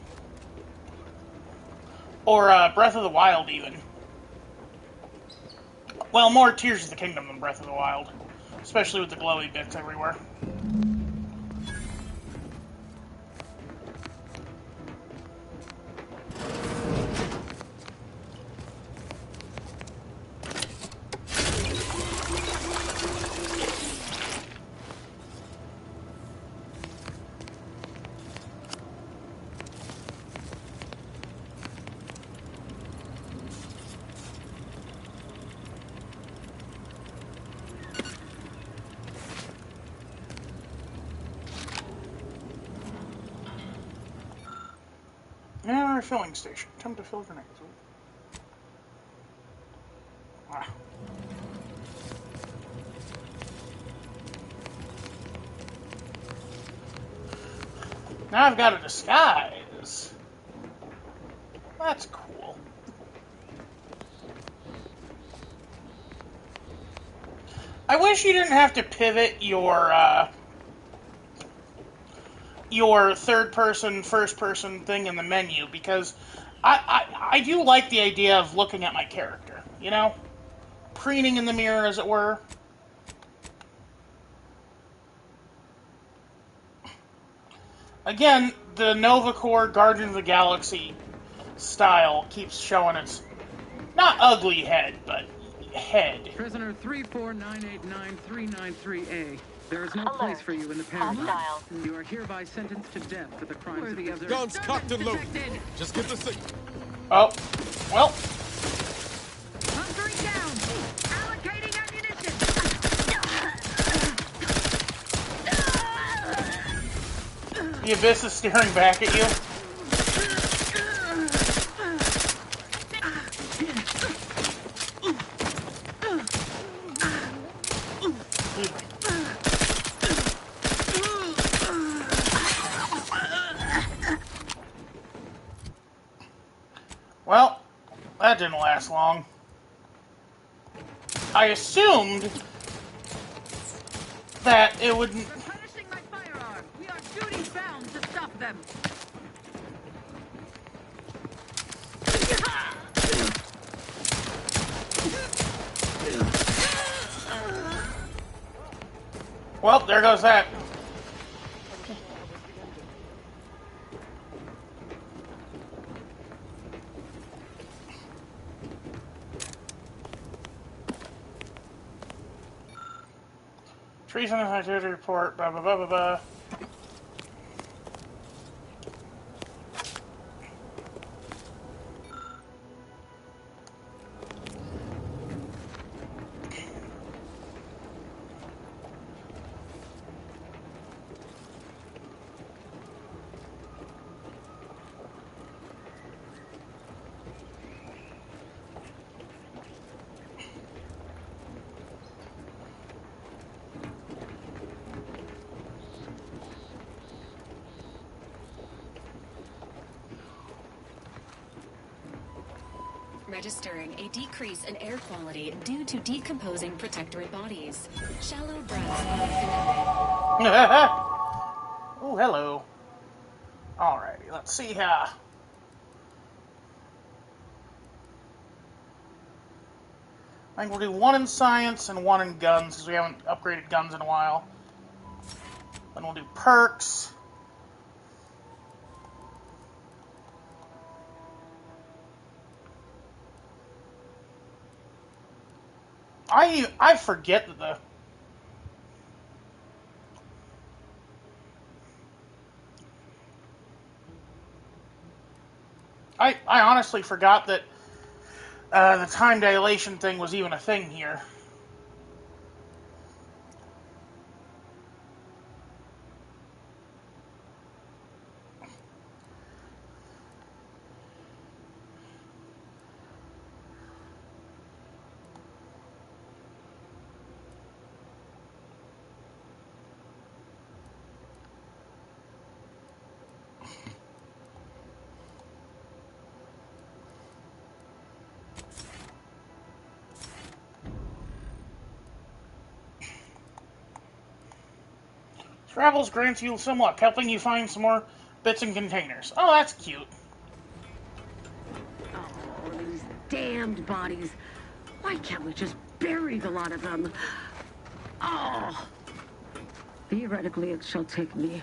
Or Breath of the Wild, even. Well, more Tears of the Kingdom than Breath of the Wild. Especially with the glowy bits everywhere. Now, filling station. Attempt to fill grenades. Now I've got a disguise. That's cool. I wish you didn't have to pivot your third-person, first-person thing in the menu, because I do like the idea of looking at my character, you know? Preening in the mirror, as it were. Again, the Nova Corps Guardian of the Galaxy style keeps showing its not ugly head, but head. Prisoner 34989-393A. There is no place for you in the paradigm. You are hereby sentenced to death for the crimes of the other. Guns cocked and loaded. Just get the signal. Oh, well. Hunkering down. Allocating ammunition. The Abyss is staring back at you. Well, that didn't last long. I assumed that it wouldn't. Replenishing my firearm. We are duty bound to stop them. Well, there goes that. Treason activity report, blah, blah, blah, blah, blah. Registering a decrease in air quality due to decomposing protectorate bodies. Shallow breaths are recommended. Oh, hello. Alrighty, let's see here. I think we'll do one in science and one in guns, because we haven't upgraded guns in a while. Then we'll do perks. I forget that the I honestly forgot that the time dilation thing was even a thing here. Travels grants you some luck, helping you find some more bits and containers. Oh, that's cute. Oh, these damned bodies. Why can't we just bury the lot of them? Oh. Theoretically, it shall take me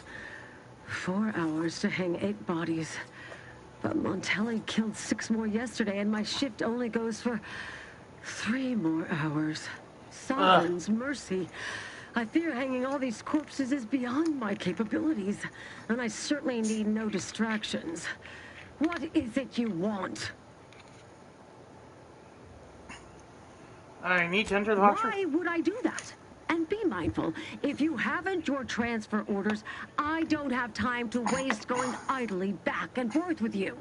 4 hours to hang 8 bodies. But Montelli killed 6 more yesterday, and my shift only goes for 3 more hours. Sovereign's mercy. I fear hanging all these corpses is beyond my capabilities, and I certainly need no distractions. What is it you want? I need to enter the box. Why would I do that? And be mindful, if you haven't your transfer orders, I don't have time to waste going idly back and forth with you.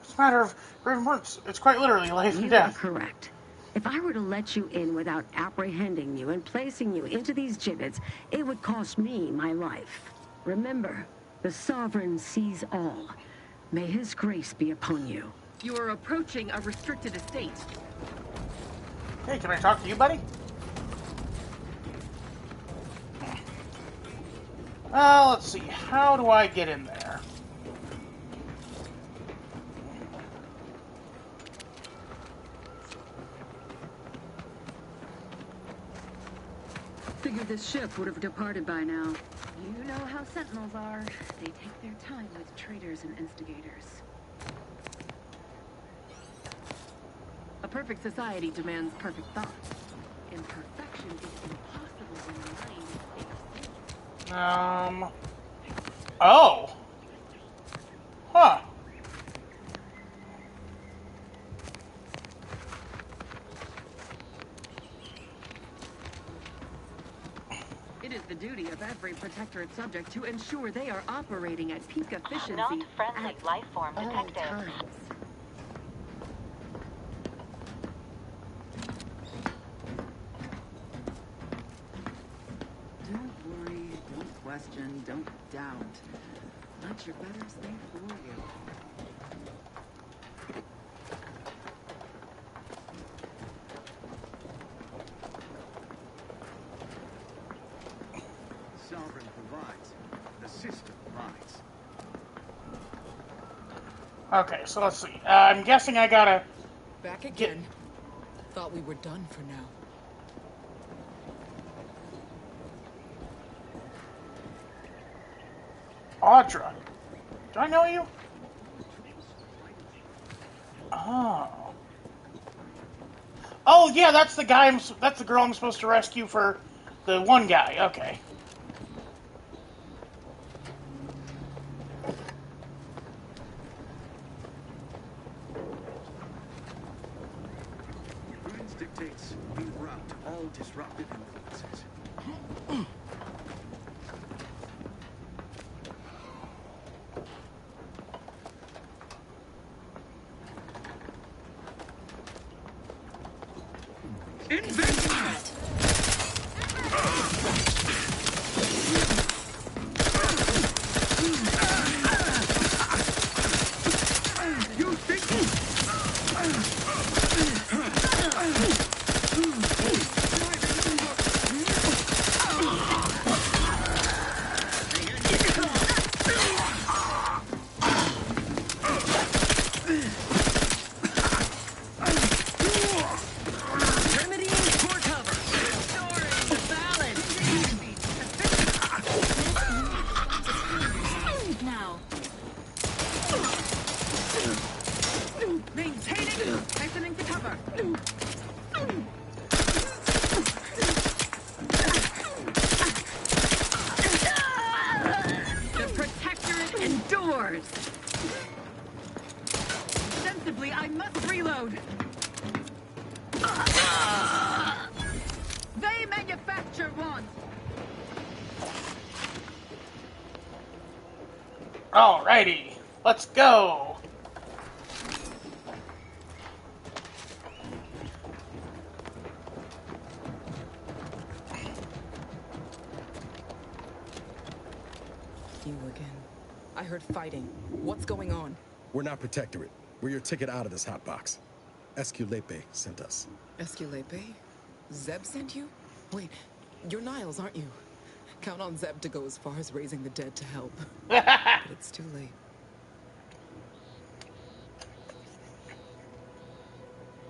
It's a matter of importance. It's quite literally life and death. You are correct. If I were to let you in without apprehending you and placing you into these gibbets, it would cost me my life. Remember, the Sovereign sees all. May his grace be upon you. You are approaching a restricted estate. Hey, can I talk to you, buddy? Let's see. How do I get in there? Figured this ship would have departed by now. You know how Sentinels are. They take their time with traitors and instigators. A perfect society demands perfect thoughts. Imperfection is impossible when the mind is Oh. Huh. It is the duty of every Protectorate subject to ensure they are operating at peak efficiency. Not friendly life form detected. Don't worry, don't question, don't doubt. Let your betters think for you. Sovereign provides. The system provides. Okay, so let's see. I'm guessing I gotta... Back again. Thought we were done for now. Audra. Do I know you? Oh. Oh, yeah, that's the guy. That's the girl I'm supposed to rescue for the one guy. Okay. Prudence dictates we rout all disruptive influences. Alrighty, let's go. You again. I heard fighting. What's going on? We're not Protectorate. We're your ticket out of this hotbox. Esculepe sent us. Esculepe? Zeb sent you? Wait, you're Niles, aren't you? Count on Zeb to go as far as raising the dead to help. But it's too late.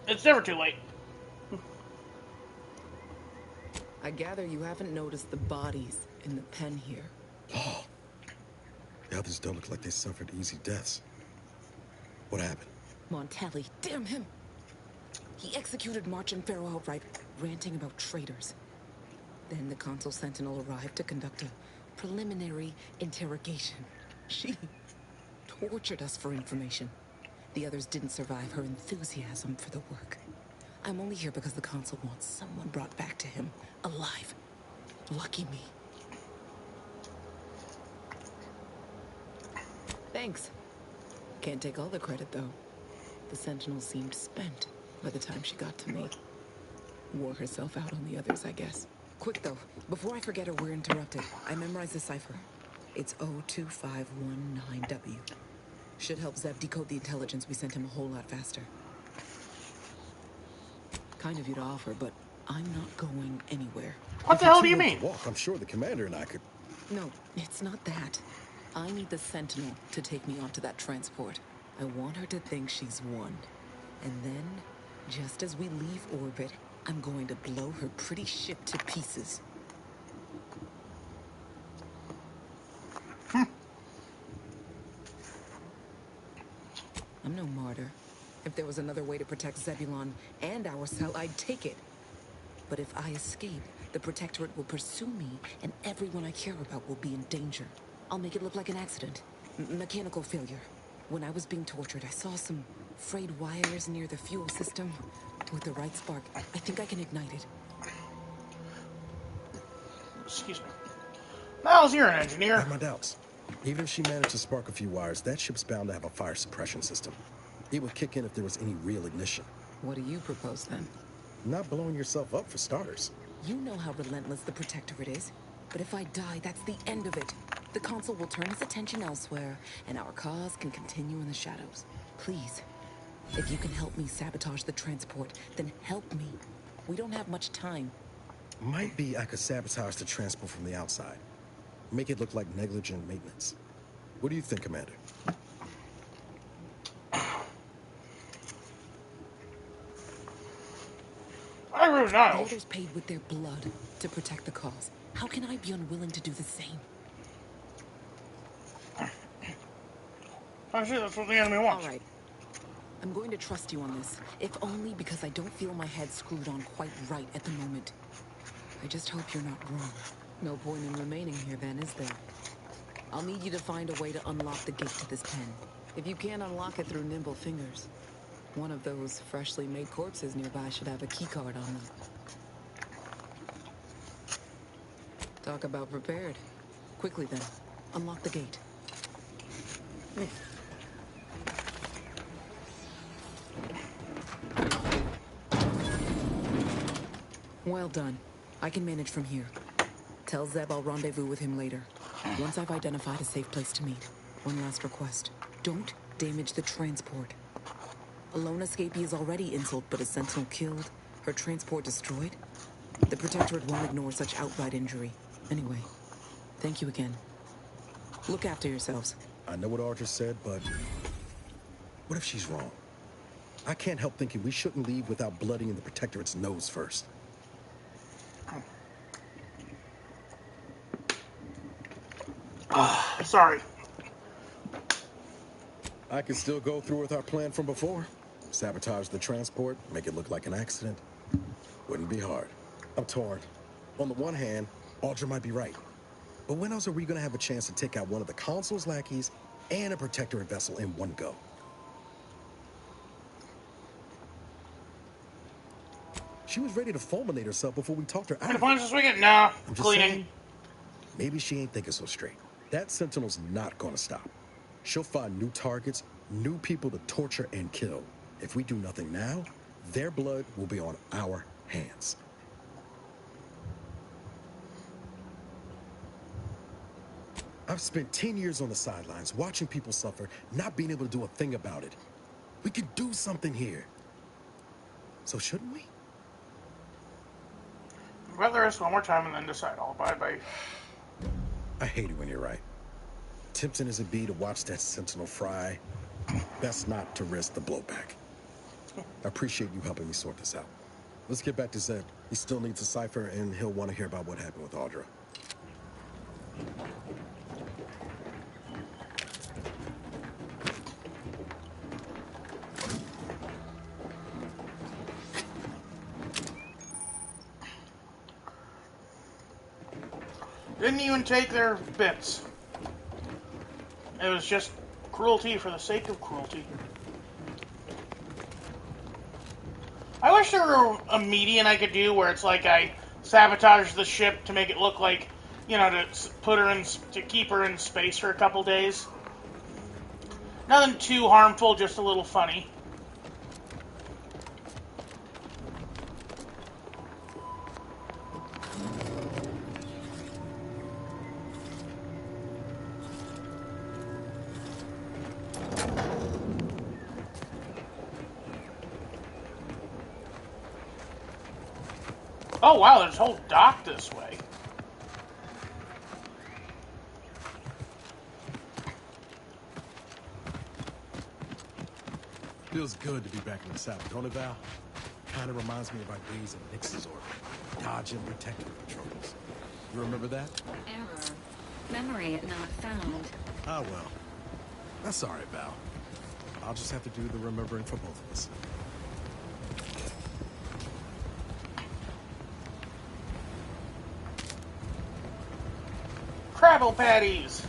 It's never too late. I gather you haven't noticed the bodies in the pen here. Oh. The others don't look like they suffered easy deaths. What happened? Montelli, damn him! He executed March and Pharaoh outright, ranting about traitors. Then the Consul Sentinel arrived to conduct a preliminary interrogation. She tortured us for information. The others didn't survive her enthusiasm for the work. I'm only here because the Consul wants someone brought back to him, alive. Lucky me. Thanks. Can't take all the credit, though. The Sentinel seemed spent by the time she got to me. Wore herself out on the others, I guess. Quick, though. Before I forget or we're interrupted, I memorized the cipher. It's 02519W. Should help Zeb decode the intelligence we sent him a whole lot faster. Kind of you to offer, but I'm not going anywhere. What the hell do you mean? Walk, I'm sure the commander and I could... No, it's not that. I need the Sentinel to take me onto that transport. I want her to think she's won. And then, just as we leave orbit, I'm going to blow her pretty ship to pieces. I'm no martyr. If there was another way to protect Zebulon and our cell, I'd take it. But if I escape, the Protectorate will pursue me, and everyone I care about will be in danger. I'll make it look like an accident. Mechanical failure. When I was being tortured, I saw some frayed wires near the fuel system. With the right spark, I think I can ignite it. Excuse me. Now, you're an engineer. I have my doubts. Even if she managed to spark a few wires, that ship's bound to have a fire suppression system. It would kick in if there was any real ignition. What do you propose, then? Not blowing yourself up, for starters. You know how relentless the Protectorate is. But if I die, that's the end of it. The Consul will turn his attention elsewhere, and our cause can continue in the shadows. Please, if you can help me sabotage the transport, then help me. We don't have much time. Might be I could sabotage the transport from the outside. Make it look like negligent maintenance. What do you think, Commander? I don't know. Others paid with their blood to protect the cause. How can I be unwilling to do the same? I see that's what the enemy wants. All right. I'm going to trust you on this, if only because I don't feel my head screwed on quite right at the moment. I just hope you're not wrong. No point in remaining here then, is there? I'll need you to find a way to unlock the gate to this pen. If you can't unlock it through nimble fingers, one of those freshly made corpses nearby should have a keycard on them. Talk about prepared. Quickly then, unlock the gate. Well done. I can manage from here. Tell Zeb I'll rendezvous with him later. Once I've identified a safe place to meet. One last request. Don't damage the transport. A lone escapee is already insult, but a Sentinel killed, her transport destroyed. The Protectorate won't ignore such outright injury. Anyway, thank you again. Look after yourselves. I know what Audra said, but what if she's wrong? I can't help thinking we shouldn't leave without blooding in the Protectorate's nose first. Sorry. I can still go through with our plan from before. Sabotage the transport, make it look like an accident. Wouldn't be hard. I'm torn. On the one hand, Audra might be right. But when else are we going to have a chance to take out one of the Consul's lackeys and a Protectorate vessel in one go? She was ready to fulminate herself before we talked her out. Any plans this weekend? Nah, I'm just cleaning. saying, maybe she ain't thinking so straight. That Sentinel's not gonna stop. She'll find new targets, new people to torture and kill. If we do nothing now, their blood will be on our hands. I've spent 10 years on the sidelines, watching people suffer, not being able to do a thing about it. We could do something here. So shouldn't we? Read the rest one more time and then decide. I'll abide by. I hate it when you're right. Tempting as it be to watch that Sentinel fry, best not to risk the blowback. I appreciate you helping me sort this out. Let's get back to Zeb. He still needs a cipher, and he'll want to hear about what happened with Audra. Didn't even take their bits. It was just cruelty for the sake of cruelty. I wish there were a median I could do where it's like I sabotage the ship to make it look like, you know, to put her in, to keep her in space for a couple days. Nothing too harmful, just a little funny. Oh wow, there's a whole dock this way. Feels good to be back in the saddle, don't it, Val? Kind of reminds me of our days in Nix's orbit, dodging protectorate patrols. You remember that? Error. Memory not found. Ah, well. That's all right, Val. I'll just have to do the remembering for both of us. Crabble patties!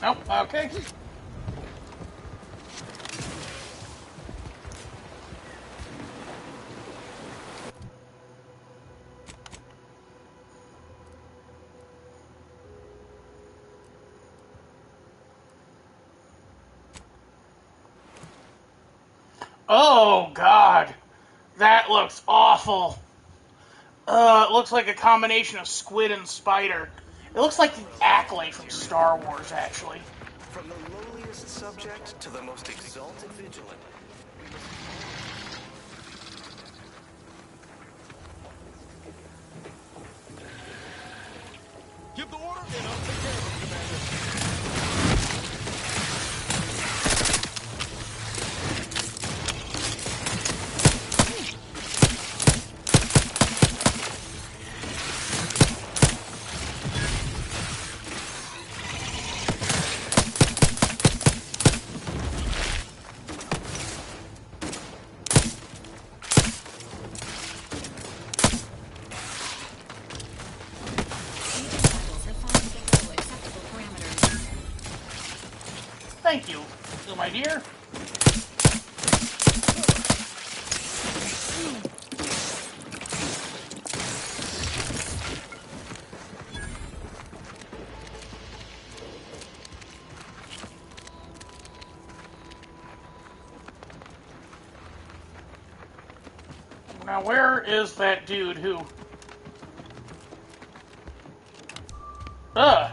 Nope, okay. Oh, God. That looks awful. It looks like a combination of squid and spider. It looks like the Acklay from Star Wars, actually. From the lowliest subject to the most exalted vigilant. Give the order and I'll take care of it, Commander. Thank you, my dear. Now, where is that dude who... Ugh!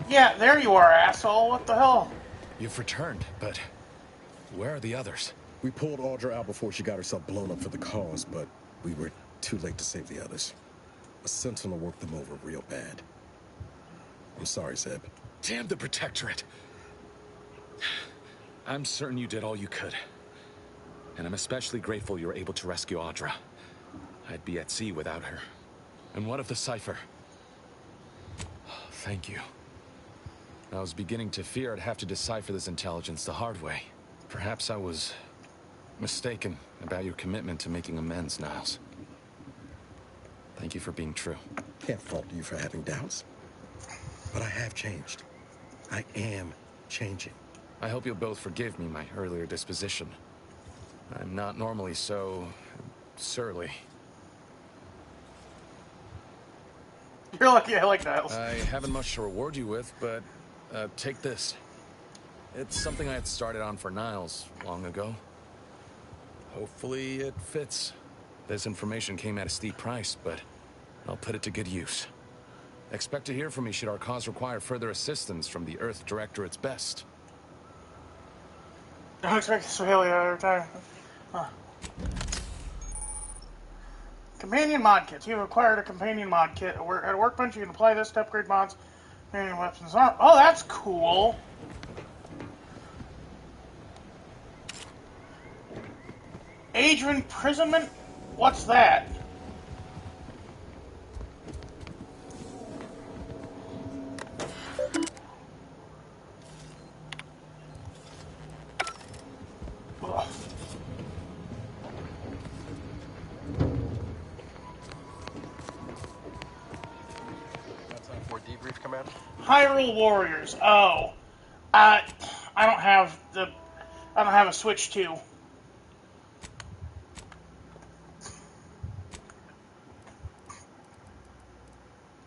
Yeah, there you are, asshole. What the hell? You've returned, but where are the others? We pulled Audra out before she got herself blown up for the cause, but we were too late to save the others. A sentinel worked them over real bad. I'm sorry, Zeb. Damn the Protectorate! I'm certain you did all you could. And I'm especially grateful you were able to rescue Audra. I'd be at sea without her. And what of the cipher? Thank you. I was beginning to fear I'd have to decipher this intelligence the hard way. Perhaps I was mistaken about your commitment to making amends, Niles. Thank you for being true. Can't fault you for having doubts. But I have changed. I am changing. I hope you'll both forgive me my earlier disposition. I'm not normally so... surly. You're lucky I like Niles. I haven't much to reward you with, but take this. It's something I had started on for Niles long ago. Hopefully it fits. This information came at a steep price, but I'll put it to good use. Expect to hear from me should our cause require further assistance from the Earth Directorate's best. Don't expect Swahili every time. Huh. Companion mod kits. You've acquired a companion mod kit. At a workbench, you can apply this to upgrade mods. Companion weapons. Oh, that's cool. Age of imprisonment? What's that? Ugh. Got time for a debrief, Commander? Hyrule Warriors. Oh, I don't have a Switch 2.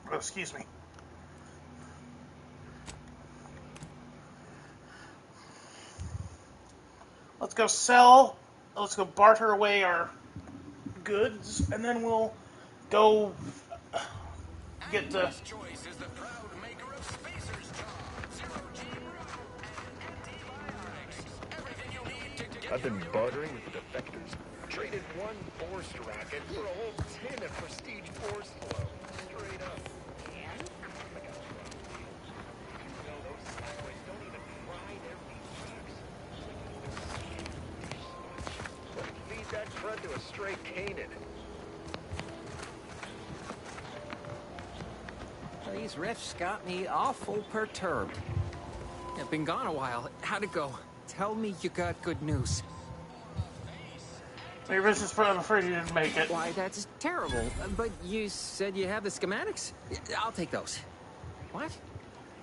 Oh, excuse me. Let's go sell. Let's go barter away our goods, and then we'll go get the. Choice is the proud maker of Spacer's Jaw, Zero-G Brew, and antibiotics. Everything you need to get I've been bartering with the defectors. Traded one force racket for a whole tin of prestige force flow. Straight up. And? I got you wrong. You know, those slapboys don't even fry their beeswax. But feed that crud to a stray Kanan. These riffs got me awful perturbed. I've been gone a while. How'd it go? Tell me you got good news. Your business, but I'm afraid you didn't make it. Why, that's terrible. But you said you have the schematics? I'll take those. What?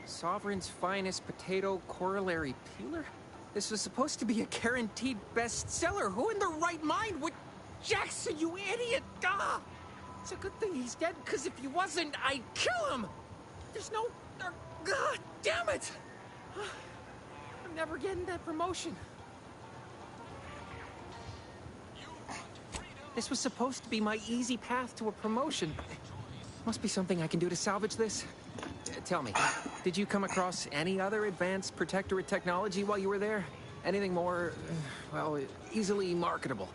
Sovereign's finest potato corollary peeler? This was supposed to be a guaranteed bestseller. Who in their right mind would... Jackson, you idiot! Ah! It's a good thing he's dead, because if he wasn't, I'd kill him! There's no... God damn it! I'm never getting that promotion. This was supposed to be my easy path to a promotion. Must be something I can do to salvage this. Tell me, did you come across any other advanced protectorate technology while you were there? Anything more, well, easily marketable?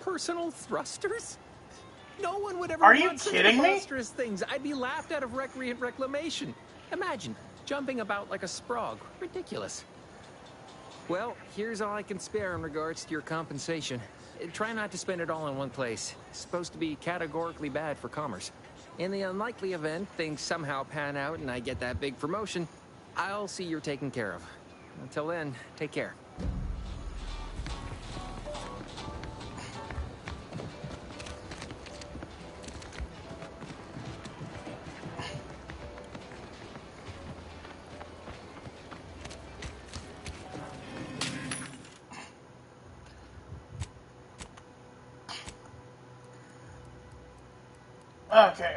Personal thrusters? No one would ever Are you want such kidding me? preposterous things. I'd be laughed out of recreant reclamation. Imagine, jumping about like a sprog. Ridiculous. Well, here's all I can spare in regards to your compensation. Try not to spend it all in one place. It's supposed to be categorically bad for commerce. In the unlikely event things somehow pan out and I get that big promotion, I'll see you're taken care of. Until then, take care. Okay,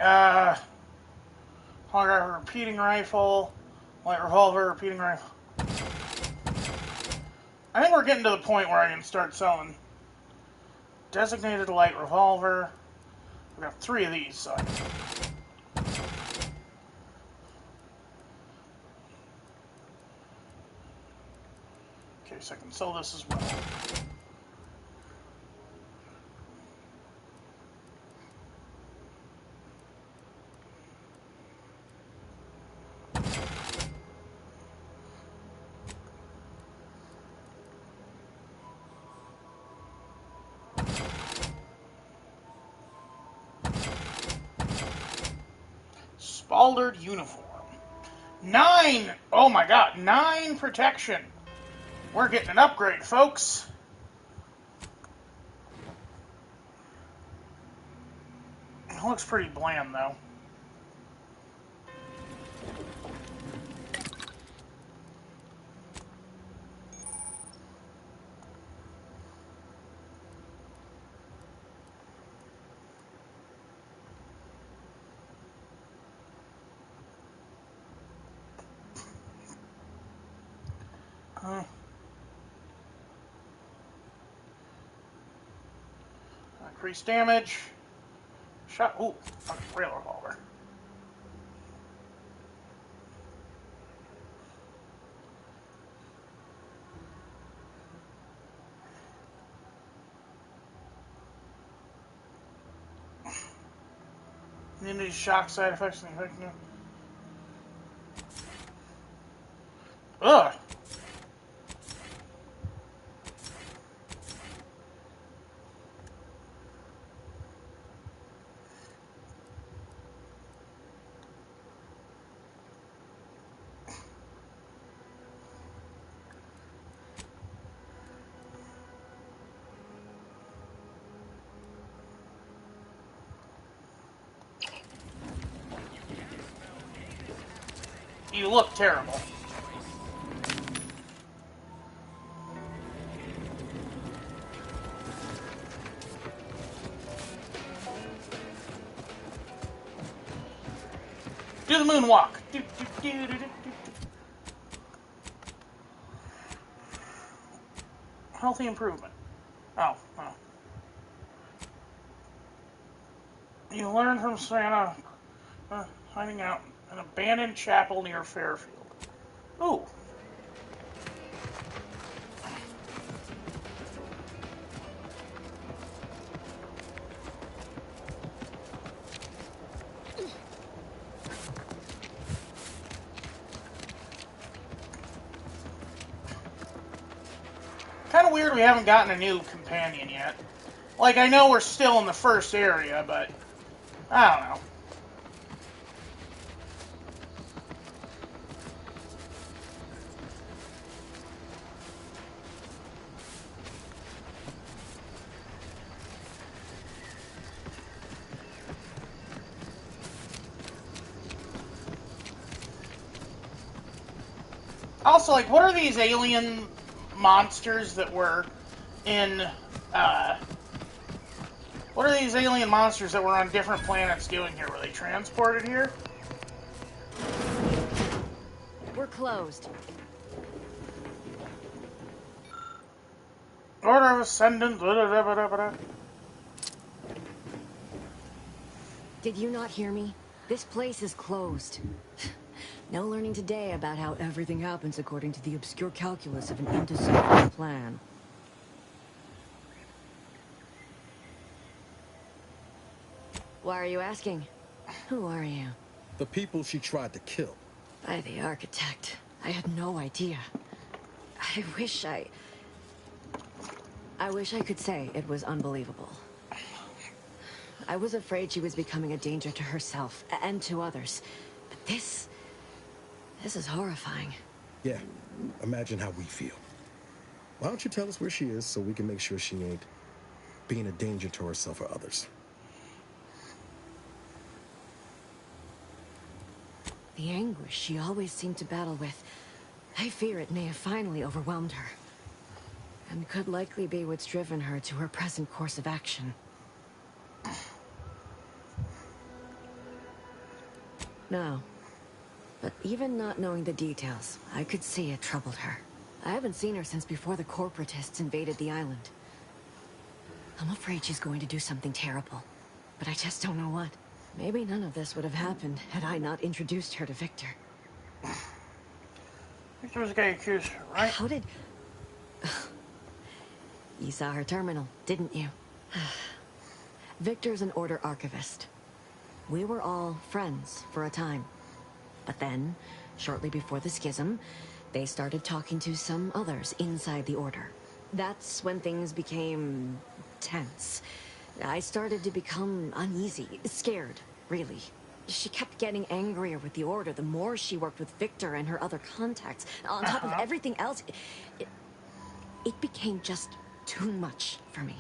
Hog repeating rifle, light revolver, repeating rifle. I think we're getting to the point where I can start selling designated light revolver. We got 3 of these, so okay, so I can sell this as well. Spaldered uniform. 9! Oh my god, 9 protection. We're getting an upgrade, folks. It looks pretty bland, though. Increased damage. Shot. Ooh, fucking rail revolver. Immunity shock side effects. Ugh. you look terrible. Do the moonwalk. Do, do, do, do, do, do. Healthy improvement. Oh. You learn from Santa hiding out in an abandoned chapel near Fairfield. Ooh. Kind of weird we haven't gotten a new companion yet. Like, I know we're still in the first area, but I don't know. Also, like, what are these alien monsters that were in, what are these alien monsters that were on different planets doing here? Were they transported here? We're closed. Order of Ascendant, Did you not hear me? This place is closed. No learning today about how everything happens according to the obscure calculus of an indecipherable plan. Why are you asking? Who are you? The people she tried to kill. By the architect. I had no idea. I wish I could say it was unbelievable. I was afraid she was becoming a danger to herself and to others. But this is horrifying. Yeah, imagine how we feel. Why don't you tell us where she is so we can make sure she ain't being a danger to herself or others? The anguish she always seemed to battle with, I fear it may have finally overwhelmed her. And could likely be what's driven her to her present course of action. No. But even not knowing the details, I could see it troubled her. I haven't seen her since before the corporatists invaded the island. I'm afraid she's going to do something terrible. But I just don't know what. Maybe none of this would have happened had I not introduced her to Victor. Victor was the guy who accused her, right? How did... You saw her terminal, didn't you? Victor's an Order archivist. We were all friends for a time. But then, shortly before the schism, they started talking to some others inside the Order. That's when things became tense. I started to become uneasy, scared, really. She kept getting angrier with the Order the more she worked with Victor and her other contacts. On top of everything else, it became just too much for me.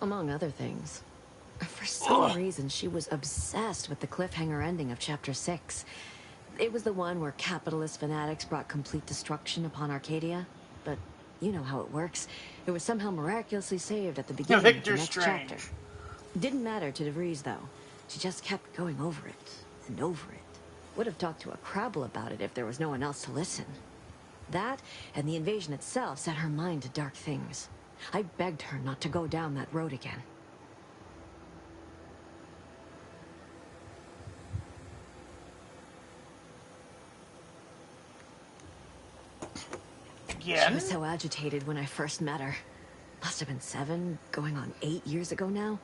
Among other things. For some reason, she was obsessed with the cliffhanger ending of Chapter 6. It was the one where capitalist fanatics brought complete destruction upon Arcadia. But you know how it works. It was somehow miraculously saved at the beginning of the next chapter. Didn't matter to DeVries, though. She just kept going over it and over it. Would have talked to a Crabble about it if there was no one else to listen. That, and the invasion itself, set her mind to dark things. I begged her not to go down that road again. She was so agitated when I first met her. Must have been 7, going on 8 years ago now.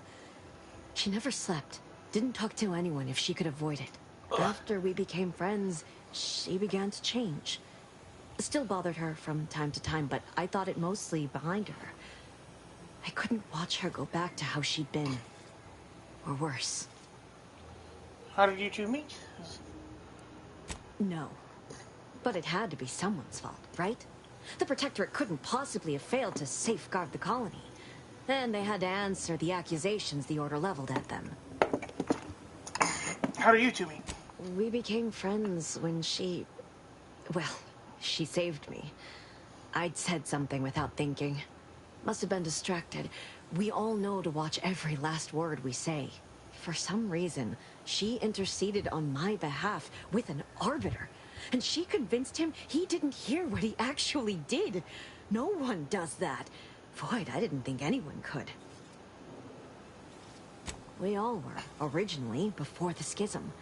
She never slept, didn't talk to anyone if she could avoid it. After we became friends, she began to change. Still bothered her from time to time, but I thought it mostly behind her. I couldn't watch her go back to how she'd been. Or worse. How did you two meet? No. But it had to be someone's fault, right? The Protectorate couldn't possibly have failed to safeguard the colony. And they had to answer the accusations the Order leveled at them. How do you two meet? We became friends when she... Well, she saved me. I'd said something without thinking. Must have been distracted. We all know to watch every last word we say. For some reason, she interceded on my behalf with an arbiter. And she convinced him he didn't hear what he actually did. No one does that. Void, I didn't think anyone could. We all were, originally, before the schism.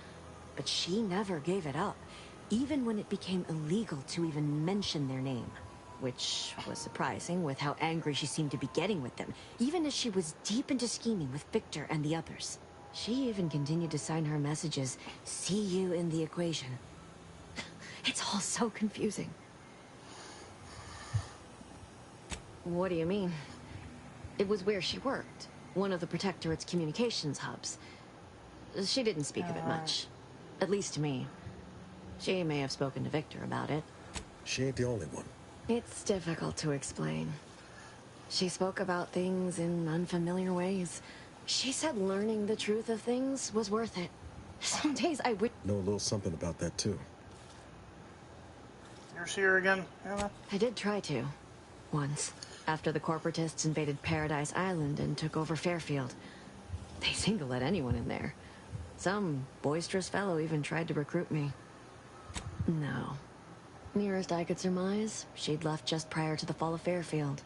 But she never gave it up, even when it became illegal to even mention their name. Which was surprising with how angry she seemed to be getting with them, even as she was deep into scheming with Victor and the others. She even continued to sign her messages, "See you in the equation." It's all so confusing. What do you mean? It was where she worked, one of the Protectorate's communications hubs. She didn't speak of it much, at least to me. She may have spoken to Victor about it. She ain't the only one. It's difficult to explain. She spoke about things in unfamiliar ways. She said learning the truth of things was worth it. Some days I would... Know a little something about that, too. You're here again, Anna? I did try to. Once. After the corporatists invaded Paradise Island and took over Fairfield. They seemed to let anyone in there. Some boisterous fellow even tried to recruit me. No. Nearest I could surmise, she'd left just prior to the fall of Fairfield.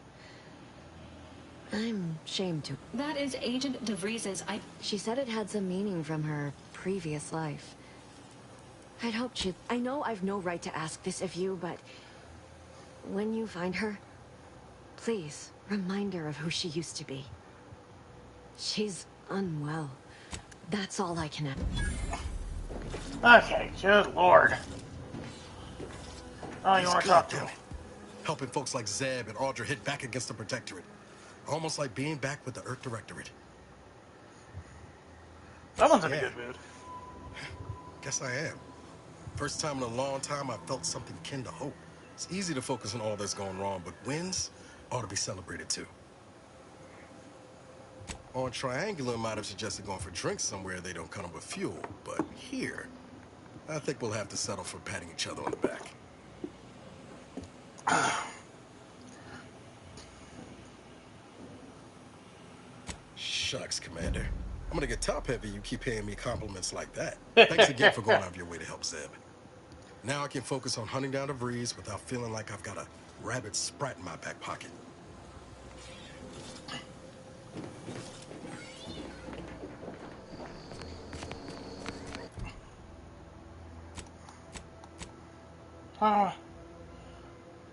I'm ashamed to. That is Agent DeVries's... She said it had some meaning from her previous life. I'd hoped she'd... I know I've no right to ask this of you, but... when you find her, please remind her of who she used to be. She's unwell. That's all I can... Okay, good lord. Oh, you want to talk to him? Helping folks like Zeb and Audra hit back against the Protectorate. Almost like being back with the Earth Directorate. Someone's in a good mood. Guess I am. First time in a long time I felt something akin to hope. It's easy to focus on all that's going wrong, but wins ought to be celebrated too. On Triangular might have suggested going for drinks somewhere they don't come with fuel, but here, I think we'll have to settle for patting each other on the back. Shucks, Commander. I'm gonna get top-heavy you keep paying me compliments like that. Thanks again for going out of your way to help Zeb. Now I can focus on hunting down DeVries without feeling like I've got a rabid sprat in my back pocket.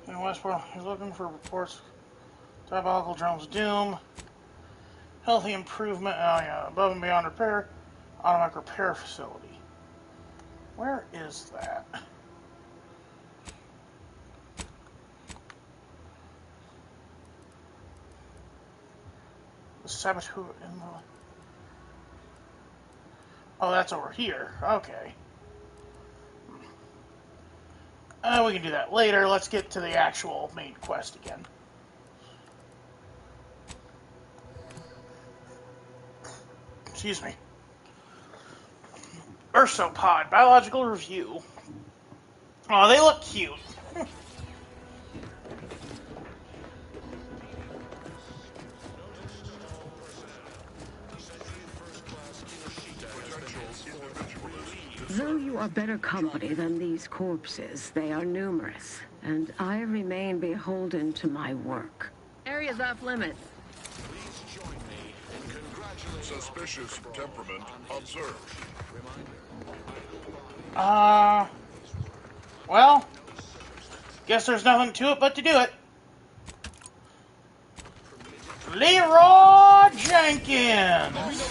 In Westport, he's looking for reports. Diabolical drones doom. Healthy improvement. Oh yeah, above and beyond repair. Automatic repair facility. Where is that? The saboteur in the... Oh, that's over here. Okay. We can do that later. Let's get to the actual main quest again. Excuse me. Ursopod, biological review. Oh, they look cute. Though you are better company than these corpses, they are numerous, and I remain beholden to my work. Area's off limits. Suspicious temperament observed. Well, guess there's nothing to it but to do it. Leroy Jenkins!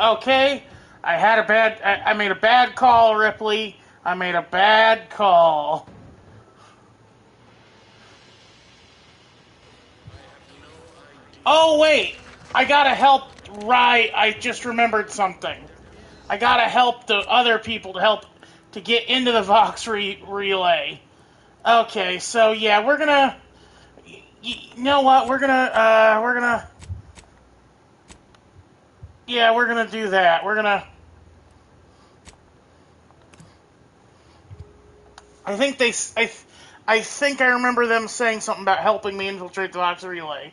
Okay. I made a bad call, Ripley. I made a bad call. Oh, wait. I gotta help Rye. I just remembered something. I gotta help the other people to get into the Vox relay. Okay, so yeah, we're gonna... You know what? Yeah, we're gonna do that. I think I think I remember them saying something about helping me infiltrate the Vox relay.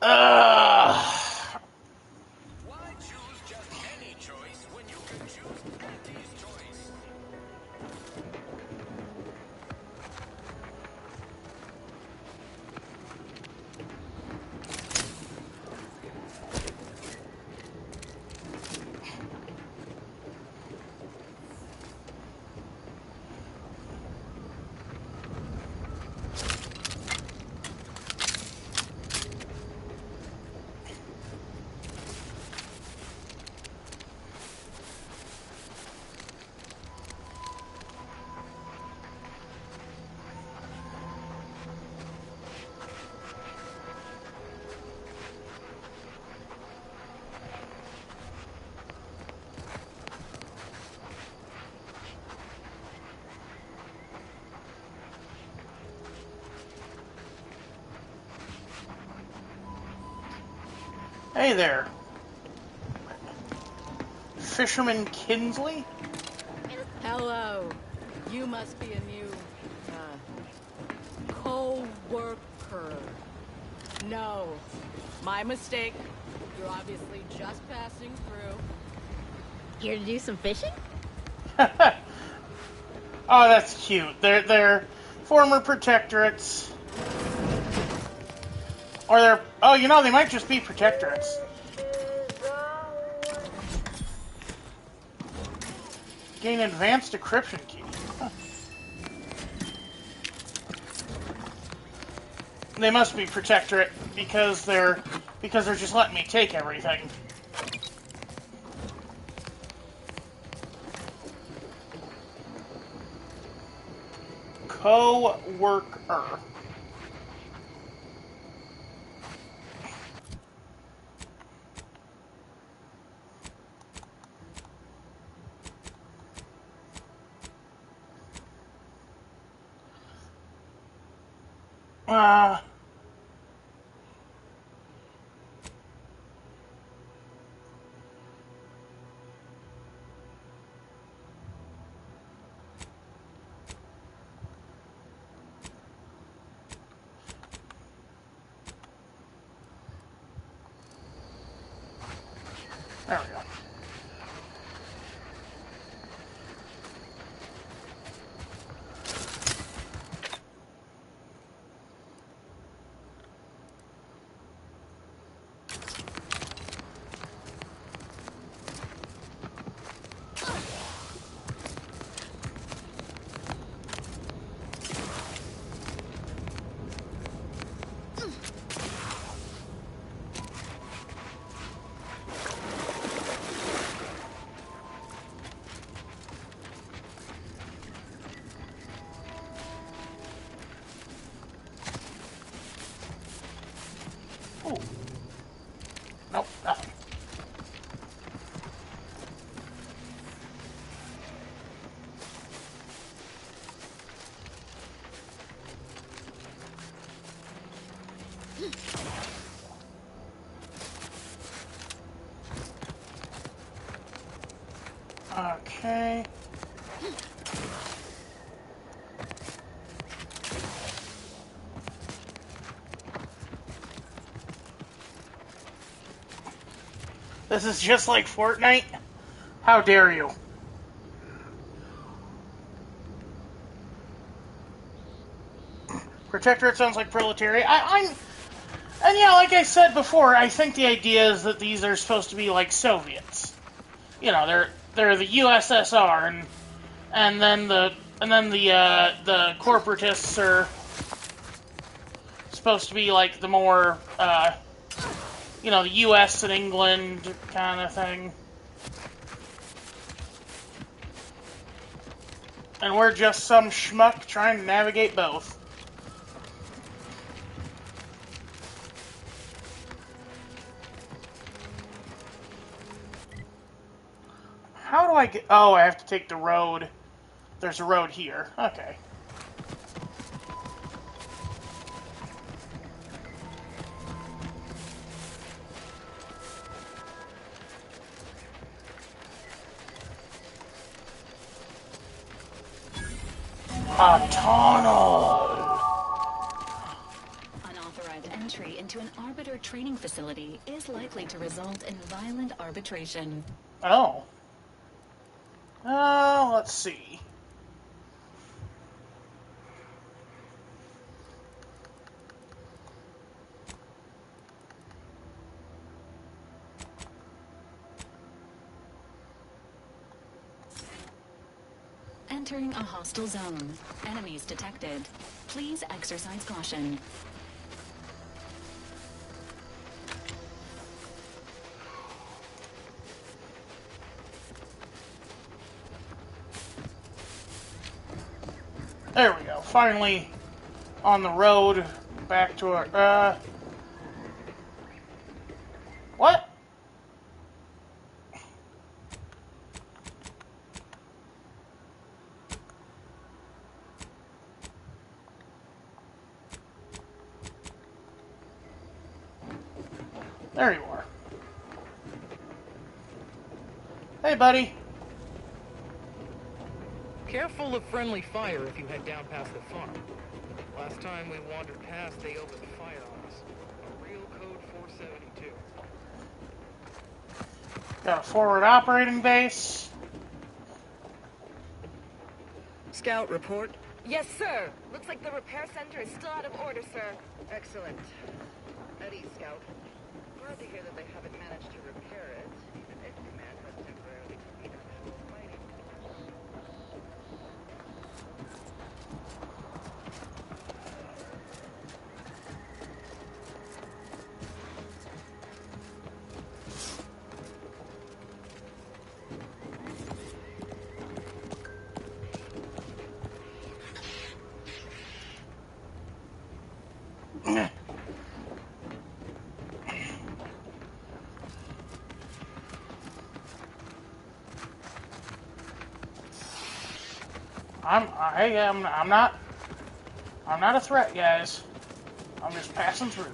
Why choose just any choice when you can choose Auntie's choice? Hey there. Fisherman Kinsley? Hello. You must be a new, co-worker. No. My mistake. You're obviously just passing through. Here to do some fishing? Oh, that's cute. They're former protectorates. Or they're... Oh, you know, they might just be protectorates. Gain advanced decryption key. Huh. They must be protectorate because they're just letting me take everything. Co-worker. There we go. Ooh. Nope, nothing. Okay. This is just like Fortnite? How dare you? Protectorate sounds like proletariat. And yeah, like I said before, I think the idea is that these are supposed to be like Soviets. You know, they're the USSR, and then the corporatists are supposed to be like the more you know, the U.S. and England kind of thing. And we're just some schmuck trying to navigate both. I get... Oh, I have to take the road. There's a road here. Okay. A tunnel! Unauthorized entry into an arbiter training facility is likely to result in violent arbitration. Oh. Let's see. Entering a hostile zone. Enemies detected. Please exercise caution. There we go. Finally on the road back to our, what? There you are. Hey, buddy. Careful of friendly fire if you head down past the farm. Last time we wandered past, they opened fire on us. A real code 472. Got a forward operating base. Scout, report. Yes, sir. Looks like the repair center is still out of order, sir. Excellent. At ease, Scout. Glad to hear that they haven't managed to repair it, even if command has temporarily completed actual fighting. I'm not a threat, guys. I'm just passing through.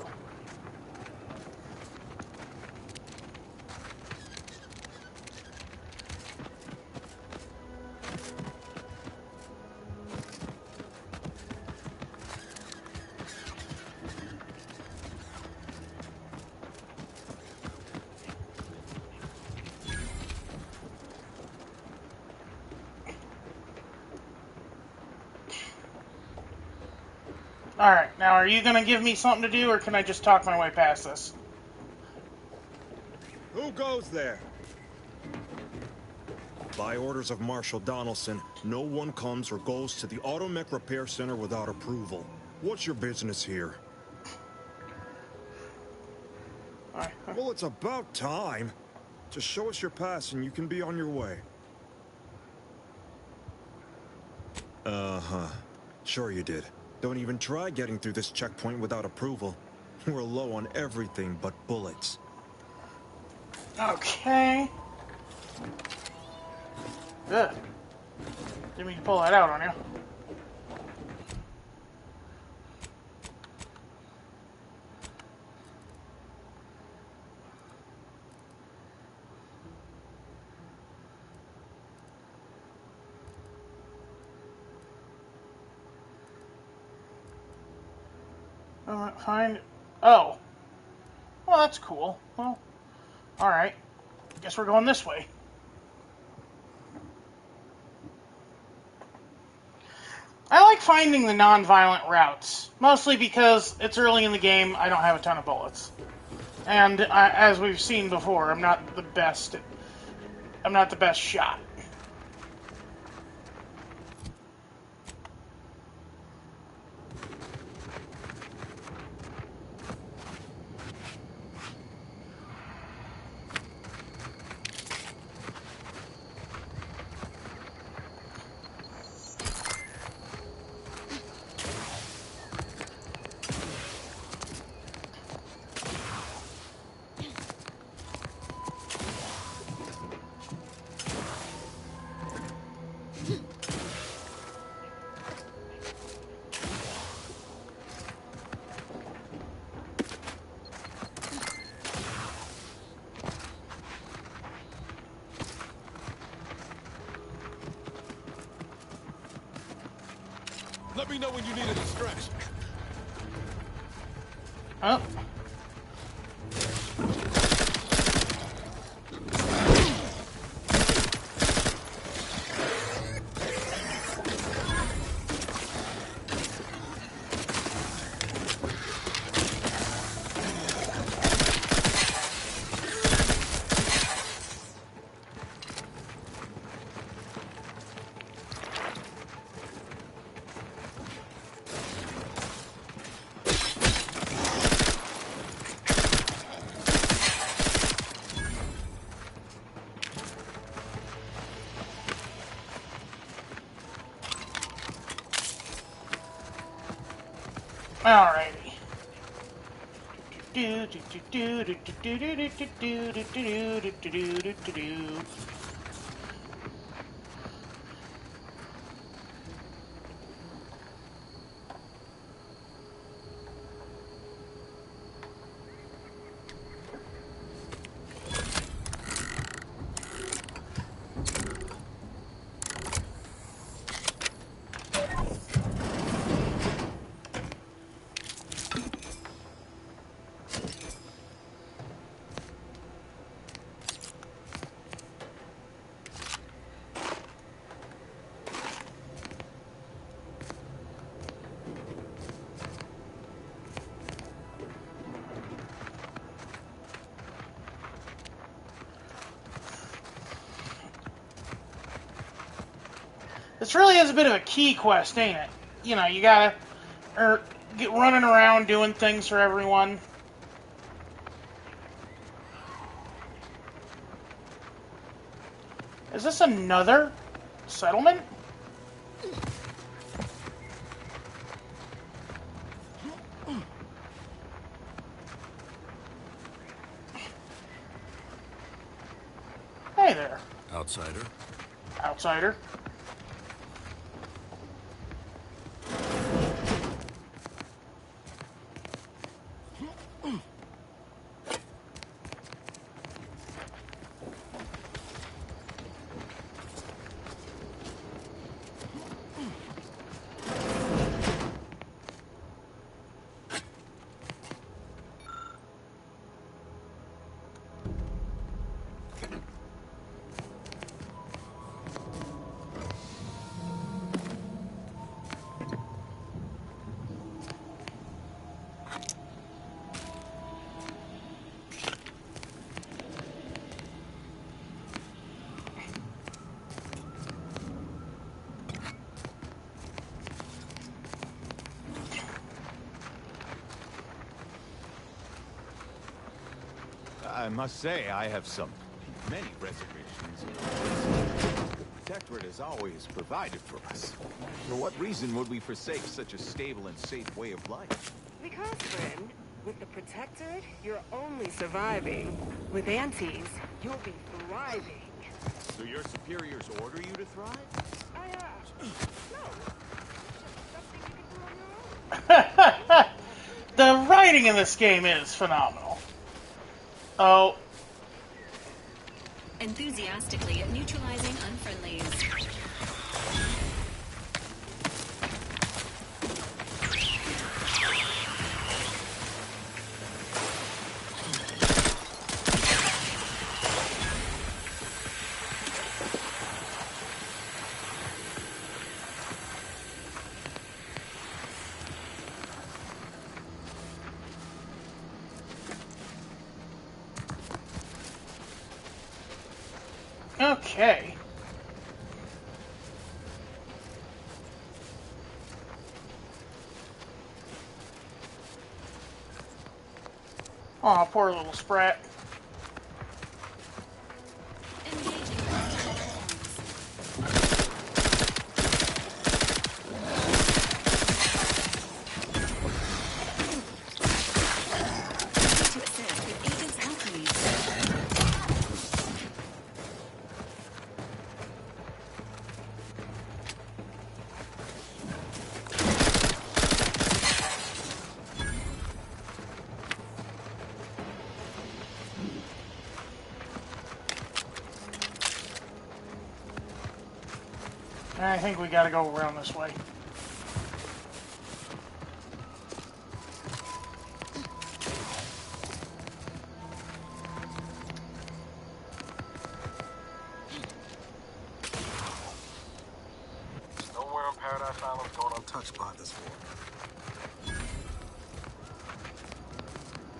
Alright, now are you going to give me something to do, or can I just talk my way past this? Who goes there? By orders of Marshal Donaldson, no one comes or goes to the Automech Repair Center without approval. What's your business here? Well, it's about time. Just show us your pass and you can be on your way. Uh-huh. Sure you did. Don't even try getting through this checkpoint without approval. We're low on everything but bullets. Okay. Good. Didn't mean to pull that out on you. Find... Oh. Well, that's cool. Well, alright. Guess we're going this way. I like finding the non-violent routes. Mostly because it's early in the game, I don't have a ton of bullets. And, as we've seen before, I'm not the best shot. Let me know when you need a distraction. Oh. Alrighty. This really is a bit of a key quest, ain't it? You know, you gotta get running around doing things for everyone. Is this another settlement? Hey there. Outsider. Outsider. I must say, I have many reservations. The Protectorate has always provided for us. For what reason would we forsake such a stable and safe way of life? Because, friend, with the Protectorate, you're only surviving. With Antes, you'll be thriving. So your superiors order you to thrive? The writing in this game is phenomenal. Oh. Enthusiastically neutralizing unfriendlies. Okay. Aw, poor little sprat. I think we gotta go around this way. touch pod this for?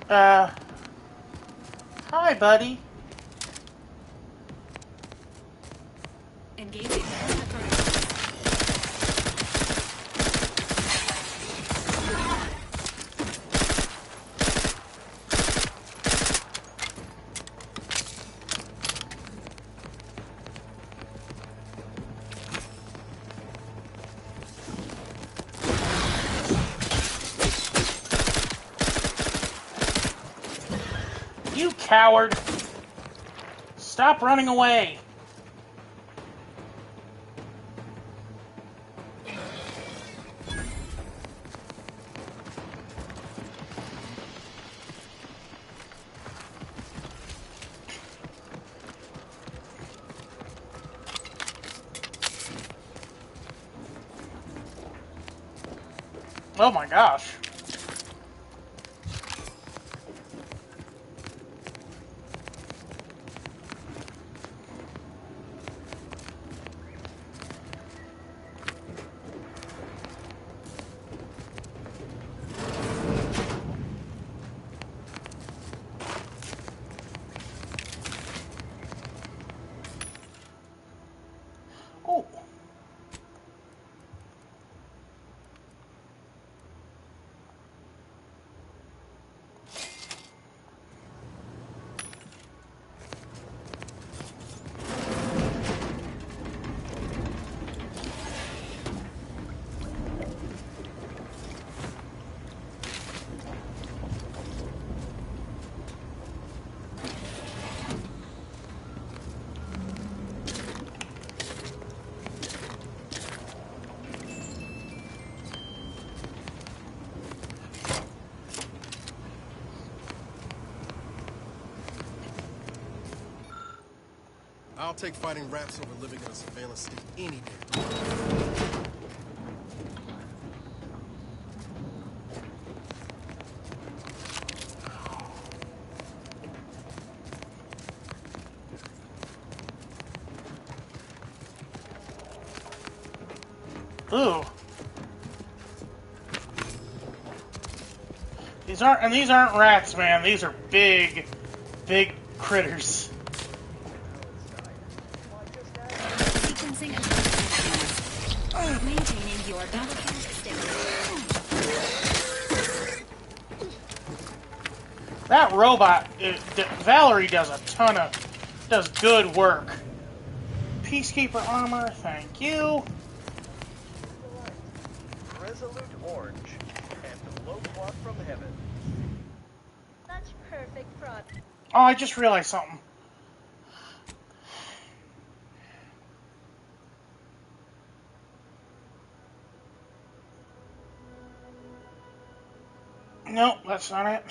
Hi, buddy. Engaging. You coward! Stop running away! Oh my gosh. Oh. I'll take fighting rats over living in a surveillance state any day. Ooh. These aren't rats, man. These are big critters. Sequencing and maintaining your battle count stamina. That robot, Valerie does good work. Peacekeeper armor, thank you. Resolute orange and low clock from heaven. Such perfect product. Oh, I just realized something. Nope, that's not it.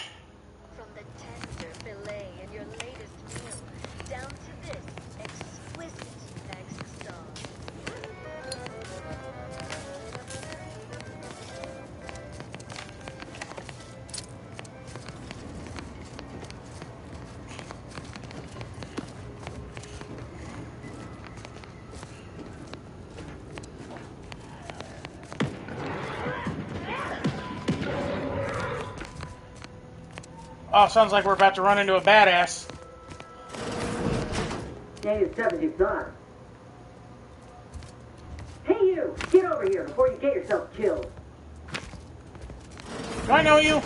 From the tender fillet in your latest meal, down to this exquisite egg sauce. Oh, sounds like we're about to run into a badass. Stay as tough as you thought. Hey you! Get over here before you get yourself killed. Do I know you?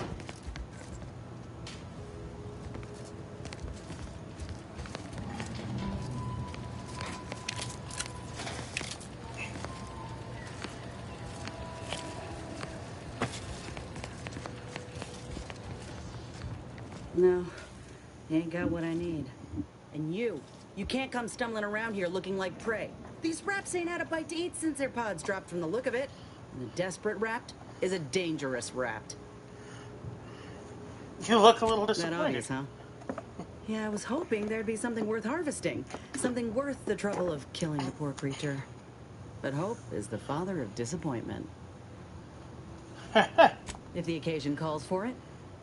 No, you ain't got what I need. And you can't come stumbling around here looking like prey. These rats ain't had a bite to eat since their pods dropped from the look of it. And a desperate rat is a dangerous rat. You look a little That disappointed. obvious, huh? Yeah, I was hoping there'd be something worth harvesting. Something worth the trouble of killing the poor creature. But hope is the father of disappointment. If the occasion calls for it.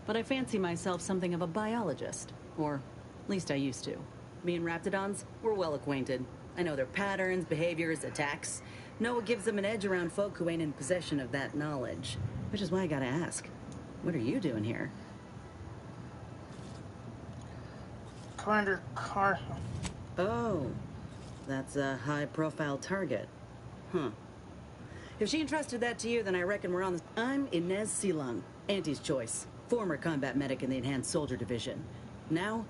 But I fancy myself something of a biologist. Or, at least I used to. Me and raptidons, we're well acquainted. I know their patterns, behaviors, attacks. Know what gives them an edge around folk who ain't in possession of that knowledge. Which is why I gotta ask, what are you doing here? Commander Car... Oh, that's a high-profile target. Huh. If she entrusted that to you, then I reckon we're on the... I'm Inez Silung, Auntie's choice. Former combat medic in the Enhanced Soldier Division. Now,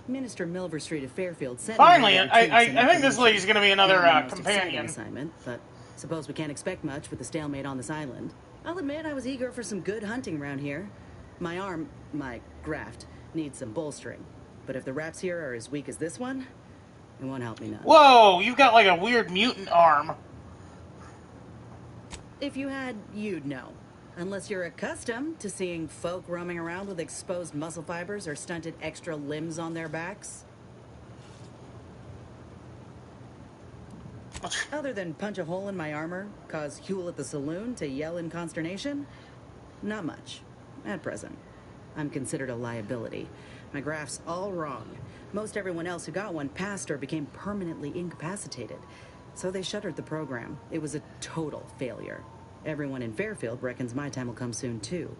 Minister Milver Street of Fairfield sent me Finally, here to retrieve I some think this information. lady's going to be another Not my most companion. exciting assignment, but suppose we can't expect much with the stalemate on this island. I'll admit I was eager for some good hunting around here. My graft, needs some bolstering. But if the raps here are as weak as this one, it won't help me none. Whoa, you've got like a weird mutant arm. If you had, you'd know. Unless you're accustomed to seeing folk roaming around with exposed muscle fibers or stunted extra limbs on their backs. Other than punch a hole in my armor, cause Huel at the saloon to yell in consternation, not much, at present. I'm considered a liability. My graph's all wrong. Most everyone else who got one passed or became permanently incapacitated. So they shuttered the program. It was a total failure. Everyone in Fairfield reckons my time will come soon, too.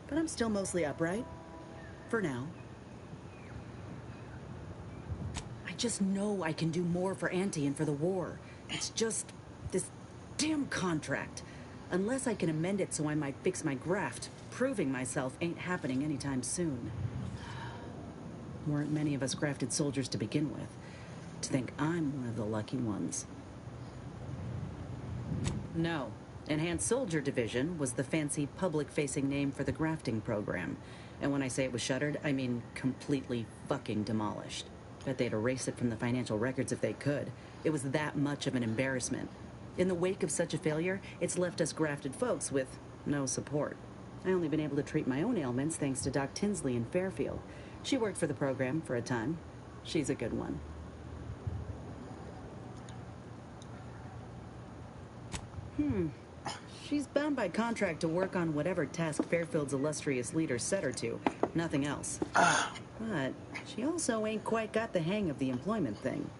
But I'm still mostly upright. For now. I just know I can do more for Auntie and for the war. It's just this damn contract. Unless I can amend it so I might fix my graft, proving myself ain't happening anytime soon. Weren't many of us grafted soldiers to begin with. To think I'm one of the lucky ones. No. Enhanced Soldier Division was the fancy public-facing name for the grafting program. And when I say it was shuttered, I mean completely fucking demolished. Bet they'd erase it from the financial records if they could. It was that much of an embarrassment. In the wake of such a failure, it's left us grafted folks with no support. I only been able to treat my own ailments thanks to Doc Tinsley in Fairfield. She worked for the program for a time. She's a good one. She's bound by contract to work on whatever task Fairfield's illustrious leader set her to. Nothing else. But she also ain't quite got the hang of the employment thing.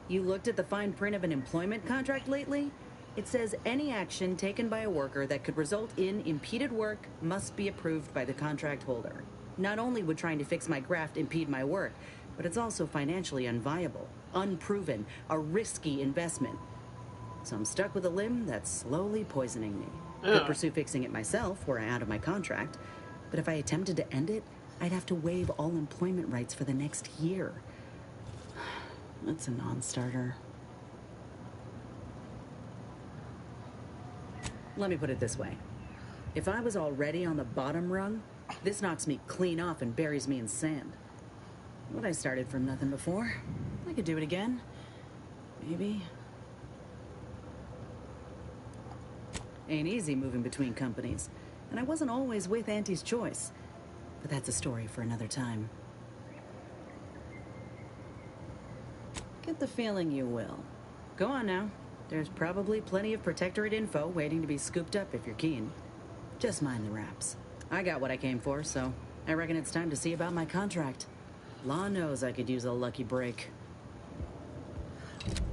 You looked at the fine print of an employment contract lately? It says any action taken by a worker that could result in impeded work must be approved by the contract holder. Not only would trying to fix my graft impede my work, but it's also financially unviable, unproven, a risky investment. So I'm stuck with a limb that's slowly poisoning me. Could pursue fixing it myself were I out of my contract, but if I attempted to end it, I'd have to waive all employment rights for the next year. That's a non-starter. Let me put it this way. If I was already on the bottom rung, this knocks me clean off and buries me in sand. But I started from nothing before. I could do it again. Maybe. Ain't easy moving between companies. And I wasn't always with Auntie's choice. But that's a story for another time. Get the feeling you will. Go on now. There's probably plenty of Protectorate info waiting to be scooped up if you're keen. Just mind the raps. I got what I came for, so I reckon it's time to see about my contract. Law knows I could use a lucky break.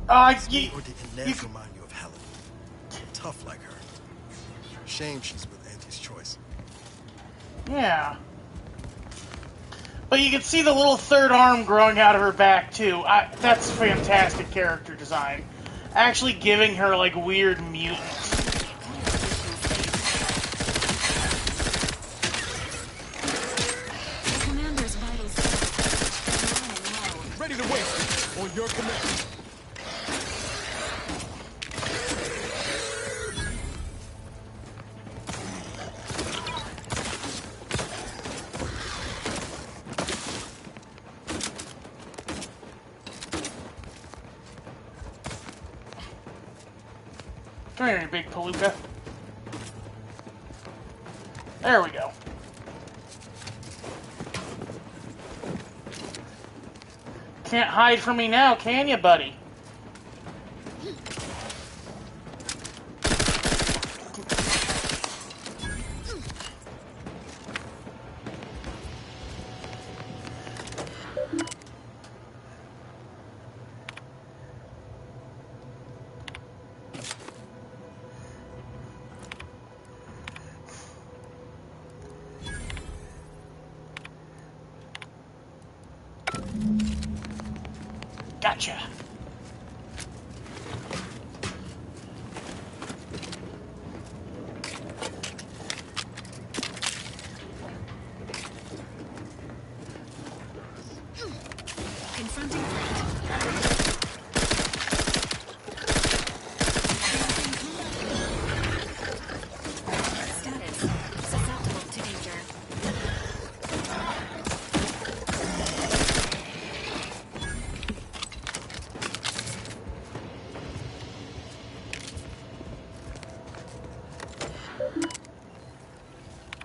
Or did Inez remind you of Helen? Tough like her. Shame she's with Auntie's choice. Yeah. But you can see the little third arm growing out of her back, too. That's fantastic character design. Actually giving her, like, weird mutants. Ready to wait on your command. Come here, you big palooka. There we go. Can't hide from me now, can you, buddy? Gotcha. Confronting threat. Status. Susceptible to danger.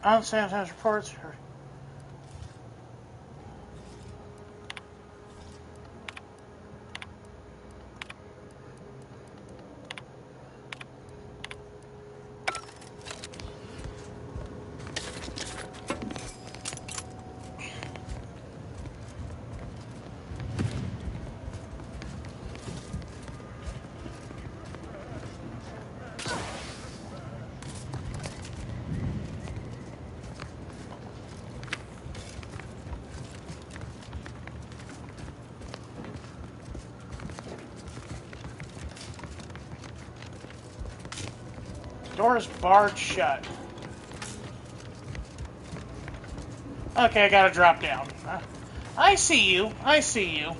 Unsanitized reports. Door's barred shut. Okay, I gotta drop down. I see you. I see you.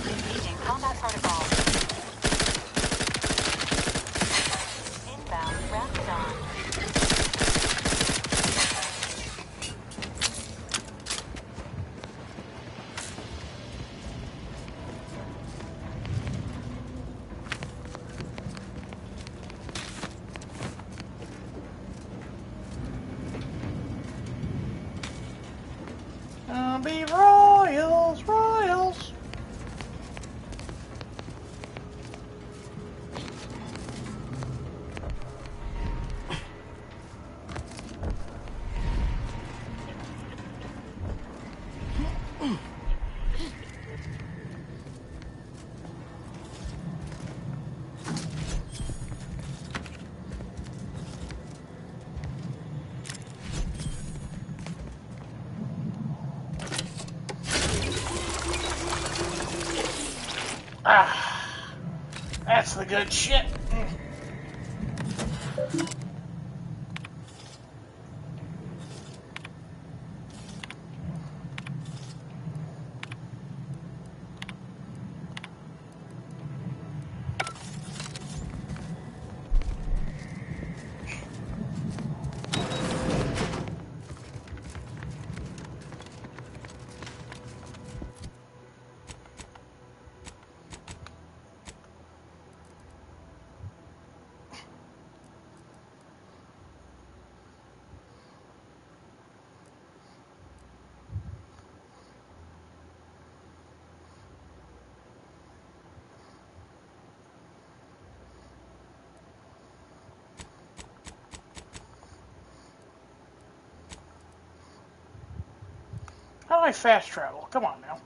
Engaging combat protocol. Inbound Raptidon. Be royals, royals. Ah, that's the good shit. How do I fast travel? Come on now.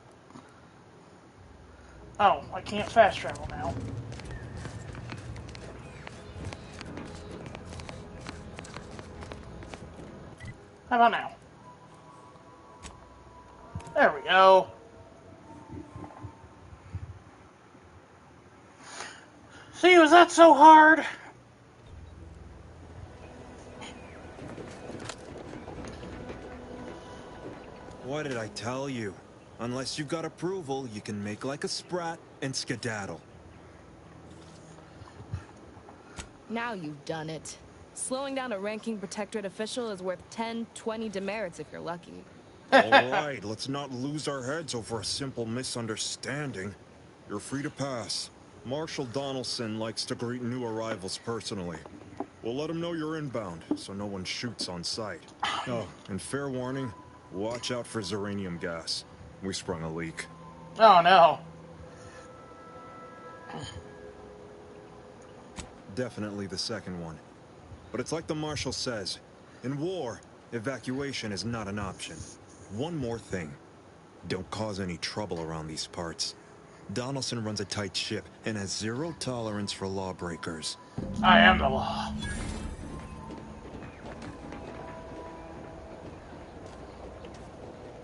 Oh, I can't fast travel now. How about now? There we go. See, was that so hard? What did I tell you? Unless you've got approval, you can make like a sprat and skedaddle. Now you've done it. Slowing down a ranking protectorate official is worth 10, 20 demerits if you're lucky. Alright, let's not lose our heads over a simple misunderstanding. You're free to pass. Marshal Donaldson likes to greet new arrivals personally. We'll let him know you're inbound, so no one shoots on sight. Oh, and fair warning, watch out for xeranium gas. We sprung a leak. Oh, no. Definitely the second one. But it's like the Marshal says, in war, evacuation is not an option. One more thing. Don't cause any trouble around these parts. Donaldson runs a tight ship and has zero tolerance for lawbreakers. I am the law.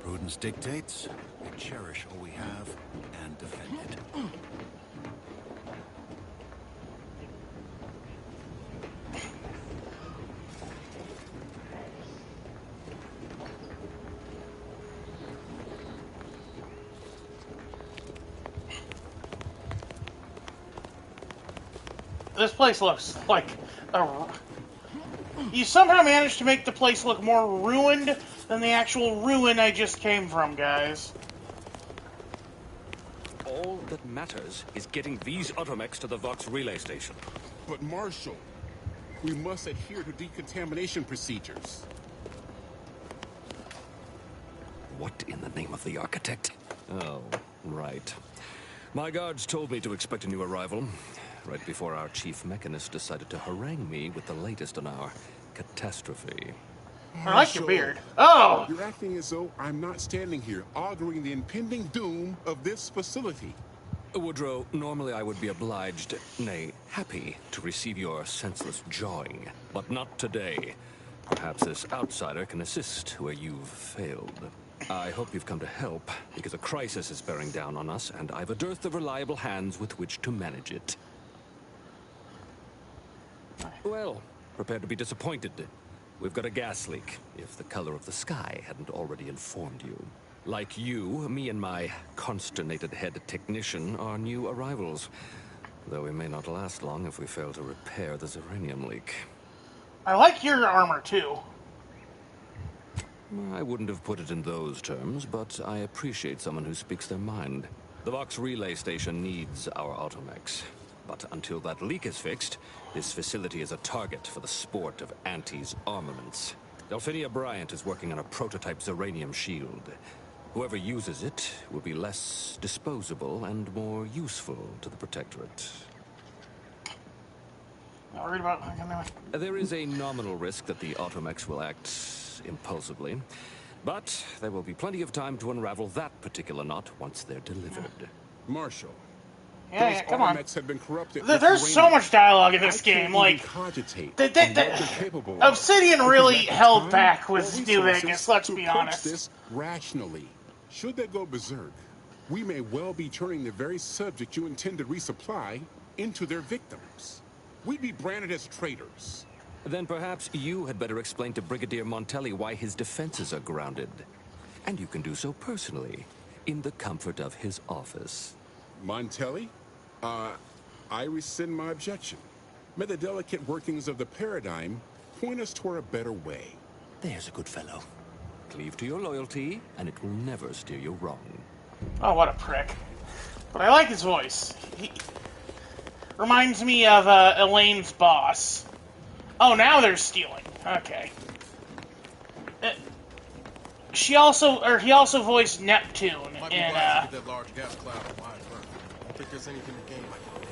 Prudence dictates we cherish all we have and defend it. This place looks like a... You somehow managed to make the place look more ruined than the actual ruin I just came from, guys. All that matters is getting these automechs to the Vox relay station. But Marshal, we must adhere to decontamination procedures. What in the name of the architect? Oh, right. My guards told me to expect a new arrival, right before our chief mechanist decided to harangue me with the latest on our catastrophe. I like your beard. Oh! You're acting as though I'm not standing here, auguring the impending doom of this facility. Woodrow, normally I would be obliged, nay, happy, to receive your senseless jawing, but not today. Perhaps this outsider can assist where you've failed. I hope you've come to help, because a crisis is bearing down on us, and I've a dearth of reliable hands with which to manage it. Well, prepare to be disappointed. We've got a gas leak, if the color of the sky hadn't already informed you. Like you, me and my consternated head technician are new arrivals, though we may not last long if we fail to repair the xeranium leak. I like your armor, too. I wouldn't have put it in those terms, but I appreciate someone who speaks their mind. The Vox relay station needs our automechs. But until that leak is fixed, this facility is a target for the sport of Auntie's armaments. Delphinia Bryant is working on a prototype xeranium shield. Whoever uses it will be less disposable and more useful to the Protectorate. I'll read about it. There is a nominal risk that the automechs will act impulsively, but there will be plenty of time to unravel that particular knot once they're delivered. Marshal. Yeah, come on. Have been corrupted There's so much dialogue in this game. Like, Obsidian really held back with New Vegas, let's be honest. This rationally. Should they go berserk, we may well be turning the very subject you intend to resupply into their victims. We'd be branded as traitors. Then perhaps you had better explain to Brigadier Montelli why his defenses are grounded. And you can do so personally, in the comfort of his office. Montelli? I rescind my objection. May the delicate workings of the paradigm point us toward a better way. There's a good fellow. Cleave to your loyalty, and it will never steer you wrong. Oh, what a prick. But I like his voice. He reminds me of Elaine's boss. Oh, now they're stealing. Okay. He also voiced Neptune in, that large gas cloud on my front. I don't think there's anything to gain by getting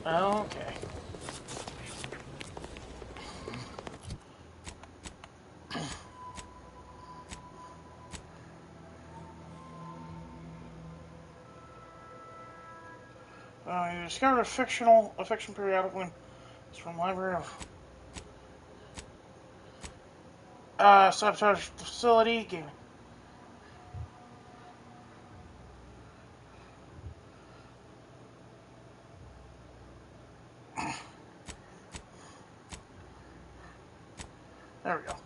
there. Okay. You discovered a fiction periodical. It's from Library of Sabotage Facility. Gaming. There we go.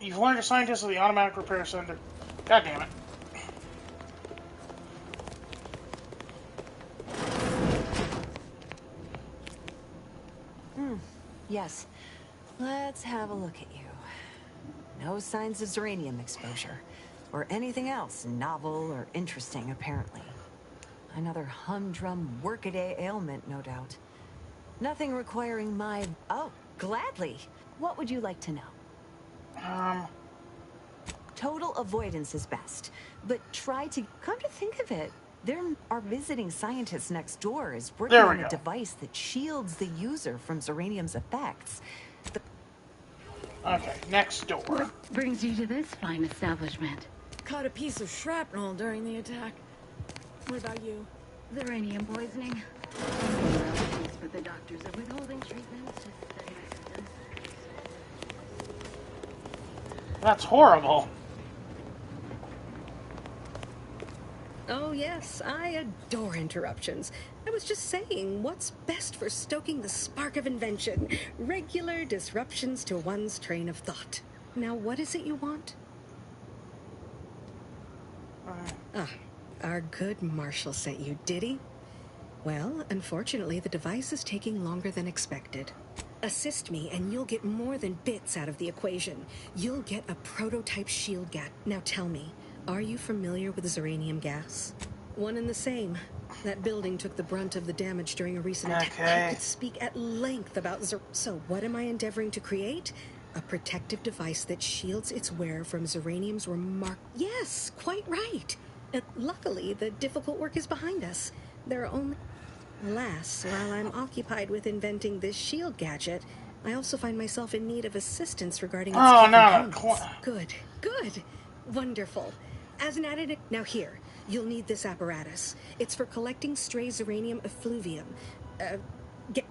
You've learned a scientist of the automatic repair center. God damn it. Yes. Let's have a look at you. No signs of Zeranium exposure. Or anything else novel or interesting, apparently. Another humdrum workaday ailment, no doubt. Nothing requiring my... Oh, gladly. What would you like to know? Total avoidance is best, but try to... Come to think of it, our visiting scientist next door is working on a device that shields the user from Zeranium's effects. Okay, next door. What brings you to this fine establishment? Caught a piece of shrapnel during the attack. What about you? Uranium poisoning. But the doctors are withholding treatment to study my symptoms. That's horrible. Oh yes, I adore interruptions. I was just saying, what's best for stoking the spark of invention? Regular disruptions to one's train of thought. Now, what is it you want? Our good Marshall sent you, did he? Well, unfortunately, the device is taking longer than expected. Assist me, and you'll get more than bits out of the equation. You'll get a prototype shield gat. Now tell me, are you familiar with Zeranium gas? One and the same. That building took the brunt of the damage during a recent attack. I could speak at length about So what am I endeavoring to create? A protective device that shields its wearer from Zeranium's Yes, quite right. Luckily, the difficult work is behind us. There are only... Alas, while I'm occupied with inventing this shield gadget, I also find myself in need of assistance regarding its key components. Good. Wonderful. As an added... Now here, you'll need this apparatus. It's for collecting stray Zeranium effluvium.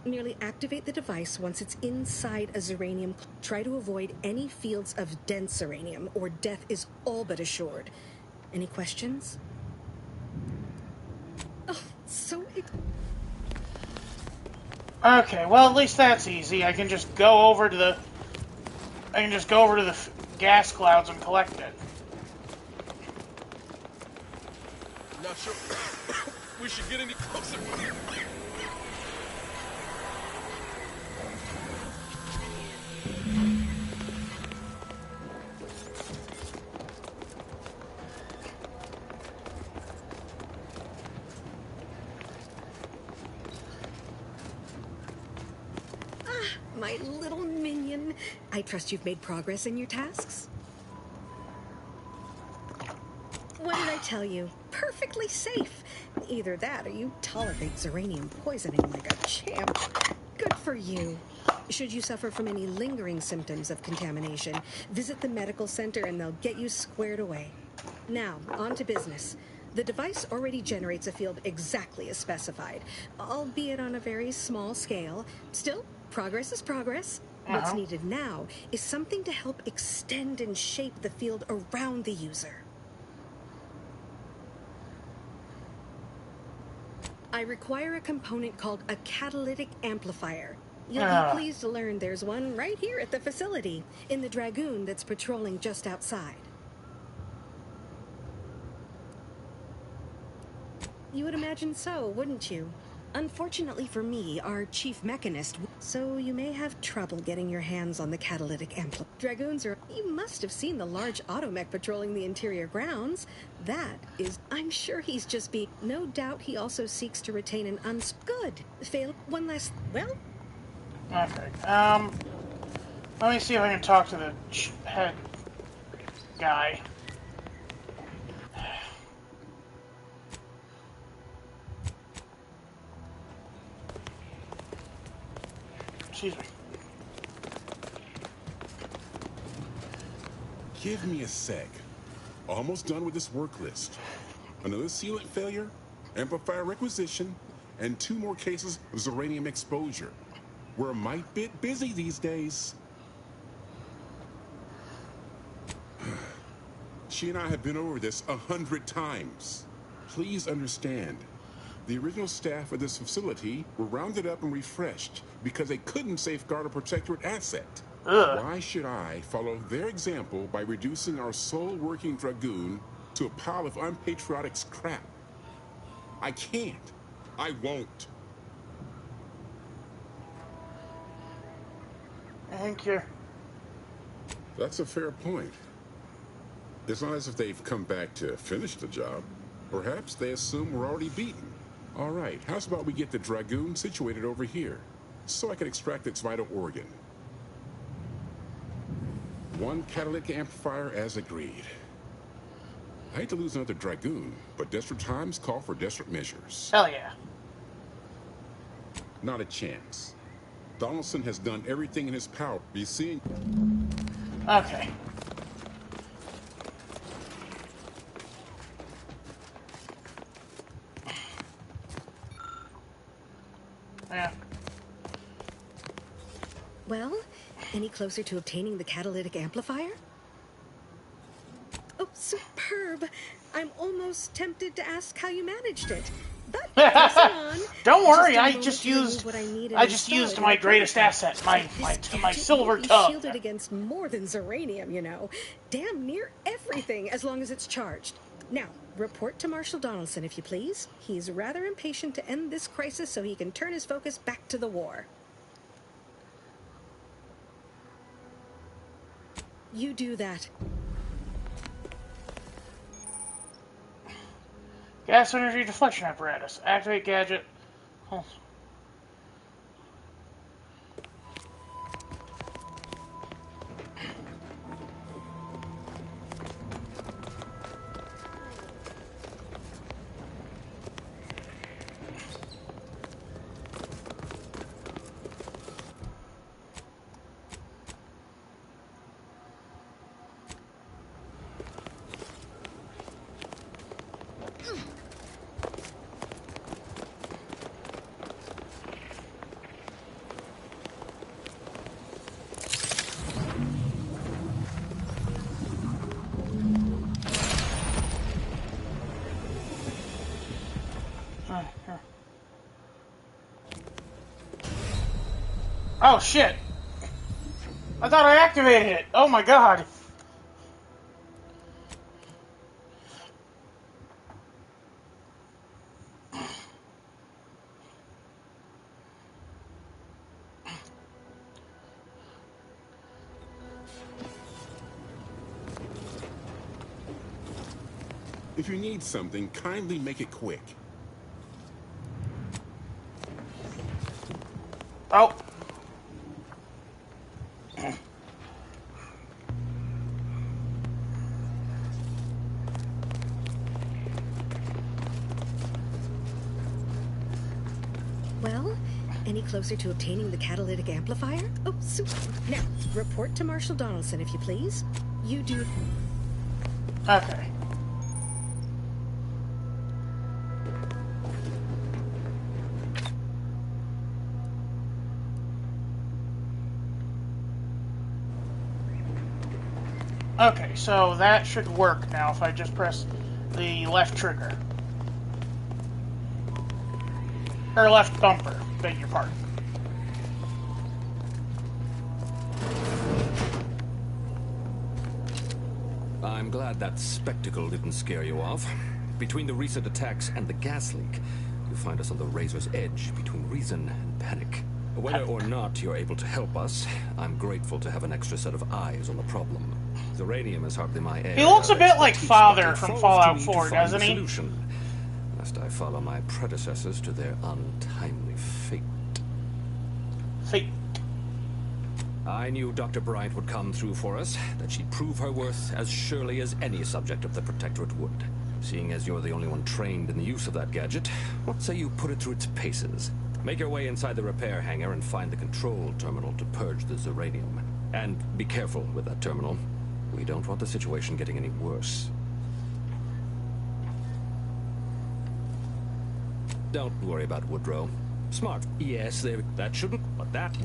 Merely activate the device once it's inside a Zeranium. Try to avoid any fields of dense Zeranium, or death is all but assured. Any questions? Oh, so... Okay, well at least that's easy. I can just go over to the gas clouds and collect it. Not sure we should get any closer. My little minion. I trust you've made progress in your tasks? What did I tell you? Perfectly safe. Either that or you tolerate Zeranium poisoning like a champ. Good for you. Should you suffer from any lingering symptoms of contamination, visit the medical center and they'll get you squared away. Now, on to business. The device already generates a field exactly as specified, albeit on a very small scale. Still, progress is progress. What's needed now is something to help extend and shape the field around the user. I require a component called a catalytic amplifier. You'll be pleased to learn there's one right here at the facility, in the Dragoon that's patrolling just outside. You would imagine so, wouldn't you? Unfortunately for me, our chief mechanist, so you may have trouble getting your hands on the catalytic amplifier. Dragoons are... You must have seen the large automech patrolling the interior grounds. That is... I'm sure he's just being... No doubt he also seeks to retain an Good. Fail... One last... Well... Okay, let me see if I can talk to the head guy. Excuse me. Give me a sec. Almost done with this work list. Another sealant failure, amplifier requisition, and 2 more cases of Zeranium exposure. We're a mite bit busy these days. She and I have been over this 100 times. Please understand. The original staff of this facility were rounded up and refreshed because they couldn't safeguard a protectorate asset. Why should I follow their example by reducing our sole working Dragoon to a pile of unpatriotic scrap? I can't. I won't. Thank you. That's a fair point. It's not as if they've come back to finish the job. Perhaps they assume we're already beaten. All right, how's about we get the Dragoon situated over here, so I can extract its vital organ? One catalytic amplifier as agreed. I hate to lose another Dragoon, but desperate times call for desperate measures. Hell yeah. Not a chance. Donaldson has done everything in his power to be seen. Okay. Yeah. Well, any closer to obtaining the catalytic amplifier? Oh, superb. I'm almost tempted to ask how you managed it. But pressing on. Don't worry, a I moment just to remove used what I need and I just install used it in my the greatest prototype. asset, my This silver gadget will be tub. shielded against more than Zeranium, you know. Damn near everything as long as it's charged. Now, report to Marshal Donaldson, if you please. He's rather impatient to end this crisis so he can turn his focus back to the war. You do that. Gas energy deflection apparatus. Activate gadget. Oh. Oh shit! I thought I activated it! Oh my god! If you need something, kindly make it quick. Oh. Well, any closer to obtaining the catalytic amplifier? Oh, super. Now, report to Marshal Donaldson, if you please. You do... Okay. Okay, so that should work now if I just press the left trigger. Or left bumper, beg your pardon. I'm glad that spectacle didn't scare you off. Between the recent attacks and the gas leak, you find us on the razor's edge between reason and panic. Whether or not you're able to help us, I'm grateful to have an extra set of eyes on the problem. Zeranium is hardly my area. He looks a bit like Father from Fallout 4, doesn't he? Solution, lest I follow my predecessors to their untimely fate. Fate. I knew Dr. Bryant would come through for us, that she'd prove her worth as surely as any subject of the Protectorate would. Seeing as you're the only one trained in the use of that gadget, what say you put it through its paces? Make your way inside the repair hangar and find the control terminal to purge the Zeranium. And be careful with that terminal. We don't want the situation getting any worse. Don't worry about Woodrow. Smart. Yes, that shouldn't, but that...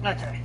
Okay.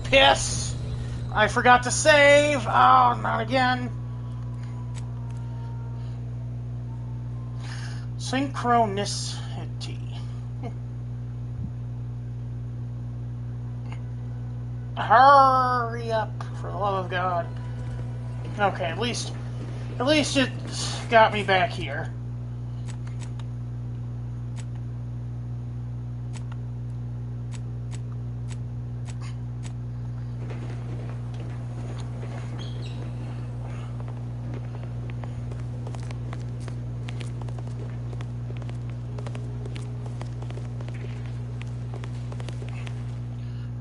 Piss! I forgot to save! Oh, not again. Synchronicity. Hurry up, for the love of God. Okay, at least it got me back here.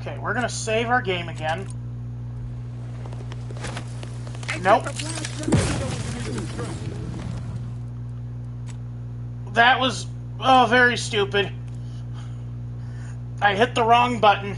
Okay, we're gonna save our game again. Nope. That was, oh, very stupid. I hit the wrong button.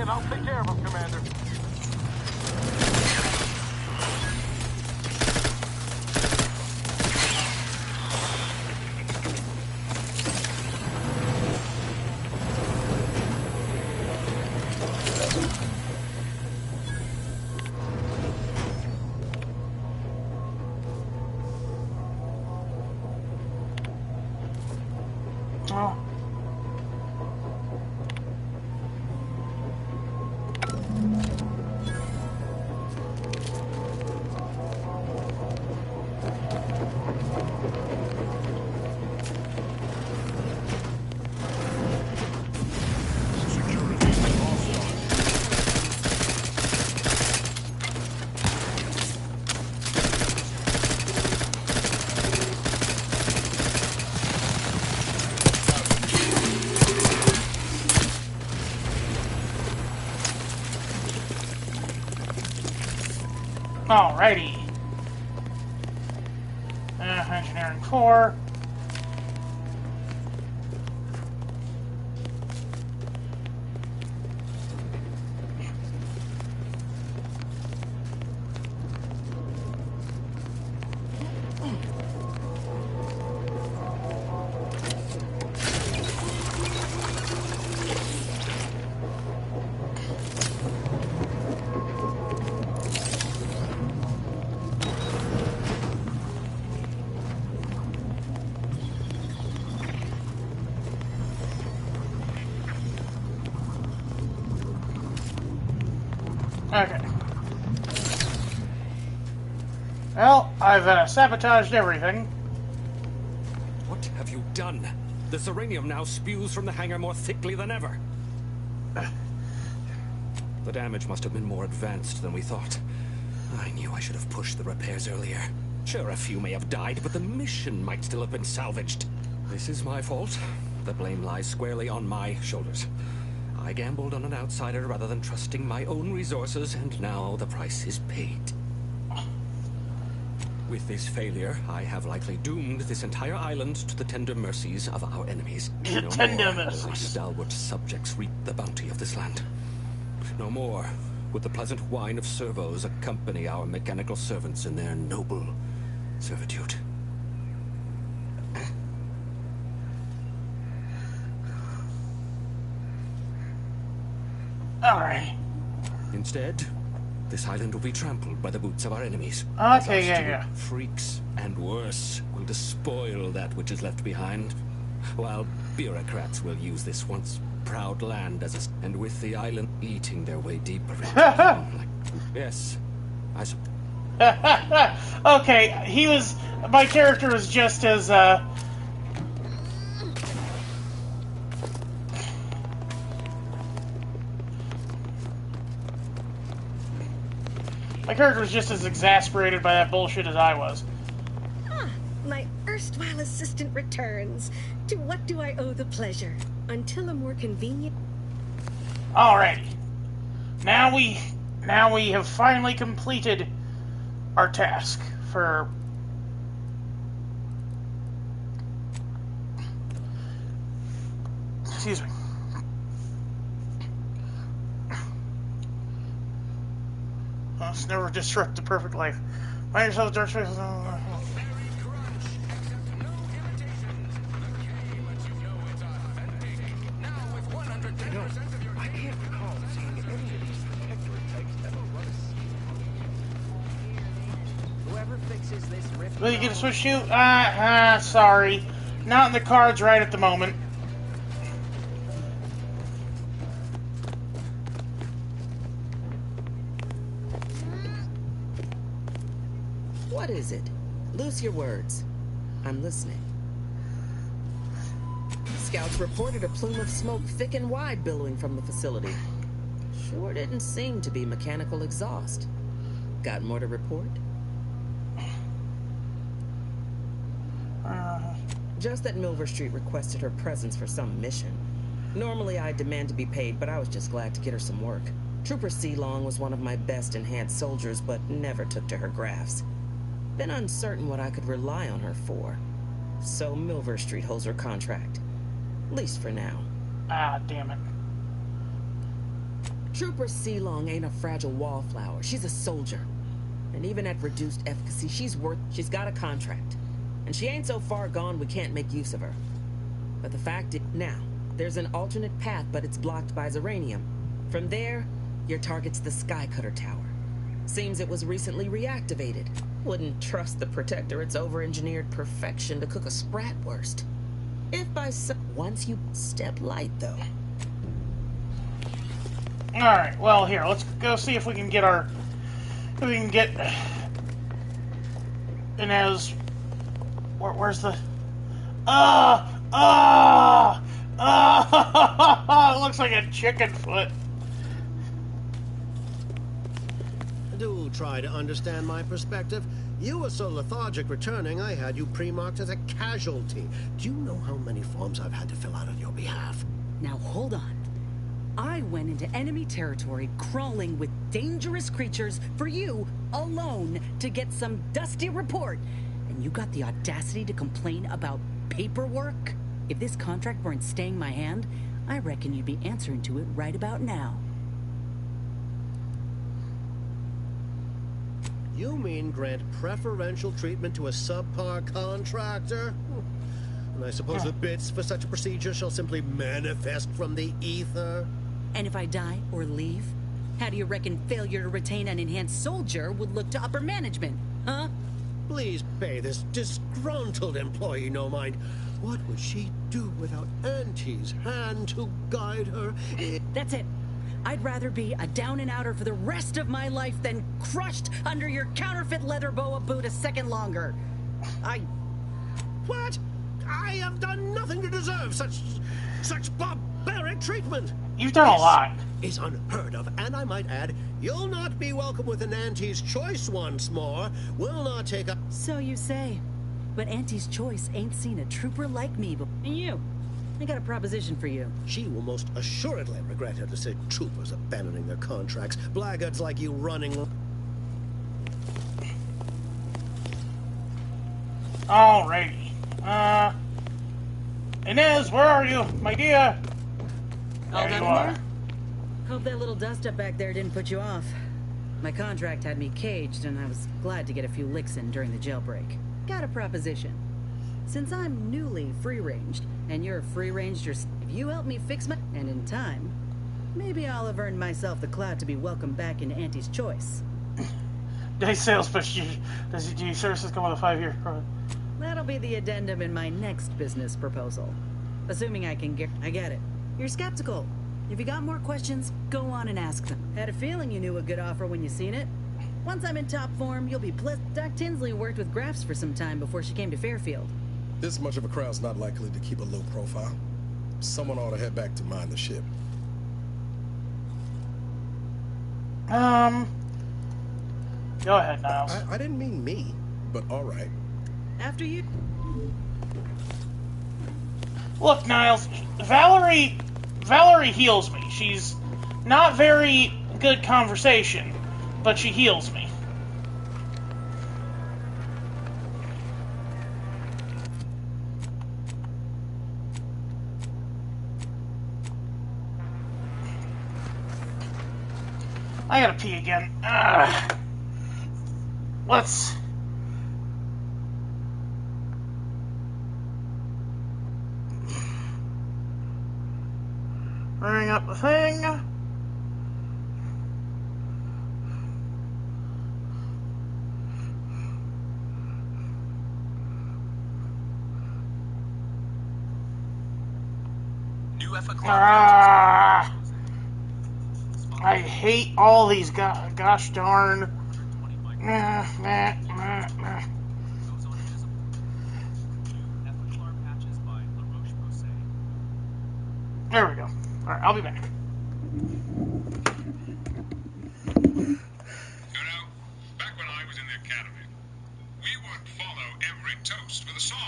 I'll take care of him, Commander. Oh. Alrighty. Engineering 4. Okay. Well, I've sabotaged everything. What have you done? The uranium now spews from the hangar more thickly than ever. The damage must have been more advanced than we thought. I knew I should have pushed the repairs earlier. Sure, a few may have died, but the mission might still have been salvaged. This is my fault. The blame lies squarely on my shoulders. I gambled on an outsider rather than trusting my own resources, and now the price is paid. With this failure, I have likely doomed this entire island to the tender mercies of our enemies. No Tender more mercies. will our stalwart subjects reap the bounty of this land. No more would the pleasant whine of servos accompany our mechanical servants in their noble servitude. Alright. Instead, this island will be trampled by the boots of our enemies. Okay, As our yeah, stupid yeah. freaks and worse will despoil that which is left behind, while bureaucrats will use this once proud land as a... and with the island eating their way deeper into... Yes, I suppose. Okay, my character was just as, my character was just as exasperated by that bullshit as I was. Ah, my erstwhile assistant returns. To what do I owe the pleasure? Until a more convenient... Alrighty. Now we have finally completed our task for excuse me. Let's never disrupt the perfect life. Find yourself a dark space. I can't recall seeing any of these protectorate types ever run a Whoever fixes this rift. Will you get a switch shoot? Sorry. Not in the cards right at the moment. What is it? Loose your words. I'm listening. Scouts reported a plume of smoke thick and wide billowing from the facility. Sure didn't seem to be mechanical exhaust. Got more to report? Just that Milver Street requested her presence for some mission. Normally I'd demand to be paid, but I was just glad to get her some work. Trooper Sealong was one of my best enhanced soldiers, but never took to her grafts. Been uncertain what I could rely on her for. So Milver Street holds her contract. At least for now. Ah, damn it. Trooper Sealong ain't a fragile wallflower. She's a soldier. And even at reduced efficacy, she's got a contract. And she ain't so far gone we can't make use of her. But the fact is, now, there's an alternate path, but it's blocked by Zeranium. From there, your target's the Skycutter Tower. Seems it was recently reactivated. Wouldn't trust the Protectorate's over-engineered perfection to cook a Spratwurst. If by some... Once you step light, though. Alright, well, here, let's go see if we can get our... If we can get... Inez... Where's the... It looks like a chicken foot. Do try to understand my perspective. You were so lethargic returning, I had you pre-marked as a casualty. Do you know how many forms I've had to fill out on your behalf? Now hold on. I went into enemy territory crawling with dangerous creatures for you alone to get some dusty report. And you got the audacity to complain about paperwork? If this contract weren't staying my hand, I reckon you'd be answering to it right about now. You mean grant preferential treatment to a subpar contractor? And I suppose the bits for such a procedure shall simply manifest from the ether? And if I die or leave, how do you reckon failure to retain an enhanced soldier would look to upper management, huh? Please pay this disgruntled employee no mind. What would she do without Auntie's hand to guide her? That's it. I'd rather be a down-and-outer for the rest of my life than crushed under your counterfeit leather boa boot a second longer. What? I have done nothing to deserve such barbaric treatment. You've done a lot. Is unheard of, and I might add, you'll not be welcome with an Auntie's Choice once more. Will not take up. So you say, but Auntie's Choice ain't seen a trooper like me before. And you, I got a proposition for you. She will most assuredly regret her to see troopers abandoning their contracts. Blackguards like you running. Alrighty. Inez, where are you, my dear? All There done you in are. there? Hope that little dust up back there didn't put you off. My contract had me caged, and I was glad to get a few licks in during the jailbreak. Got a proposition. Since I'm newly free-ranged, and you're free-ranged yourself, if you help me fix my... and in time, maybe I'll have earned myself the clout to be welcomed back into Auntie's Choice. Day sales pitch. Do your services come with a 5-year product? That'll be the addendum in my next business proposal. Assuming I can get... I get it. You're skeptical. If you got more questions, go on and ask them. Had a feeling you knew a good offer when you seen it. Once I'm in top form, you'll be pleased. Doc Tinsley worked with Grafs for some time before she came to Fairfield. This much of a crowd's not likely to keep a low profile. Someone ought to head back to mind the ship. Go ahead, Niles. I didn't mean me, but all right. After you. Look, Niles, Valerie heals me. She's Not very good conversation, but she heals me. I gotta pee again. Let's... bring up the thing. I hate all these gosh darn. There we go. Alright, I'll be back. Back when I was in the academy, we would follow every toast with a song.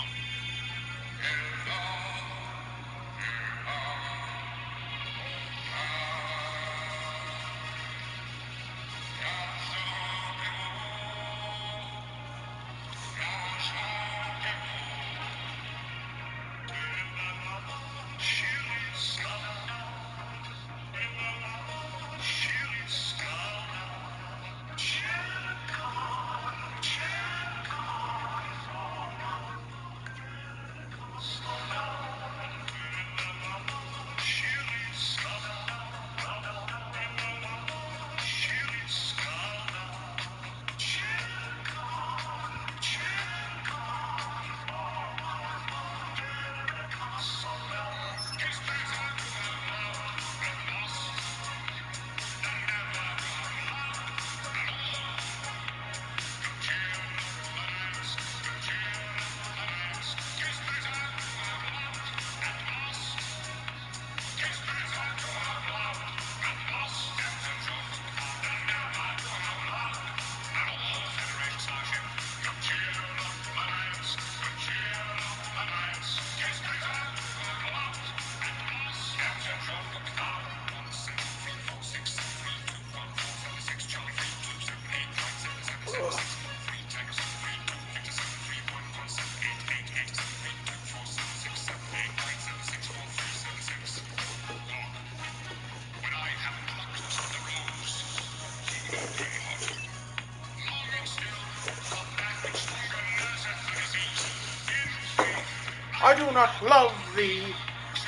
I do not love thee.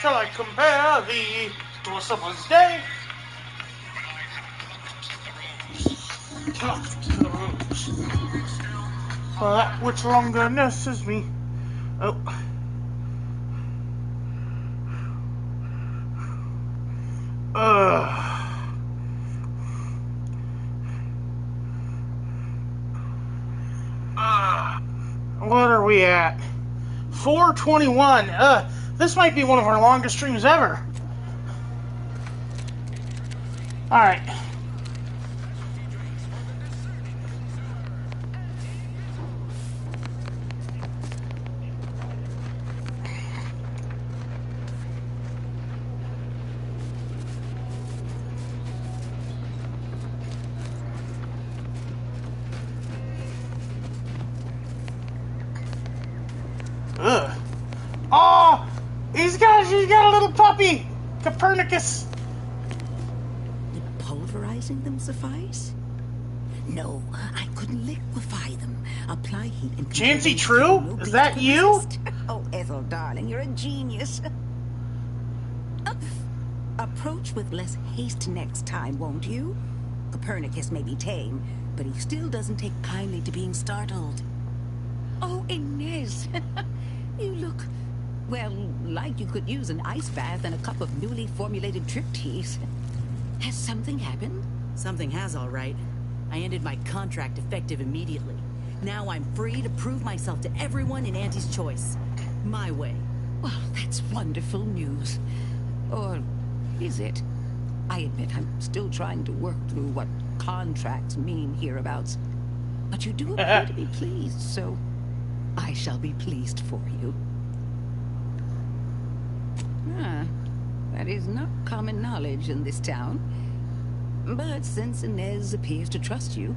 Shall I compare thee to a summer's day? Plucked to the rose. For that which longer nurses me. Oh. What are we at? 4:21. This might be one of our longest streams ever. Alright. Ugh. Oh, he's got a little puppy, Copernicus. Did pulverizing them suffice? No, I couldn't liquefy them. Apply heat and Jancy True? Is that you? Oh, Ethel, darling, you're a genius. Approach with less haste next time, won't you? Copernicus may be tame, but he still doesn't take kindly to being startled. Oh, Inez. You look, well, like you could use an ice bath and a cup of newly formulated trip teas. Has something happened? Something has, all right. I ended my contract effective immediately. Now I'm free to prove myself to everyone in Auntie's choice. My way. Well, that's wonderful news. Or is it? I admit I'm still trying to work through what contracts mean hereabouts. But you do appear to be pleased, so I shall be pleased for you. That is not common knowledge in this town. But since Inez appears to trust you,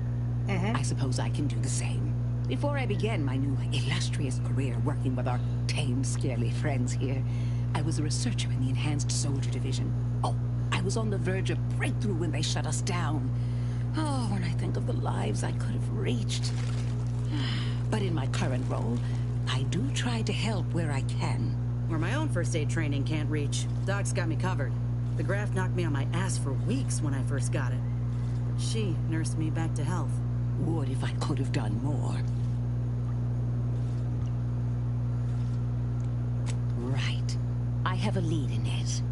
I suppose I can do the same. Before I began my new illustrious career working with our tame, scarily friends here, I was a researcher in the Enhanced Soldier Division. Oh, I was on the verge of breakthrough when they shut us down. Oh, when I think of the lives I could have reached. But in my current role, I do try to help where I can. Where my own first aid training can't reach, Doc's got me covered. The graft knocked me on my ass for weeks when I first got it. But she nursed me back to health. What if I could have done more? Right. I have a lead, Inez.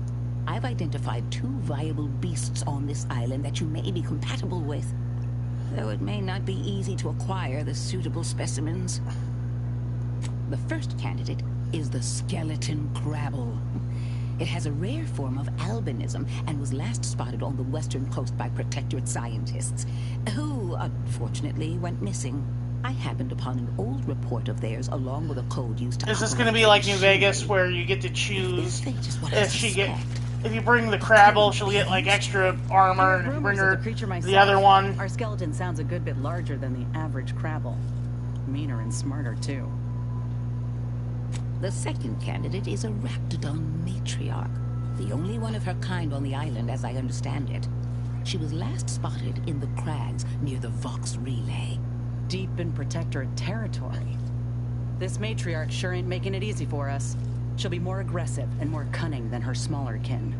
I've identified 2 viable beasts on this island that you may be compatible with. Though it may not be easy to acquire the suitable specimens. The first candidate is the skeleton crabble. It has a rare form of albinism and was last spotted on the western coast by protectorate scientists, who, unfortunately, went missing. I happened upon an old report of theirs along with a code used to... Is this going to be like New Vegas, where you get to choose if you bring the crabble, she'll get like extra armor, and if you bring her the other one... Our skeleton sounds a good bit larger than the average crabble. Meaner and smarter, too. The second candidate is a Raptodon matriarch, the only one of her kind on the island as I understand it. She was last spotted in the crags near the Vox Relay. Deep in protectorate territory. This matriarch sure ain't making it easy for us. She'll be more aggressive and more cunning than her smaller kin.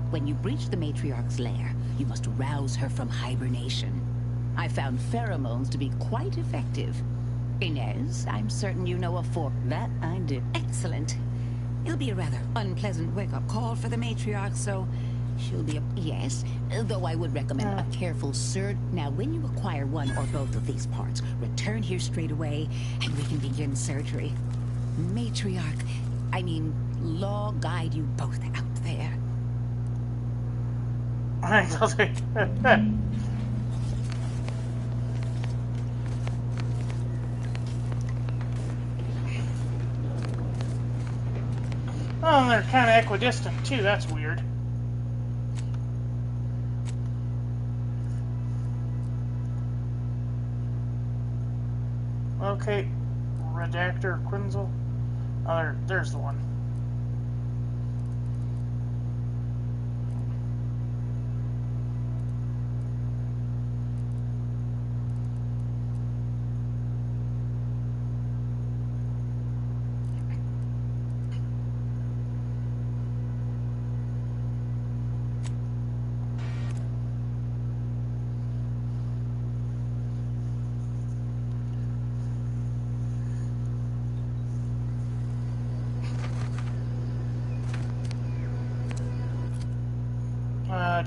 When you breach the matriarch's lair, you must rouse her from hibernation. I found pheromones to be quite effective. Inez, I'm certain you know a fork. That I do. Excellent. It'll be a rather unpleasant wake-up call for the matriarch, so she'll be a... Yes, though I would recommend a careful search. Now, when you acquire one or both of these parts, return here straight away, and we can begin surgery. Matriarch, I mean, law guide you both out there. Oh, they're kind of equidistant, too. That's weird. Okay. Redactor Quinzel. Oh, there's the one.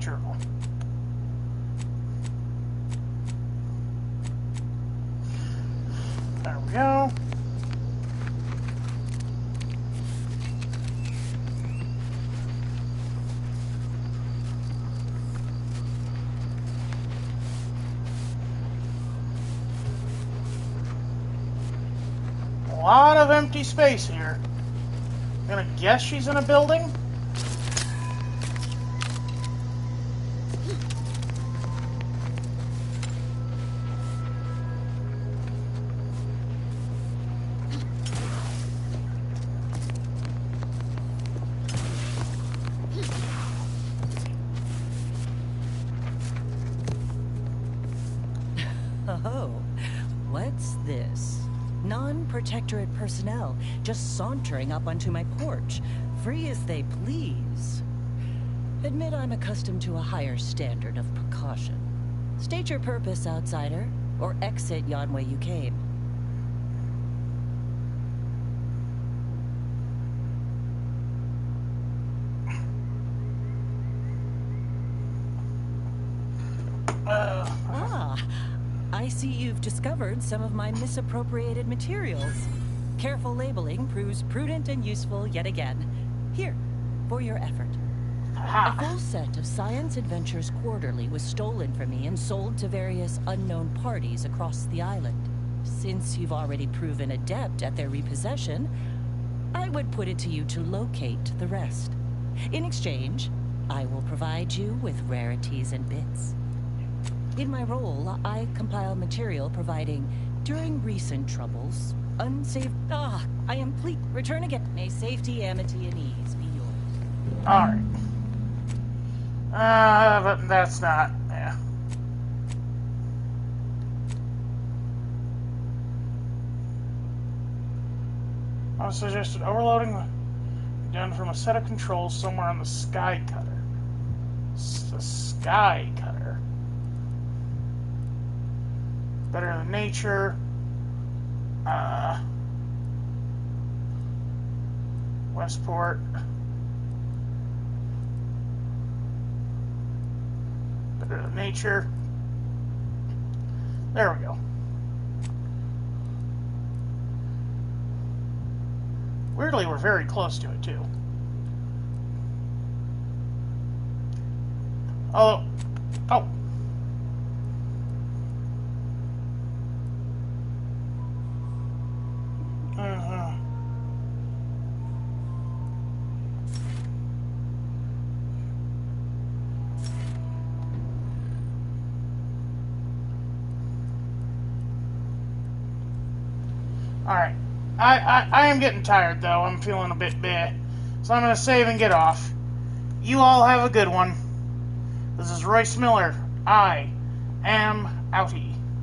Journal. There we go. A lot of empty space here. I'm gonna guess she's in a building. Non-protectorate personnel just sauntering up onto my porch, free as they please. Admit I'm accustomed to a higher standard of precaution. State your purpose, outsider, or exit yon way you came. I see you've discovered some of my misappropriated materials. Careful labeling proves prudent and useful yet again. Here, for your effort. A full set of Science Adventures Quarterly was stolen from me and sold to various unknown parties across the island. Since you've already proven adept at their repossession, I would put it to you to locate the rest. In exchange, I will provide you with rarities and bits. In my role, I compile material providing, during recent troubles, unsafe... I am pleased. Return again. May safety, amity, and ease be yours. Alright. But that's not... Yeah. I suggested overloading done from a set of controls somewhere on the Sky Cutter. The Sky Cutter. Better than nature. Westport. Better than nature. There we go. Weirdly, we're very close to it, too. Oh. Oh. Alright. I am getting tired, though. I'm feeling a bit bleh. So I'm going to save and get off. You all have a good one. This is Royce Miller. I am outie.